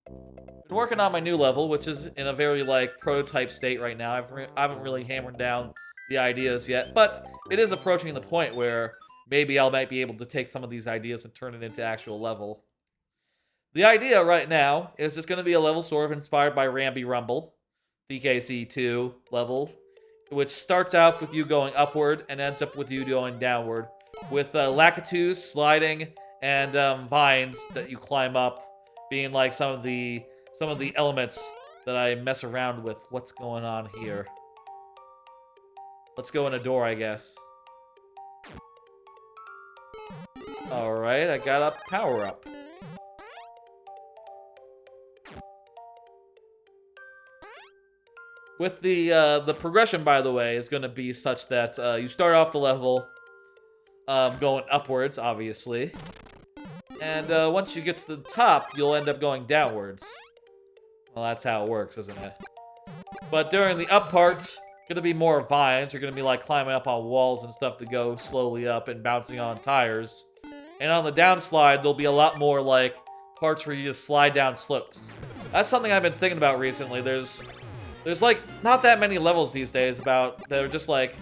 Been working on my new level, which is in a very like prototype state right now. I haven't really hammered down the ideas yet, but it is approaching the point where maybe I might be able to take some of these ideas and turn it into actual level. The idea right now is it's going to be a level sort of inspired by Ramby Rumble, DKC2 level, which starts out with you going upward and ends up with you going downward, with Lakitus sliding and vines that you climb up, being like some of the elements that I mess around with. What's going on here? Let's go in a door, I guess. Alright, I got a power-up. With the progression, by the way, is going to be such that you start off the level going upwards, obviously. And once you get to the top, you'll end up going downwards. Well, that's how it works, isn't it? But during the up parts, going to be more vines. You're going to be like climbing up on walls and stuff to go slowly up and bouncing on tires. And on the downslide, there'll be a lot more like parts where you just slide down slopes. That's something I've been thinking about recently. There's like not that many levels these days that are just like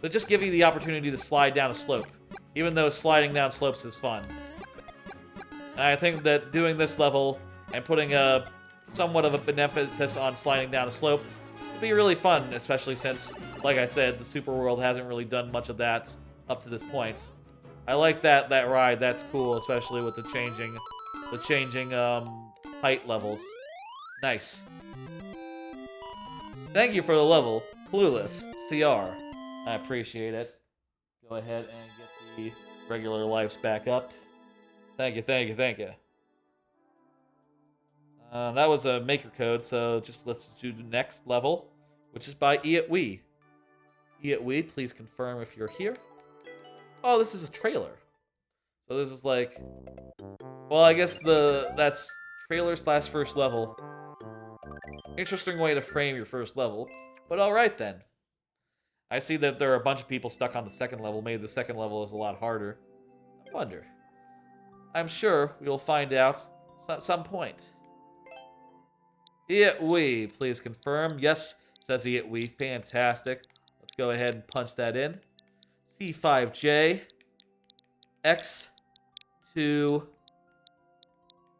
that just give you the opportunity to slide down a slope, even though sliding down slopes is fun. And I think that doing this level and putting a somewhat of an emphasis on sliding down a slope would be really fun, especially since, like I said, the Super World hasn't really done much of that up to this point. I like that ride. That's cool, especially with the changing height levels. Nice. Thank you for the level, Clueless CR. I appreciate it. Go ahead and get the regular lives back up. Thank you, thank you, thank you. That was a maker code, so let's do the next level, which is by Eatwee. Eatwee, please confirm if you're here. Oh, this is a trailer. So this is like, well, I guess that's trailer / first level. Interesting way to frame your first level, but alright then. I see that there are a bunch of people stuck on the second level. Maybe the second level is a lot harder. I wonder. I'm sure we'll find out At some point. We please confirm. Yes, says we. Fantastic. Let's go ahead and punch that in. C5J X2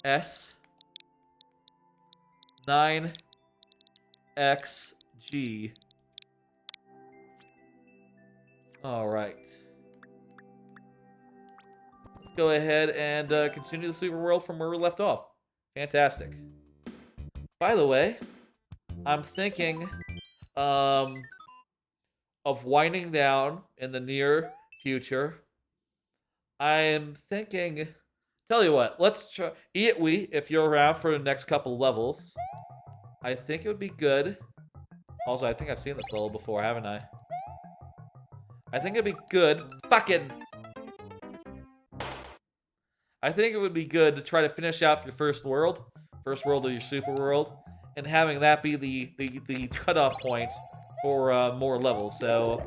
S 9XG. All right. Let's go ahead and continue the super world from where we left off. Fantastic. By the way, I'm thinking of winding down in the near future. I'm thinking, tell you what, let's try, if you're around for the next couple levels, I think it would be good. Also, I think I've seen this level before, haven't I? I think it'd be good. I think it would be good to try to finish out your first world of your super world, and having that be the cutoff point for more levels. So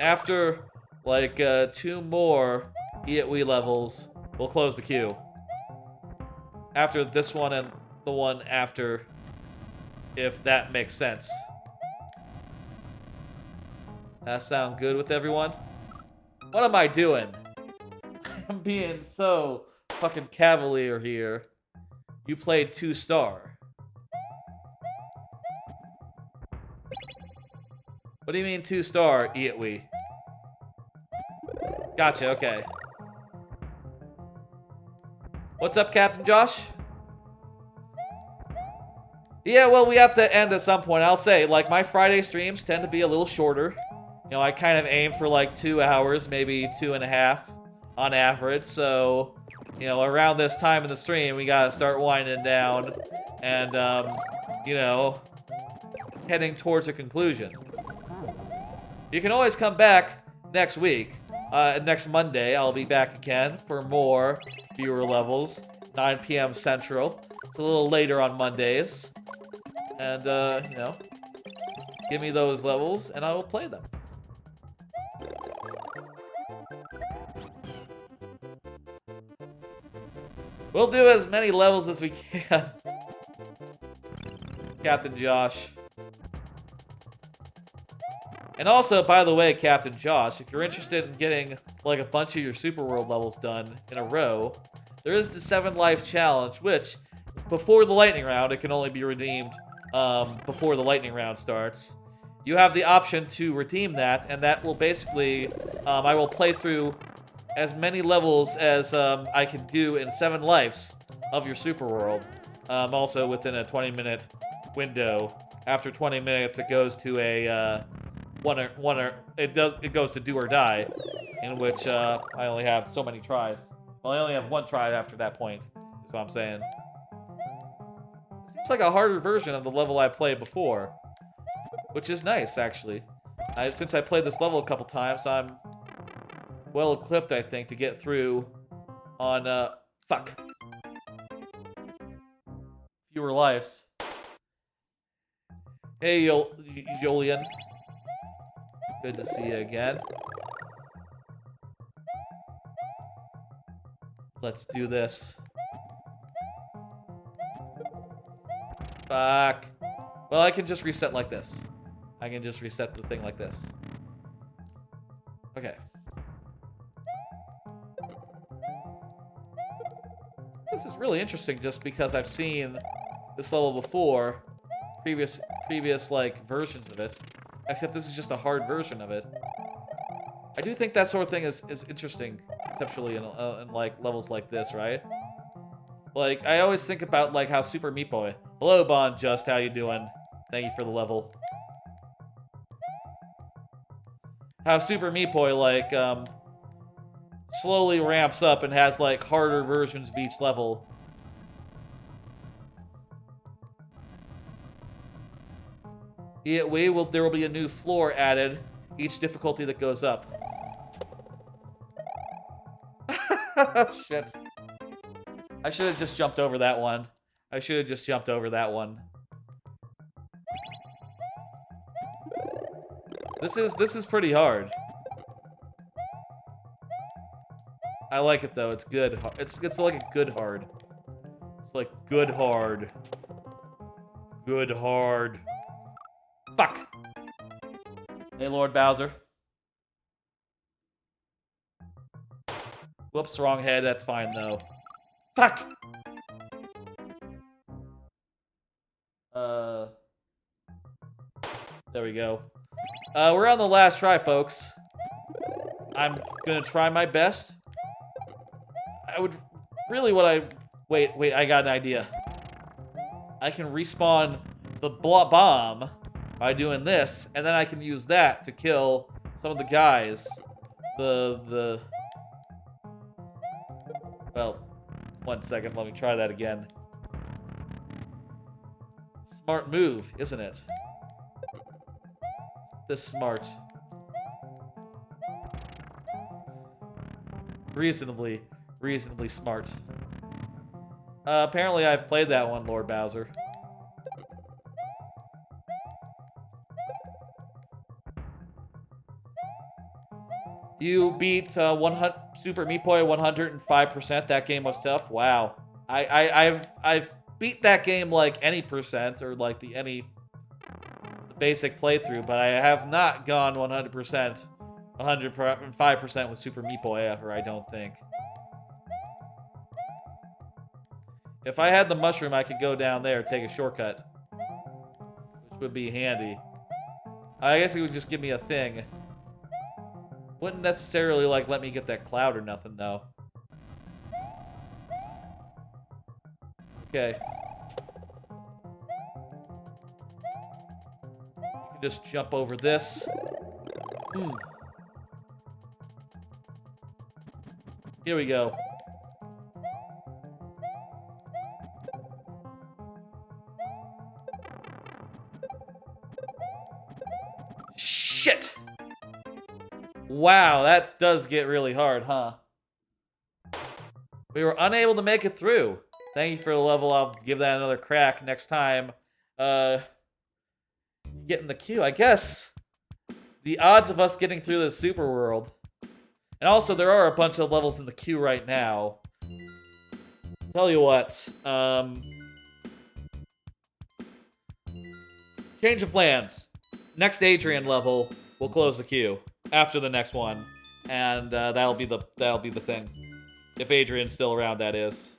after like 2 more levels, we'll close the queue. After this one and the one after, if that makes sense. That sound good with everyone? What am I doing? I'm being so fucking cavalier here. You played 2-star. What do you mean 2-star, Gotcha, okay. What's up, Captain Josh? Yeah, well, we have to end at some point. I'll say, like, my Friday streams tend to be a little shorter. You know, I kind of aim for like 2 hours, maybe 2.5 on average. So, you know, around this time in the stream, we gotta start winding down and, you know, heading towards a conclusion. You can always come back next week. Next Monday, I'll be back again for more viewer levels, 9 p.m. Central. It's a little later on Mondays. And, you know, give me those levels and I will play them. We'll do as many levels as we can. Captain Josh. And also, by the way, Captain Josh, if you're interested in getting like a bunch of your Super World levels done in a row, there is the 7 life challenge, which before the lightning round, it can only be redeemed before the lightning round starts. You have the option to redeem that, and that will basically, I will play through as many levels as I can do in 7 lives of your Super World. Also within a 20-minute window. After 20 minutes, it goes to a it goes to do or die, in which I only have so many tries. Well, I only have 1 try after that point. Is what I'm saying. Seems like a harder version of the level I played before, which is nice actually. Since I played this level a couple times, I'm well equipped, I think, to get through on fewer lives. Hey, Julian. Good to see you again. Let's do this. Fuck. Well, I can just reset like this. I can just reset the thing like this. Okay. This is really interesting just because I've seen this level before. Previous like versions of it. Except this is just a hard version of it. I do think that sort of thing is interesting conceptually in like levels like this, right? Like, I always think about like how Super Meat Boy. Hello, Bond Just, how you doing? Thank you for the level. How Super Meat Boy like slowly ramps up and has like harder versions of each level. There will be a new floor added each difficulty that goes up. Shit. I should have just jumped over that one. This is pretty hard. I like it though. It's good. It's like a good hard. It's like good hard. Good hard. Fuck! Hey, Lord Bowser. Whoops, wrong head. That's fine, though. Fuck! There we go. We're on the last try, folks. I'm gonna try my best. I would really wait, I got an idea. I can respawn the bomb by doing this, and then I can use that to kill some of the guys. Well, 1 second, let me try that again. Smart move, isn't it? This smart. Reasonably smart. Apparently I've played that one, Lord Bowser. You beat Super Meat Boy 105%. That game was tough. Wow. I've beat that game like any percent or like the basic playthrough, but I have not gone 100%, 105% with Super Meat Boy ever, I don't think. If I had the mushroom, I could go down there and take a shortcut, which would be handy. I guess it would just give me a thing. Wouldn't necessarily, like, let me get that cloud or nothing, though. Okay. You can just jump over this. Here we go. Shit! Wow, that does get really hard, huh? We were unable to make it through. Thank you for the level. I'll give that another crack next time. Get in the queue. I guess the odds of us getting through this super world. And also, there are a bunch of levels in the queue right now. Tell you what. Change of plans. Next Adrian level, we'll close the queue after the next one, and that'll be the thing. If Adrian's still around, that is.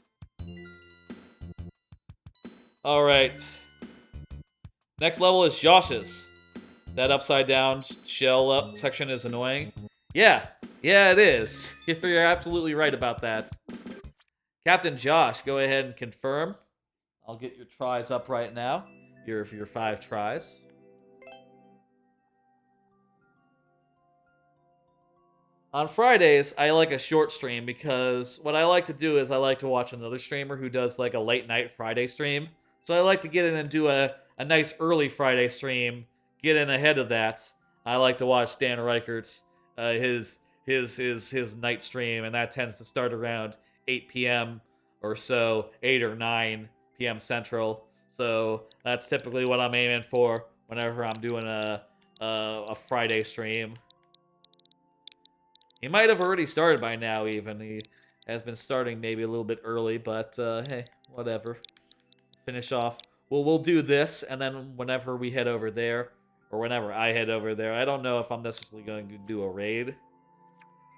All right. Next level is Josh's. That upside down shell up section is annoying. Yeah, it is. You're absolutely right about that. Captain Josh, go ahead and confirm. I'll get your tries up right now. Your 5 tries. On Fridays, I like a short stream because what I like to do is I like to watch another streamer who does like a late night Friday stream. So I like to get in and do a nice early Friday stream, get in ahead of that. I like to watch Dan Reichert, his night stream, and that tends to start around 8 p.m. or so, 8 or 9 p.m. Central. So that's typically what I'm aiming for whenever I'm doing a Friday stream. He might have already started by now, even. He has been starting maybe a little bit early, but hey, whatever. Finish off. Well, we'll do this, and then whenever we head over there, or whenever I head over there, I don't know if I'm necessarily going to do a raid.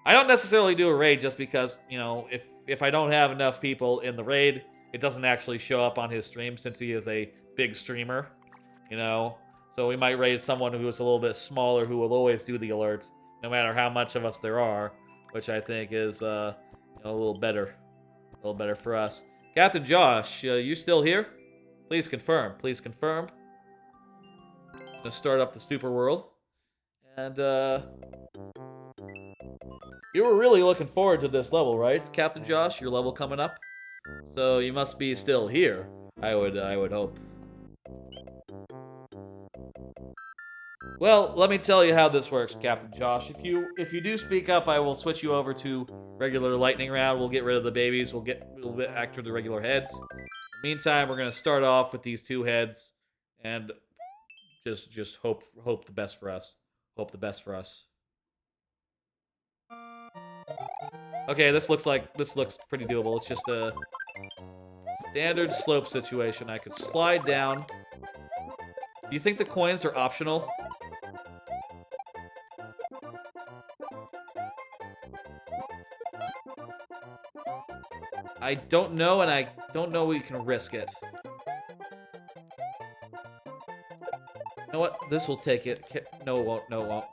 I don't necessarily do a raid just because, you know, if I don't have enough people in the raid, it doesn't actually show up on his stream since he is a big streamer, you know? So we might raid someone who is a little bit smaller who will always do the alerts, no matter how much of us there are, which I think is, you know, a little better for us. Captain Josh, you still here? Please confirm. Please confirm. I'm gonna start up the super world, and you were really looking forward to this level, right, Captain Josh? Your level coming up, so you must be still here. I would hope. Well, let me tell you how this works, Captain Josh. If you do speak up, I will switch you over to regular lightning round. We'll get rid of the babies. We'll get back to the regular heads. In the meantime, we're gonna start off with these 2 heads, and just hope the best for us. Hope the best for us. Okay, this looks pretty doable. Let's just Standard slope situation. I could slide down. Do you think the coins are optional? I don't know, and I don't know we can risk it. You know what? This will take it. No, it won't. No, it won't.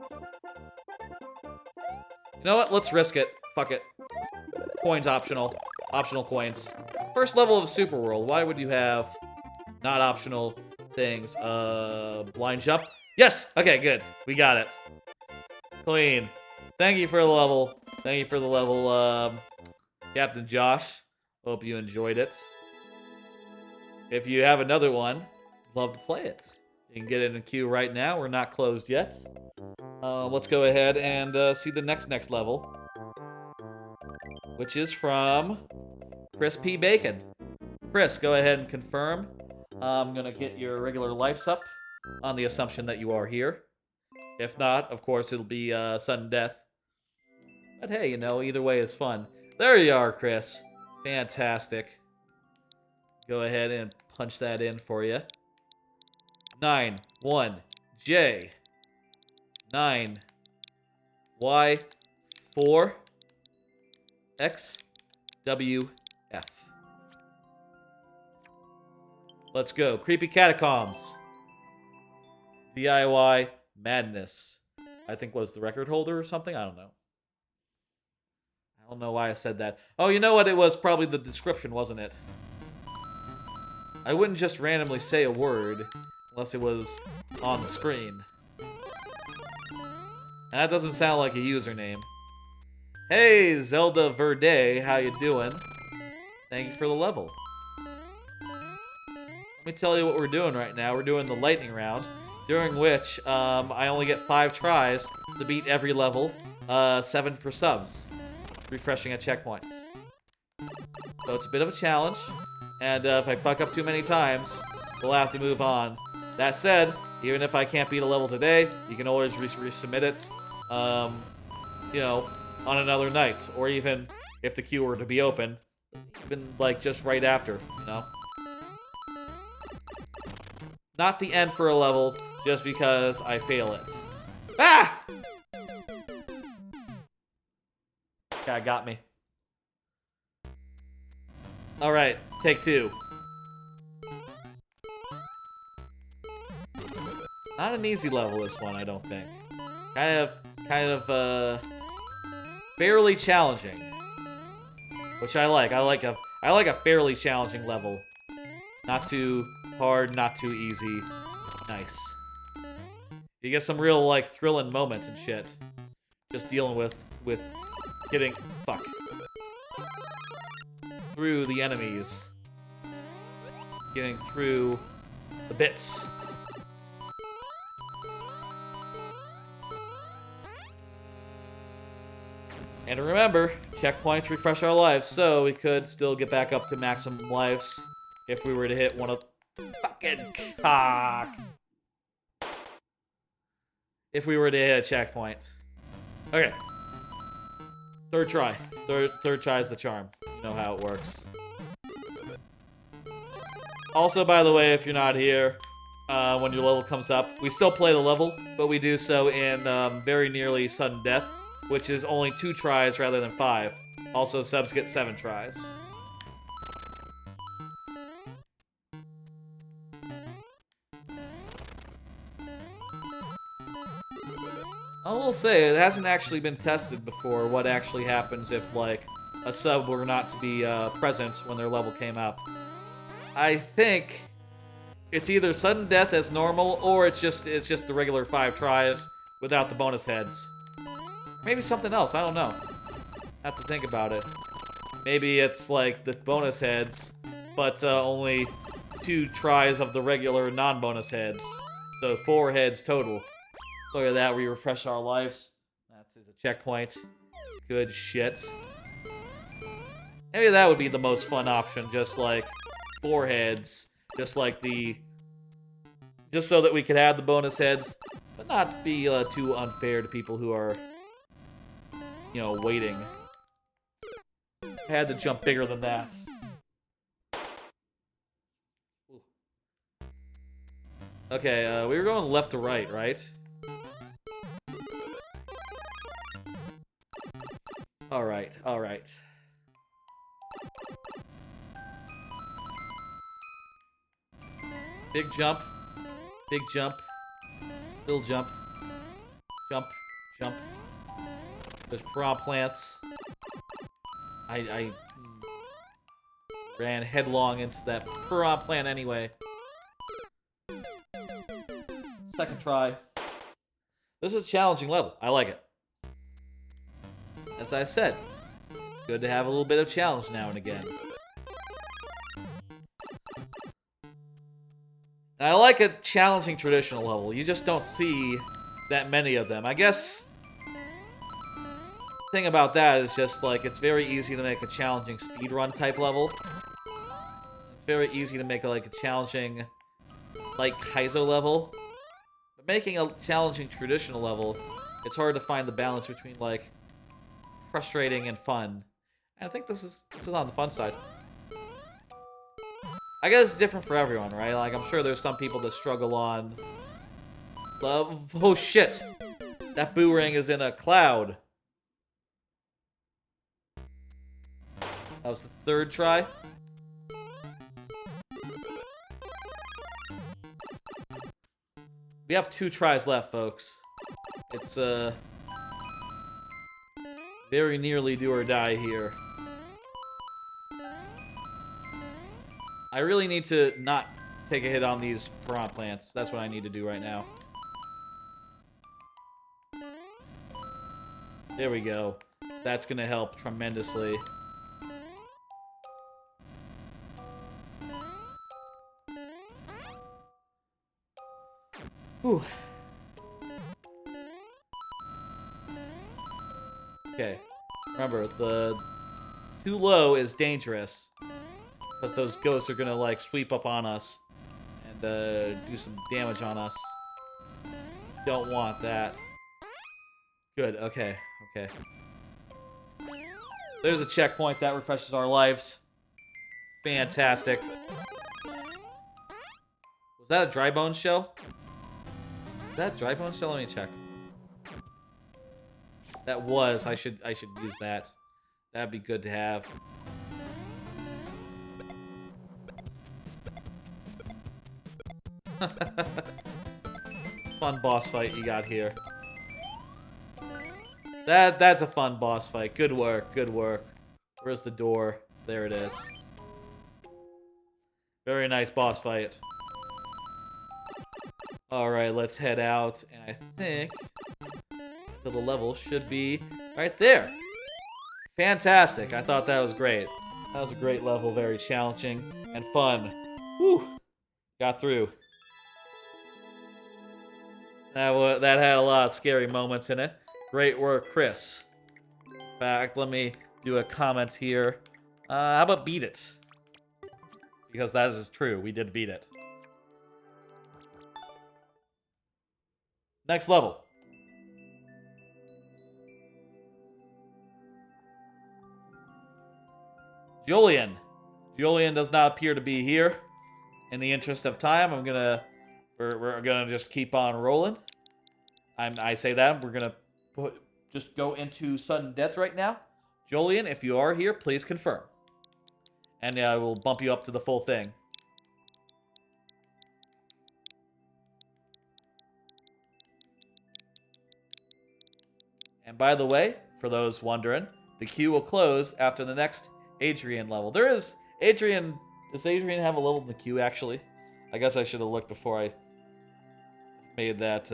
You know what? Let's risk it. Fuck it. Coins optional. Optional coins. First level of Super World. Why would you have not optional things? Blind jump? Yes! Okay, good. We got it. Clean. Thank you for the level. Thank you for the level, Captain Josh. Hope you enjoyed it. If you have another one, love to play it. You can get it in a queue right now. We're not closed yet. Let's go ahead and see the next level, which is from Chris P. Bacon. Chris, go ahead and confirm. I'm gonna get your regular lives up on the assumption that you are here. If not, of course, it'll be sudden death. But hey, you know, either way is fun. There you are, Chris. Fantastic. Go ahead and punch that in for you. 9, 1, J. 9, Y, 4, X, W, F. Let's go. Creepy Catacombs. DIY Madness. I think was the record holder or something. I don't know. I don't know why I said that. Oh, you know what? It was probably the description, wasn't it? I wouldn't just randomly say a word unless it was on the screen. And that doesn't sound like a username. Hey, Zelda Verde, how you doing? Thank you for the level. Let me tell you what we're doing right now. We're doing the lightning round, during which I only get 5 tries to beat every level, 7 for subs, refreshing at checkpoints. So it's a bit of a challenge, and if I fuck up too many times, we'll have to move on. That said, even if I can't beat a level today, you can always resubmit it, you know, on another night, or even if the queue were to be open, even like just right after, you know? Not the end for a level, just because I fail it. Ah! Guy got me. Alright, take 2. Not an easy level, this one, I don't think. Kind of, fairly challenging. Which I like. I like a fairly challenging level. Not too hard, not too easy. Nice. You get some real, like, thrilling moments and shit. Just dealing with getting... Fuck. Through the enemies. Getting through the bits. And remember, checkpoints refresh our lives, so we could still get back up to maximum lives if we were to hit one of... Fucking cock! If we were to hit a checkpoint. Okay. Third try. Third try is the charm. You know how it works. Also, by the way, if you're not here, when your level comes up, we still play the level, but we do so in very nearly sudden death, which is only 2 tries rather than 5. Also, subs get 7 tries. I will say, it hasn't actually been tested before what actually happens if, like, a sub were not to be present when their level came up. I think it's either sudden death as normal, or it's just the regular 5 tries without the bonus heads. Maybe something else, I don't know. I have to think about it. Maybe it's like the bonus heads, but only 2 tries of the regular non-bonus heads. So 4 heads total. Look at that, we refresh our lives. That is a checkpoint. Good shit. Maybe that would be the most fun option, just like 4 heads. Just so that we could have the bonus heads, but not be too unfair to people who are, you know, waiting. I had to jump bigger than that. Okay, we were going left to right, right? Alright, alright. Big jump. Big jump. Little jump. Jump. Jump. There's prawn plants. I ran headlong into that prawn plant anyway. Second try. This is a challenging level. I like it. As I said, it's good to have a little bit of challenge now and again. And I like a challenging traditional level. You just don't see that many of them. I guess the thing about that is just like it's very easy to make a challenging speedrun type level. It's very easy to make like a challenging like Kaizo level. But making a challenging traditional level, it's hard to find the balance between like frustrating and fun. And I think this is on the fun side. I guess it's different for everyone, right? Like, I'm sure there's some people that struggle on... Oh, shit! That boomerang is in a cloud. That was the third try. We have 2 tries left, folks. It's, very nearly do or die here. I really need to not take a hit on these prawn plants. That's what I need to do right now. There we go. That's gonna help tremendously. Whew. Okay. Remember, the too low is dangerous. Because those ghosts are gonna, like, sweep up on us. And, do some damage on us. Don't want that. Good, okay, okay. There's a checkpoint that refreshes our lives. Fantastic. Was that a dry bone shell? Is that a dry bone shell? Let me check. That was. I should use that. That'd be good to have. Fun boss fight you got here. That's a fun boss fight. Good work, good work. Where's the door? There it is. Very nice boss fight. Alright, let's head out. And I think the level should be right there. Fantastic. I thought that was great. That was a great level. Very challenging and fun. Whew. Got through. That had a lot of scary moments in it. Great work, Chris. In fact, let me do a comment here. How about beat it? Because that is true. We did beat it. Next level. Julian. Julian does not appear to be here. In the interest of time, we're gonna just keep on rolling. I say that we're gonna just go into sudden death right now. Julian, if you are here, please confirm, and I will bump you up to the full thing. And by the way, for those wondering, the queue will close after the next Adrian level. There is Adrian. Does Adrian have a level in the queue, actually? I guess I should have looked before I made that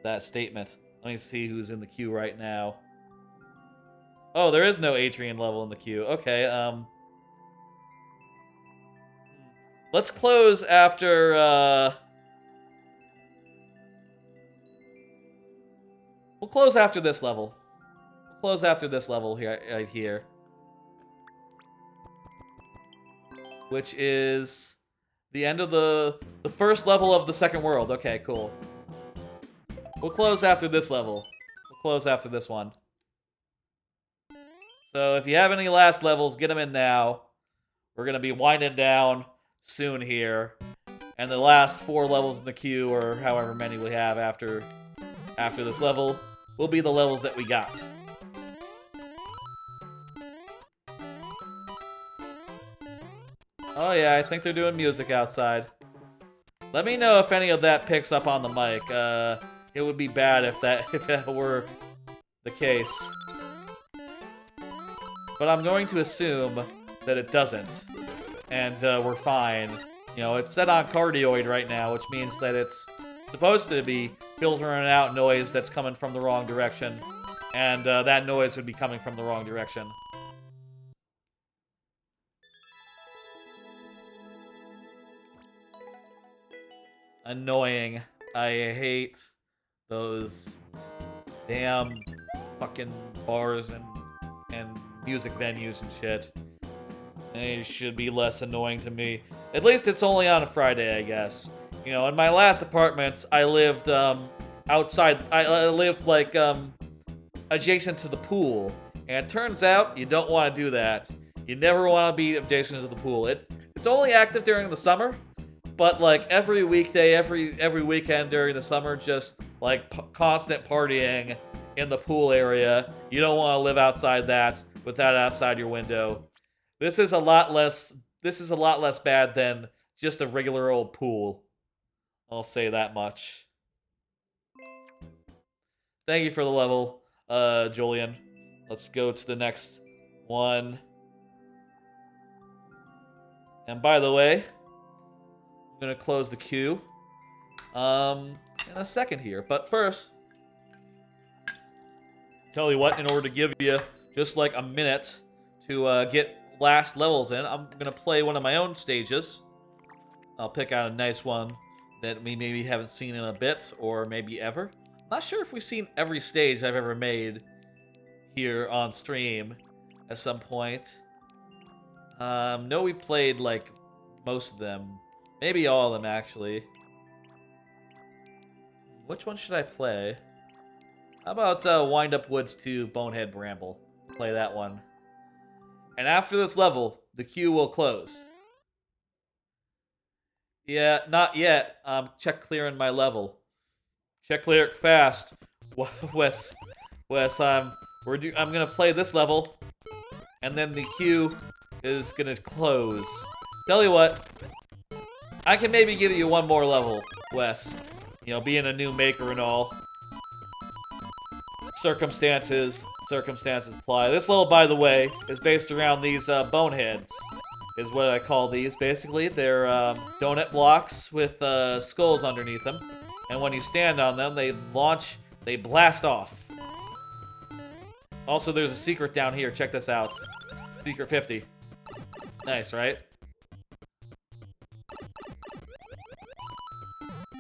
that statement. Let me see who's in the queue right now. Oh, there is no Adrian level in the queue. Okay, let's close after, we'll close after this level. We'll close after this level here, right here. Which is the end of the first level of the second world. Okay, cool. We'll close after this level. We'll close after this one. So if you have any last levels, get them in now. We're going to be winding down soon here. And the last 4 levels in the queue, or however many we have after this level, will be the levels that we got. Oh yeah, I think they're doing music outside. Let me know if any of that picks up on the mic. It would be bad if that were the case. But I'm going to assume that it doesn't. And we're fine. You know, it's set on cardioid right now, which means that it's supposed to be filtering out noise that's coming from the wrong direction. And that noise would be coming from the wrong direction. Annoying. I hate those damn fucking bars and music venues and shit. They should be less annoying to me. At least it's only on a Friday, I guess. You know, in my last apartments, I lived outside. I lived like adjacent to the pool, and it turns out you don't want to do that. You never want to be adjacent to the pool. It's only active during the summer. But like every weekday, every weekend during the summer, just like constant partying in the pool area. You don't want to live outside that with that outside your window. This is a lot less bad than just a regular old pool. I'll say that much. Thank you for the level, Julian. Let's go to the next one. And by the way, I'm gonna close the queue in a second here. But first, tell you what, in order to give you just like a minute to get last levels in, I'm gonna play one of my own stages. I'll pick out a nice one that we maybe haven't seen in a bit, or maybe ever. Not sure if we've seen every stage I've ever made here on stream at some point. No, we played like most of them. Maybe all of them, actually. Which one should I play? How about Wind Up Woods 2 Bonehead Bramble? Play that one. And after this level, the queue will close. Yeah, not yet. Check clearing my level. Check clear it fast. Wes, I'm gonna play this level, and then the queue is gonna close. Tell you what, I can maybe give you one more level, Wes. You know, being a new maker and all. Circumstances apply. This level, by the way, is based around these boneheads, is what I call these. Basically, they're donut blocks with skulls underneath them, and when you stand on them, they blast off. Also, there's a secret down here. Check this out. Secret 50. Nice, right?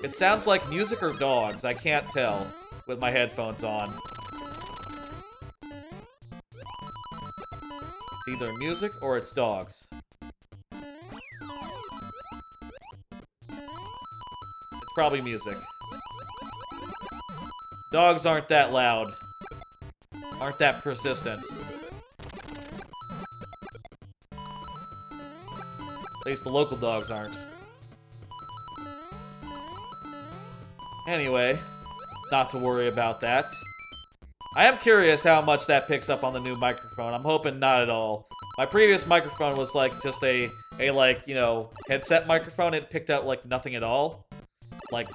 It sounds like music or dogs. I can't tell with my headphones on. It's either music or it's dogs. It's probably music. Dogs aren't that loud. Aren't that persistent. At least the local dogs aren't. Anyway, not to worry about that. I am curious how much that picks up on the new microphone. I'm hoping not at all. My previous microphone was like just a like, you know, headset microphone. It picked up like nothing at all. Like,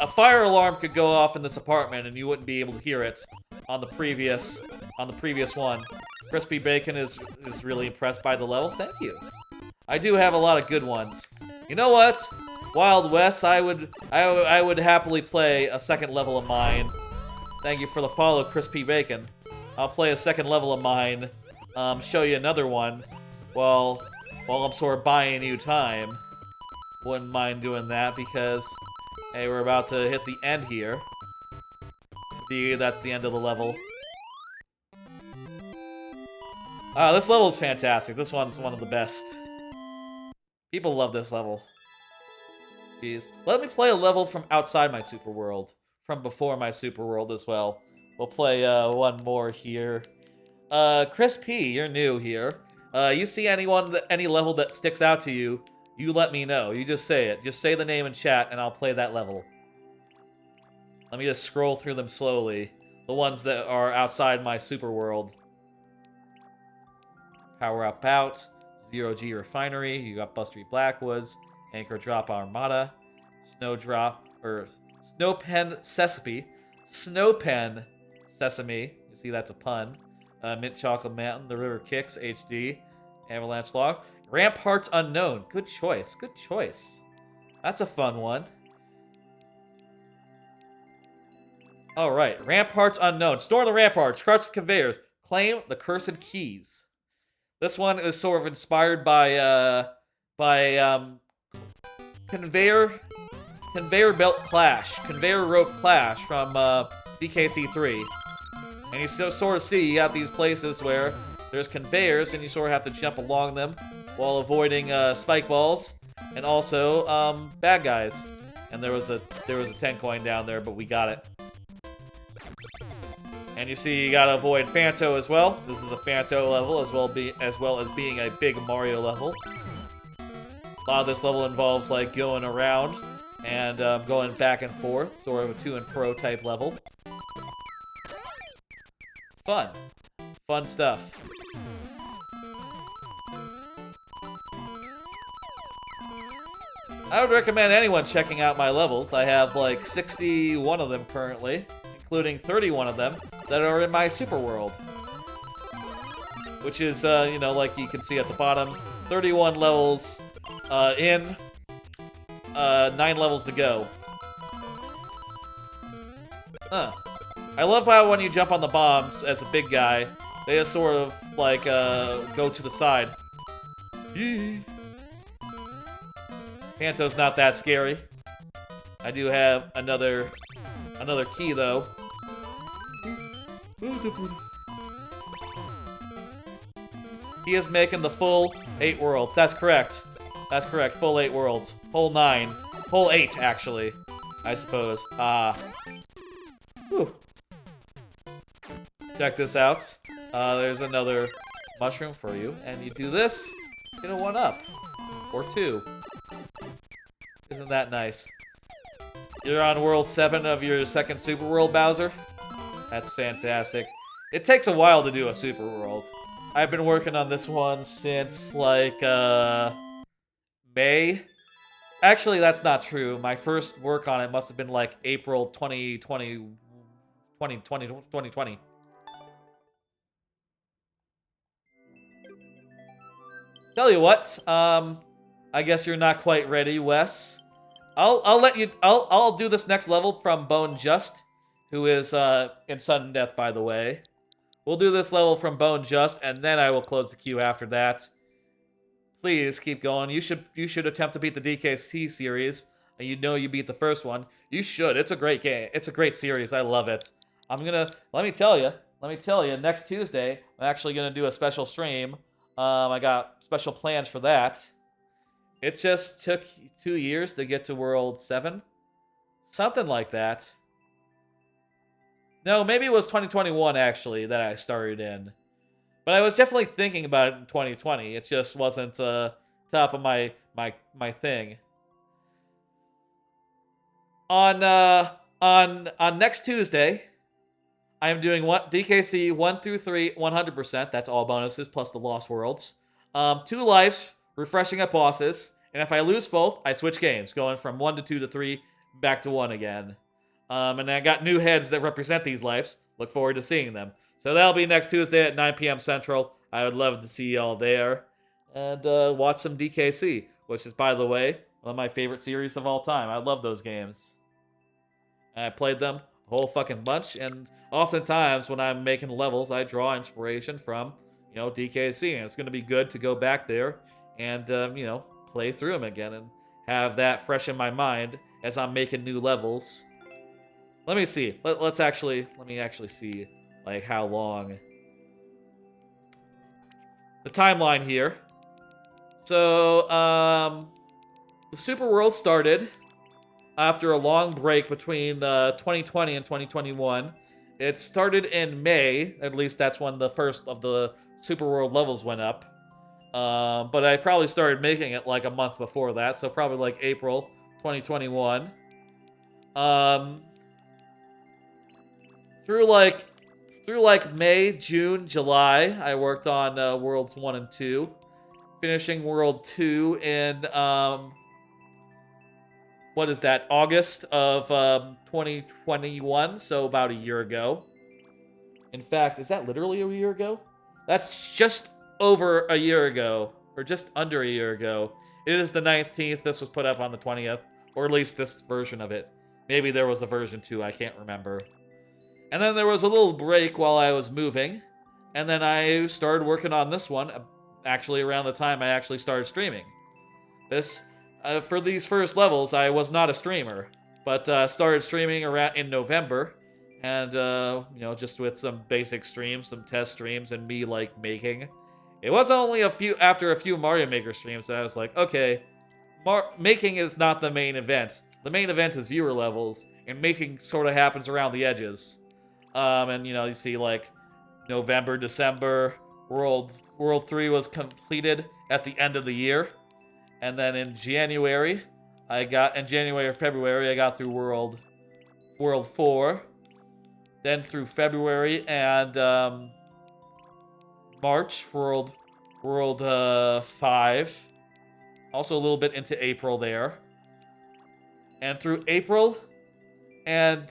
a fire alarm could go off in this apartment and you wouldn't be able to hear it on the previous one. Crispy Bacon is really impressed by the level. Thank you. I do have a lot of good ones. You know what? Wild West, I would happily play a second level of mine. Thank you for the follow, Crispy Bacon. I'll play a second level of mine. Show you another one while I'm sort of buying you time. Wouldn't mind doing that because, hey, we're about to hit the end here. That's the end of the level. This level is fantastic. This one's one of the best. People love this level. Jeez. Let me play a level from outside my super world. From before my super world as well. We'll play one more here. Chris P, you're new here. You see any level that sticks out to you You let me know. You just say it. Just say the name in chat, and I'll play that level. Let me just scroll through them slowly. The ones that are outside my super world. Power Up Out, Zero G Refinery, you got Bus Street Blackwoods, Anchor Drop Armada, Snowdrop, or Snowpen Sesame. Snowpen Sesame. You see, that's a pun. Mint Chocolate Mountain, The River Kicks, HD, Avalanche Log. Ramparts Unknown. Good choice. Good choice. That's a fun one. Alright. Ramparts Unknown. Storm the ramparts. Crouch the conveyors. Claim the cursed keys. This one is sort of inspired by conveyor belt clash, conveyor rope clash from DKC3. And you sort of see you got these places where there's conveyors and you sort of have to jump along them while avoiding spike balls and also bad guys. And there was a 10 coin down there, but we got it. And you see you gotta avoid Fanto as well. This is a Fanto level as well as being a big Mario level. A lot of this level involves like going around and going back and forth, sort of a to and fro type level. Fun. Fun stuff. I would recommend anyone checking out my levels. I have like 61 of them currently, including 31 of them that are in my super world. Which is, you know, like you can see at the bottom, 31 levels in, 9 levels to go. I love how when you jump on the bombs as a big guy, they just sort of like go to the side. Yee. Panto's not that scary. I do have another key though. He is making the full 8 worlds. That's correct. That's correct. Full 8 worlds. Full 9. Full 8, actually. I suppose. Whew. Check this out. There's another mushroom for you. And you do this, get a 1-up. Or 2. Isn't that nice? You're on World 7 of your second Super World, Bowser? That's fantastic. It takes a while to do a Super World. I've been working on this one since, like, May. Actually, that's not true. My first work on it must have been, like, April 2020. Tell you what, I guess you're not quite ready, Wes. I'll do this next level from Bone Just, who is in sudden death, by the way. We'll do this level from Bone Just, and then I will close the queue after that. Please keep going. You should attempt to beat the DKC series. You know you beat the first one. You should. It's a great game. It's a great series. I love it. Let me tell you, next Tuesday, I'm actually gonna do a special stream. I got special plans for that. It just took 2 years to get to World 7. Something like that. No, maybe it was 2021, actually, that I started in. But I was definitely thinking about it in 2020. It just wasn't top of my thing. On next Tuesday, I am doing DKC 1 through 3 100%. That's all bonuses plus the Lost Worlds. 2 lives, refreshing at bosses. And if I lose both, I switch games, going from 1 to 2 to 3, back to 1 again. And I got new heads that represent these lives. Look forward to seeing them. So that'll be next Tuesday at 9 p.m. Central. I would love to see y'all there. And watch some DKC, which is, by the way, one of my favorite series of all time. I love those games. And I played them a whole fucking bunch. And oftentimes, when I'm making levels, I draw inspiration from, you know, DKC. And it's going to be good to go back there and, you know, play through them again and have that fresh in my mind as I'm making new levels. Let me see. Let me actually see, like, how long. The timeline here. So, the Super World started after a long break between 2020 and 2021. It started in May. At least that's when the first of the Super World levels went up. But I probably started making it like a month before that, so probably like April 2021. Through like May, June, July, I worked on Worlds 1 and 2. Finishing World 2 in, what is that, August of 2021, so about a year ago. In fact, is that literally a year ago? That's just over a year ago, or just under a year ago. It is the 19th, this was put up on the 20th, or at least this version of it. Maybe there was a version 2, I can't remember. And then there was a little break while I was moving, and then I started working on this one, actually around the time I actually started streaming. For these first levels, I was not a streamer, but started streaming around in November, and just with some basic streams, some test streams, and me like making. It wasn't only after a few Mario Maker streams that I was like, okay, making is not the main event. The main event is viewer levels, and making sort of happens around the edges. And you see like November, December, World 3 was completed at the end of the year. And then in January or February, I got through World 4. Then through February and March, World 5. Also a little bit into April there. And through April and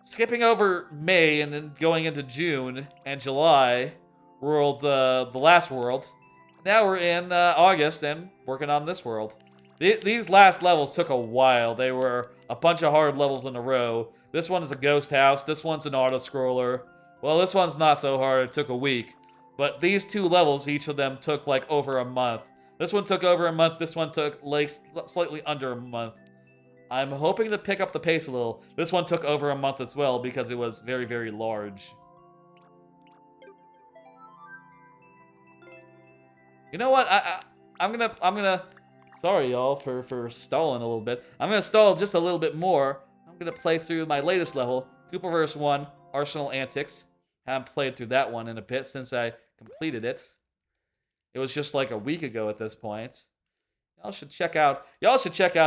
skipping over May and then going into June and July, the last world. Now we're in August and working on this world. These last levels took a while. They were a bunch of hard levels in a row. This one is a ghost house. This one's an auto-scroller. Well, this one's not so hard. It took a week. But these two levels, each of them took like over a month. This one took over a month. This one took like slightly under a month. I'm hoping to pick up the pace a little. This one took over a month as well because it was very, very large. You know what? I'm gonna. Sorry, y'all, for stalling a little bit. I'm gonna stall just a little bit more. I'm gonna play through my latest level, Koopaverse 1, Arsenal Antics. Haven't played through that one in a bit since I completed it. It was just like a week ago at this point. Y'all should check out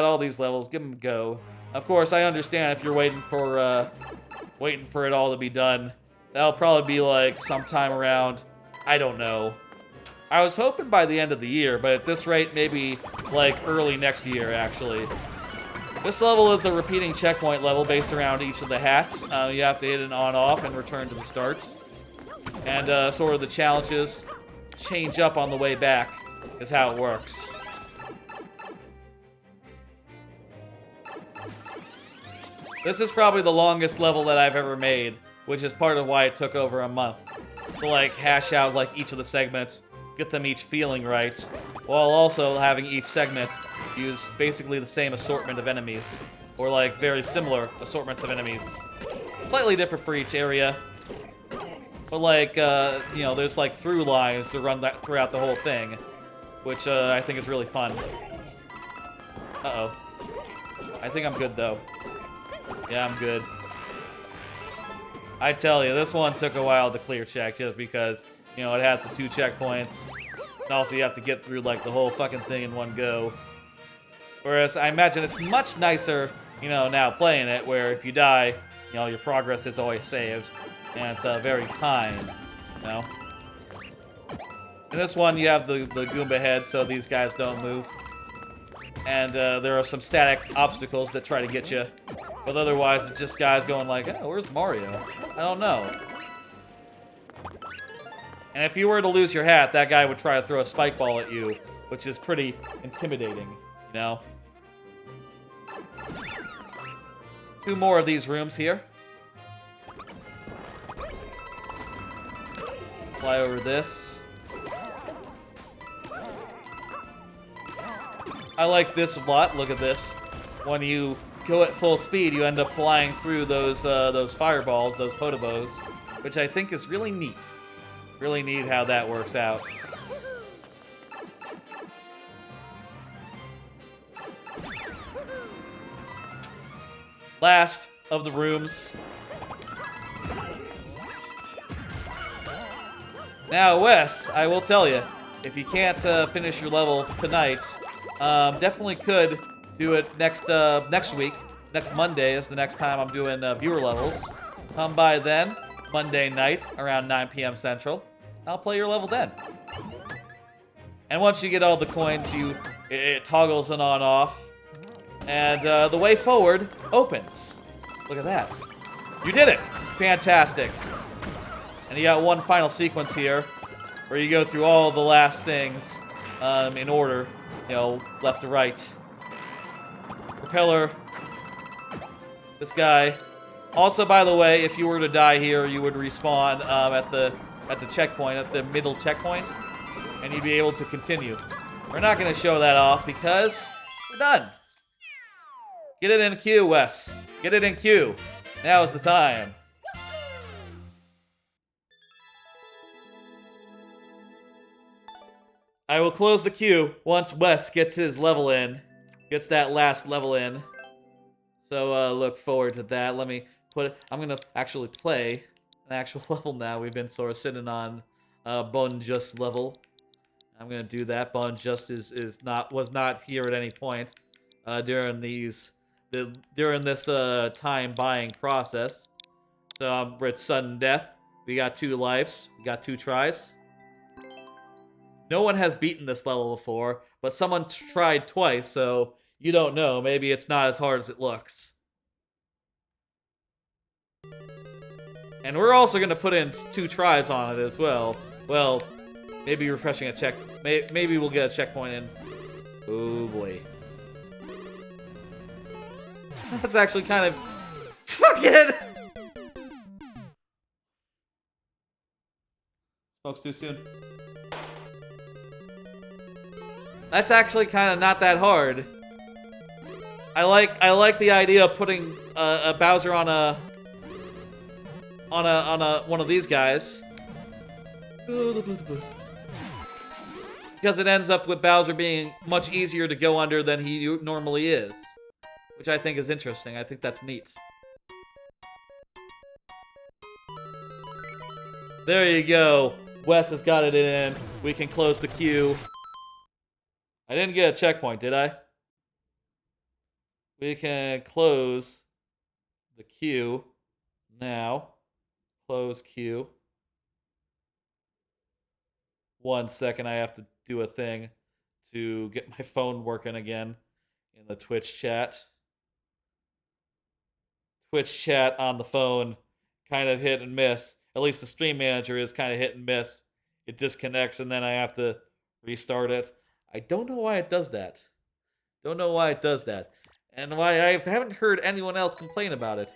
all these levels. Give them a go. Of course, I understand if you're waiting for it all to be done. That'll probably be like sometime around, I don't know. I was hoping by the end of the year, but at this rate, maybe like early next year, actually. This level is a repeating checkpoint level based around each of the hats. You have to hit an on-off and return to the start. And sort of the challenges change up on the way back is how it works. This is probably the longest level that I've ever made, which is part of why it took over a month. To like hash out like each of the segments, get them each feeling right, while also having each segment use basically the same assortment of enemies, or like very similar assortments of enemies. Slightly different for each area, but like, there's like through lines to run that throughout the whole thing, which I think is really fun. Uh-oh. I think I'm good though. Yeah, I'm good. I tell you, this one took a while to clear check just because, it has the 2 checkpoints. And also you have to get through like the whole fucking thing in one go. Whereas I imagine it's much nicer, now playing it, where if you die, your progress is always saved. And it's very kind, In this one, you have the Goomba head, so these guys don't move. And there are some static obstacles that try to get you. But otherwise, it's just guys going like, oh, where's Mario? I don't know. And if you were to lose your hat, that guy would try to throw a spike ball at you, which is pretty intimidating, 2 more of these rooms here. Fly over this. I like this a lot. Look at this. When you go at full speed, you end up flying through those fireballs, those potobos, which I think is really neat. Really neat how that works out. Last of the rooms. Now, Wes, I will tell you, if you can't finish your level tonight, definitely could do it next week. Next Monday is the next time I'm doing viewer levels. Come by then, Monday night around 9 p.m. Central. I'll play your level then. And once you get all the coins, it toggles an on-off, and the way forward opens. Look at that. You did it! Fantastic. And you got one final sequence here, where you go through all the last things in order, left to right. Propeller. This guy. Also, by the way, if you were to die here, you would respawn at the checkpoint, at the middle checkpoint, and you'd be able to continue. We're not going to show that off because we're done. Get it in queue, Wes. Get it in queue. Now is the time. I will close the queue once Wes gets his level in. Gets that last level in. So look forward to that. Let me put it. I'm gonna actually play an actual level now. We've been sort of sitting on Bon Just level. I'm gonna do that. Bon Just was not here at any point during this time buying process. So we're at sudden death. We got 2 lives. We got 2 tries. No one has beaten this level before, but someone tried twice, so you don't know. Maybe it's not as hard as it looks. And we're also going to put in 2 tries on it as well. Well, maybe refreshing a check. Maybe we'll get a checkpoint in. Oh boy. That's actually kind of... Fucking... Smokes too soon. That's actually kind of not that hard. I like the idea of putting a Bowser on one of these guys. Because it ends up with Bowser being much easier to go under than he normally is. Which I think is interesting. I think that's neat. There you go. Wes has got it in. We can close the queue. I didn't get a checkpoint, did I? We can close the queue now. Close queue. 1 second, I have to do a thing to get my phone working again in the Twitch chat. Twitch chat on the phone, kind of hit and miss. At least the stream manager is kind of hit and miss. It disconnects and then I have to restart it. I don't know why it does that. Don't know why it does that. And why I haven't heard anyone else complain about it.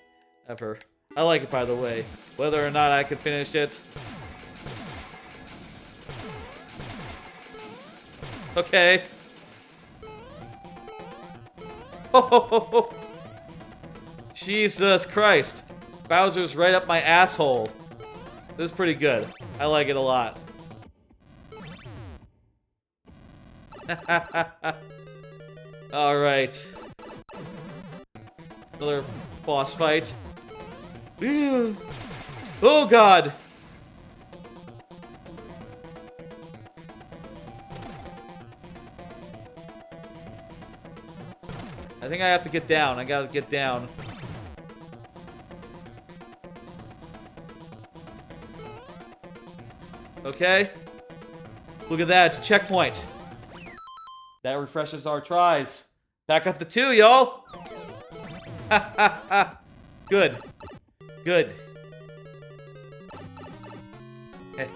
Ever. I like it, by the way. Whether or not I can finish it. Okay. Oh, Jesus Christ. Bowser's right up my asshole. This is pretty good. I like it a lot. Alright. Another boss fight. Oh god! I think I have to get down. I gotta get down. Okay. Look at that. It's a checkpoint. That refreshes our tries. Back up to 2, y'all. Good. Good.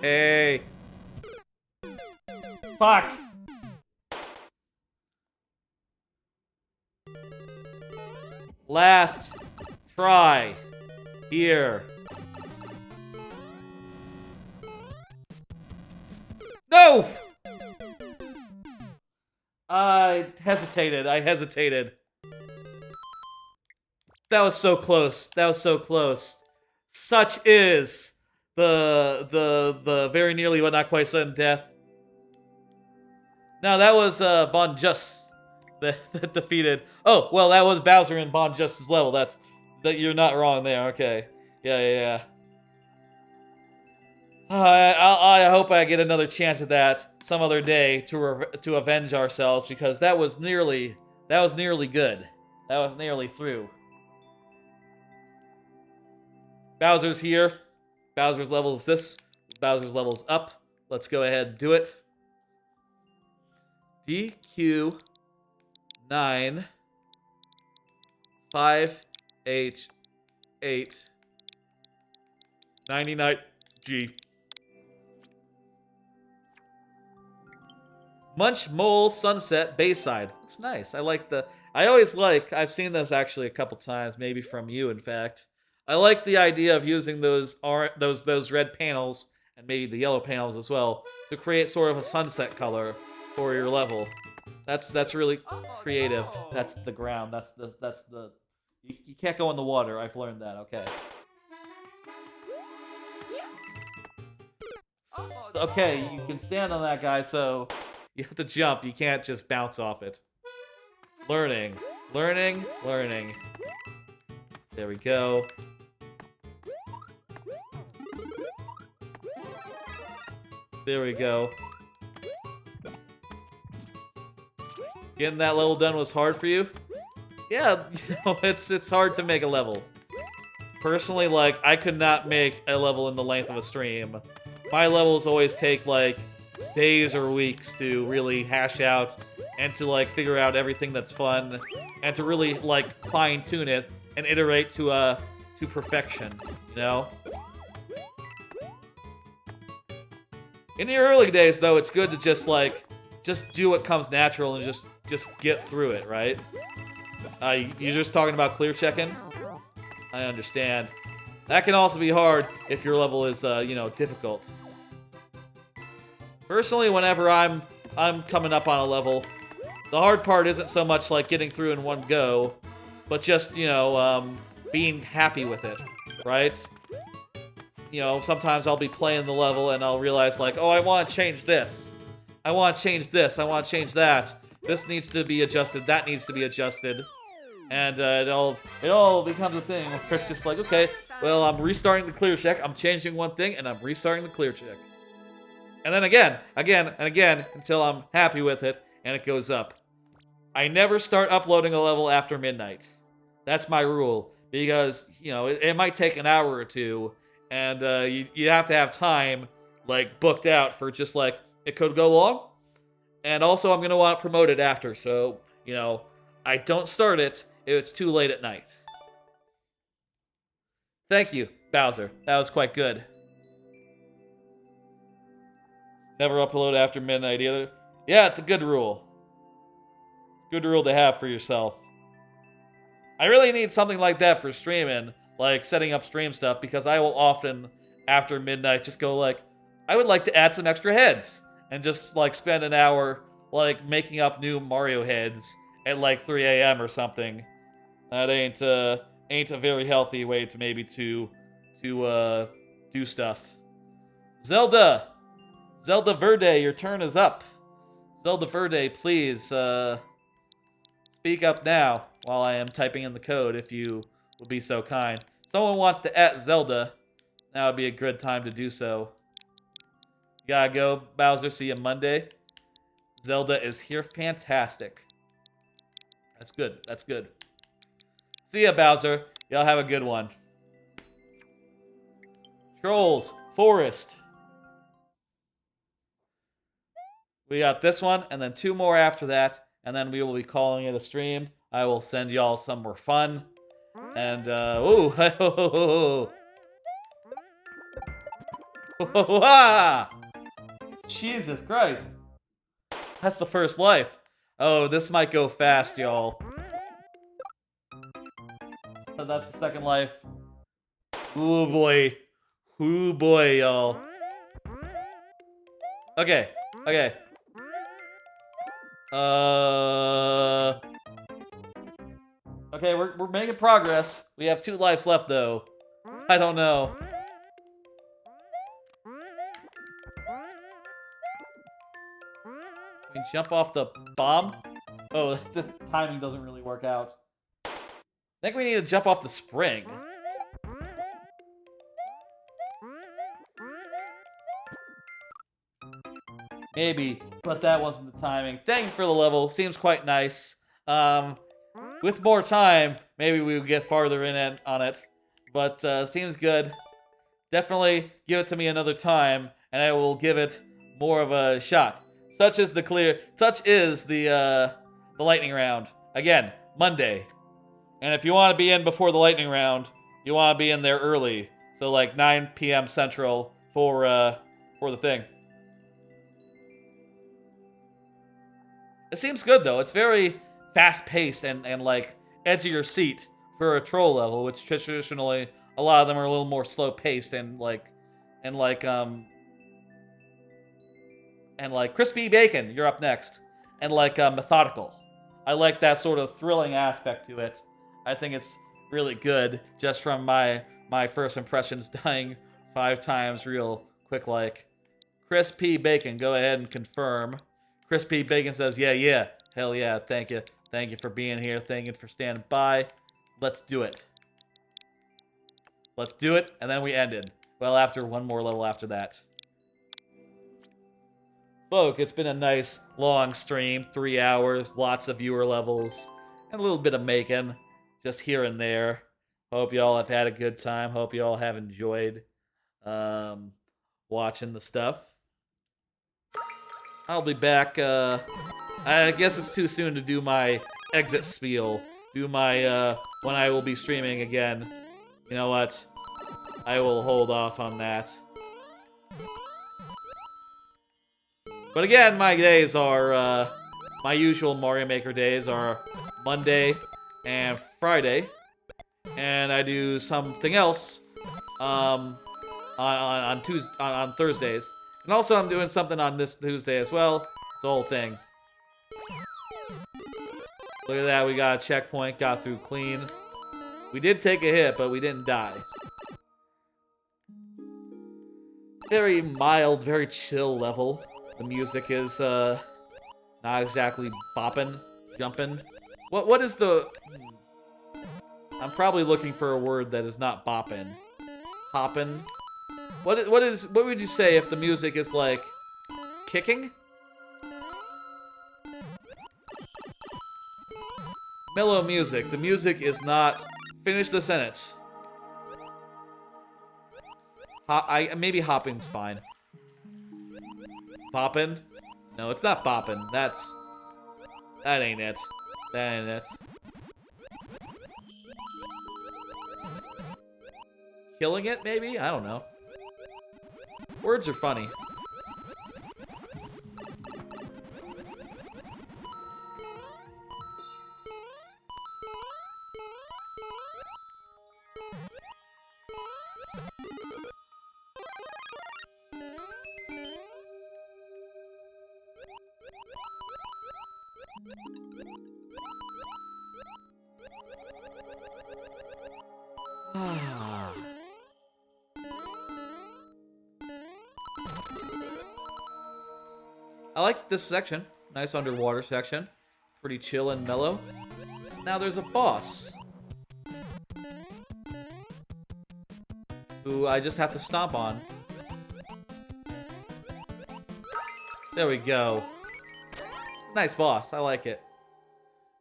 Hey. Fuck. Last try. Here. No! I hesitated. That was so close. That was so close. Such is the very nearly but not quite sudden death. No, that was Bon Just that defeated. Oh, well, that was Bowser in Bon Just's level. That you're not wrong there. Okay. Yeah. I hope I get another chance at that some other day to avenge ourselves, because that was nearly good. That was nearly through. Bowser's here. Bowser's level is this. Bowser's level is up. Let's go ahead and do it. DQ 9 5H 8 99 G. Munch Mole Sunset Bayside. Looks nice. I've seen this actually a couple times, maybe from you, in fact. I like the idea of using those red panels, and maybe the yellow panels as well, to create sort of a sunset color for your level. That's really creative. No. That's the ground. That's the you can't go in the water. I've learned that. Okay. Okay, you can stand on that guy, so you have to jump. You can't just bounce off it. Learning. Learning. Learning. There we go. There we go. Getting that level done was hard for you? Yeah, it's hard to make a level. Personally, like, I could not make a level in the length of a stream. My levels always take, like, days or weeks to really hash out and to, like, figure out everything that's fun and to really, like, fine-tune it and iterate to perfection, you know? In the early days, though, it's good to just, like, just do what comes natural and just get through it, right? You're just talking about clear checking? I understand. That can also be hard if your level is, you know, difficult. Personally, whenever I'm coming up on a level, the hard part isn't so much like getting through in one go, but just, you know, being happy with it, right? You know, sometimes I'll be playing the level and I'll realize, like, oh, I want to change this. I want to change this. I want to change that. This needs to be adjusted. That needs to be adjusted. And it all becomes a thing where it's just like, okay, well, I'm restarting the clear check. I'm changing one thing, and I'm restarting the clear check. And then again, and again, until I'm happy with it, and it goes up. I never start uploading a level after midnight. That's my rule. Because, you know, it might take an hour or two, and you have to have time, like, booked out for just, like, it could go long. And also, I'm going to want to promote it after, so, you know, I don't start it if it's too late at night. Thank you, Bowser. That was quite good. Never upload after midnight either. Yeah, it's a good rule. Good rule to have for yourself. I really need something like that for streaming, like setting up stream stuff, because I will often, after midnight, just go like, I would like to add some extra heads, and just like spend an hour like making up new Mario heads at like 3 a.m. or something. That ain't a very healthy way to maybe to do stuff. Zelda Verde, your turn is up. Zelda Verde, please speak up now while I am typing in the code, if you will be so kind. Someone wants to @ Zelda. Now would be a good time to do so. Gotta go, Bowser. See you Monday. Zelda is here. Fantastic. That's good. That's good. See ya, Bowser. Y'all have a good one. Trolls Forest. We got this one, and then 2 more after that, and then we will be calling it a stream. I will send y'all some more fun. And, ooh, Jesus Christ. That's the first life. Oh, this might go fast, y'all. That's the second life. Ooh, boy. Ooh, boy, y'all. Okay, okay. Okay, we're making progress. We have 2 lives left, though. I don't know. Can we jump off the bomb? Oh, this timing doesn't really work out. I think we need to jump off the spring. maybe, but that wasn't the timing. Thank you for the level. Seems quite nice. With more time, maybe we would get farther in on it, but seems good. Definitely give it to me another time, and I will give it more of a shot. Such is the lightning round. Again, Monday. And if you want to be in before the lightning round, you want to be in there early. So like 9 p.m. Central for the thing. It seems good though. It's very fast paced and like edge of your seat for a troll level, which traditionally a lot of them are a little more slow paced and like crispy bacon. You're up next, and like methodical. I like that sort of thrilling aspect to it. I think it's really good just from my first impressions dying 5 times real quick like. Crispy Bacon, go ahead and confirm. Crispy Bacon says, yeah, hell yeah, thank you. Thank you for being here, thank you for standing by. Let's do it. Let's do it, and then we ended. Well, after one more level after that. Folk, it's been a nice long stream, 3 hours, lots of viewer levels, and a little bit of making, just here and there. Hope y'all have had a good time. Hope y'all have enjoyed watching the stuff. I'll be back. I guess it's too soon to do my exit spiel. Do my when I will be streaming again. You know what? I will hold off on that. But again, my days are my usual Mario Maker days are Monday and Friday, and I do something else on Thursdays. And also I'm doing something on this Tuesday as well. It's a whole thing. Look at that, we got a checkpoint, got through clean. We did take a hit, but we didn't die. Very mild, very chill level. The music is not exactly bopping, jumping. What is the... I'm probably looking for a word that is not bopping. Hopping? What would you say if the music is like kicking? Mellow music. The music is not. Finish the sentence. Maybe hopping's fine. Poppin'? No, it's not boppin'. That ain't it. That ain't it. Killing it, maybe? I don't know. Words are funny. I like this section. Nice underwater section. Pretty chill and mellow. Now there's a boss. Who I just have to stomp on. There we go. It's a nice boss. I like it.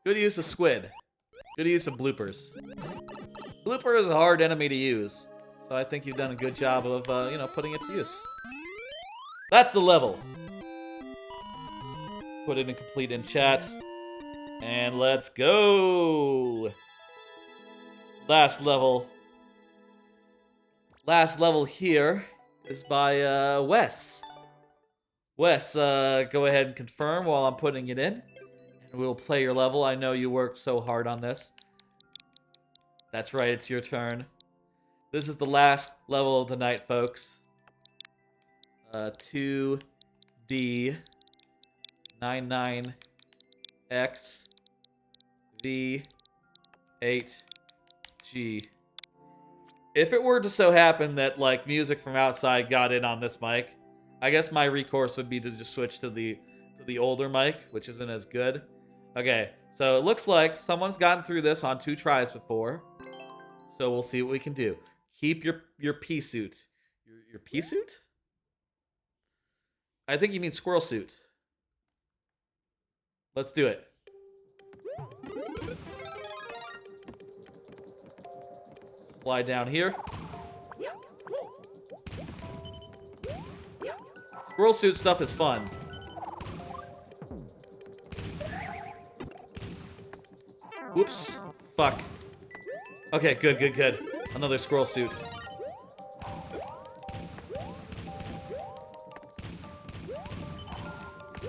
Good use of squid. Good use of bloopers. Blooper is a hard enemy to use. So I think you've done a good job of, putting it to use. That's the level. Put it in complete in chat. And let's go! Last level. Last level here is by Wes. Wes, go ahead and confirm while I'm putting it in. And we'll play your level. I know you worked so hard on this. That's right, it's your turn. This is the last level of the night, folks. 2D 99X V 8G. If it were to so happen that like music from outside got in on this mic, I guess my recourse would be to just switch to the older mic, which isn't as good. Okay, so it looks like someone's gotten through this on 2 tries before. So we'll see what we can do. Keep your pea suit. Your pea suit? I think you mean squirrel suit. Let's do it. Slide down here. Squirrel suit stuff is fun. Whoops. Fuck. Okay, good. Another squirrel suit.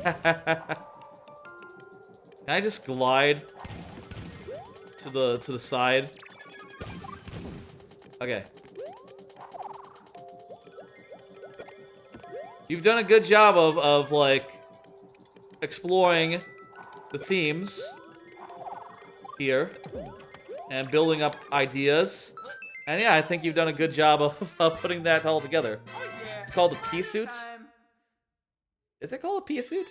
Can I just glide to the side? Okay. You've done a good job of like exploring the themes here and building up ideas. And yeah, I think you've done a good job of putting that all together. It's called the pea suit. Is it called a pea suit?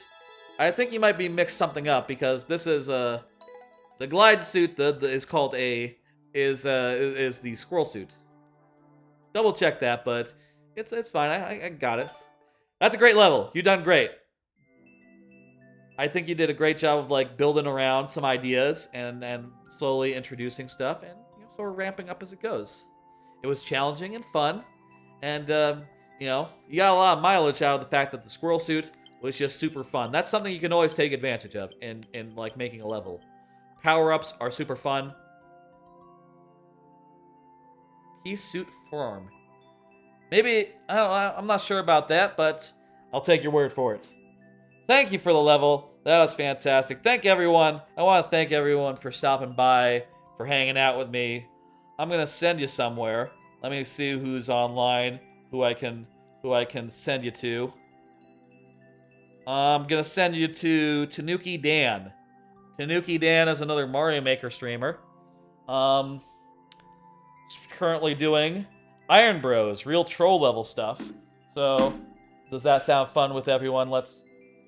I think you might be mixed something up because this is the glide suit is called is the squirrel suit. Double check that, but it's fine. I got it. That's a great level. You've done great. I think you did a great job of like building around some ideas and slowly introducing stuff and sort of ramping up as it goes. It was challenging and fun, and you got a lot of mileage out of the fact that the squirrel suit was just super fun. That's something you can always take advantage of in like making a level. Power-ups are super fun. Pea suit form. Maybe I'm not sure about that, but I'll take your word for it. Thank you for the level. That was fantastic. Thank everyone. I want to thank everyone for stopping by, for hanging out with me. I'm gonna send you somewhere. Let me see who's online, who I can send you to. I'm gonna send you to Tanuki Dan. Tanuki Dan is another Mario Maker streamer. Currently doing Iron Bros, real troll level stuff. So, does that sound fun with everyone? Let's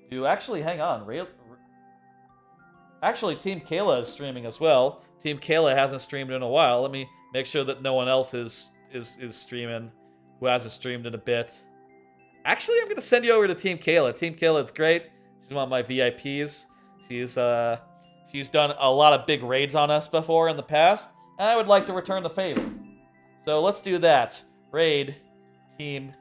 do. Actually, hang on. Actually, Team Kayla is streaming as well. Team Kayla hasn't streamed in a while. Let me make sure that no one else is streaming who hasn't streamed in a bit. Actually, I'm gonna send you over to Team Kayla. Team Kayla is great. She's one of my VIPs. She's done a lot of big raids on us before in the past, and I would like to return the favor. So let's do that. Raid team.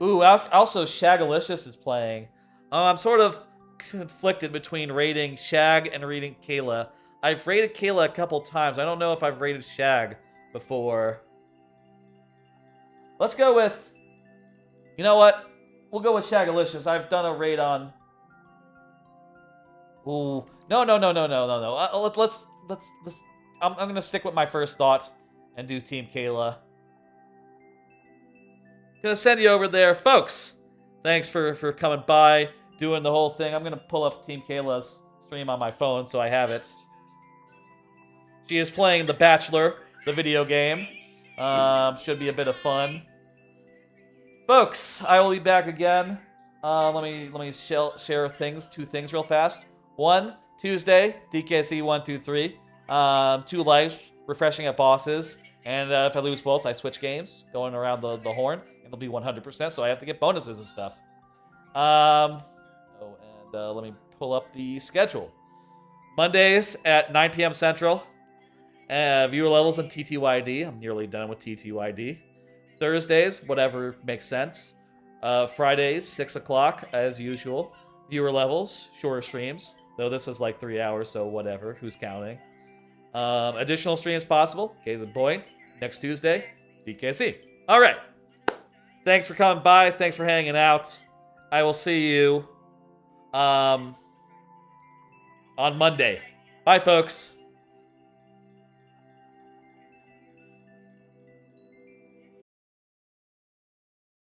Ooh, also Shagalicious is playing. I'm sort of conflicted between raiding Shag and raiding Kayla. I've raided Kayla a couple times. I don't know if I've raided Shag before. Let's go with... You know what? We'll go with Shagalicious. I've done a raid on... Ooh. No. Let's... I'm gonna stick with my first thought and do Team Kayla. Gonna send you over there. Folks, thanks for coming by, doing the whole thing. I'm gonna pull up Team Kayla's stream on my phone so I have it. She is playing The Bachelor, the video game. Should be a bit of fun. Folks, I will be back again. Let me share two things real fast. One, Tuesday, DKC 123. 2 lives, refreshing at bosses. And if I lose both, I switch games, going around the horn. It'll be 100%, so I have to get bonuses and stuff. Let me pull up the schedule. Mondays at 9 p.m. Central. Viewer levels on TTYD. I'm nearly done with TTYD. Thursdays, whatever makes sense. Fridays, 6 o'clock, as usual. Viewer levels, shorter streams. Though this is like 3 hours, so whatever. Who's counting? Additional streams possible. Case in point. Next Tuesday, DKC. All right. Thanks for coming by. Thanks for hanging out. I will see you on Monday. Bye, folks.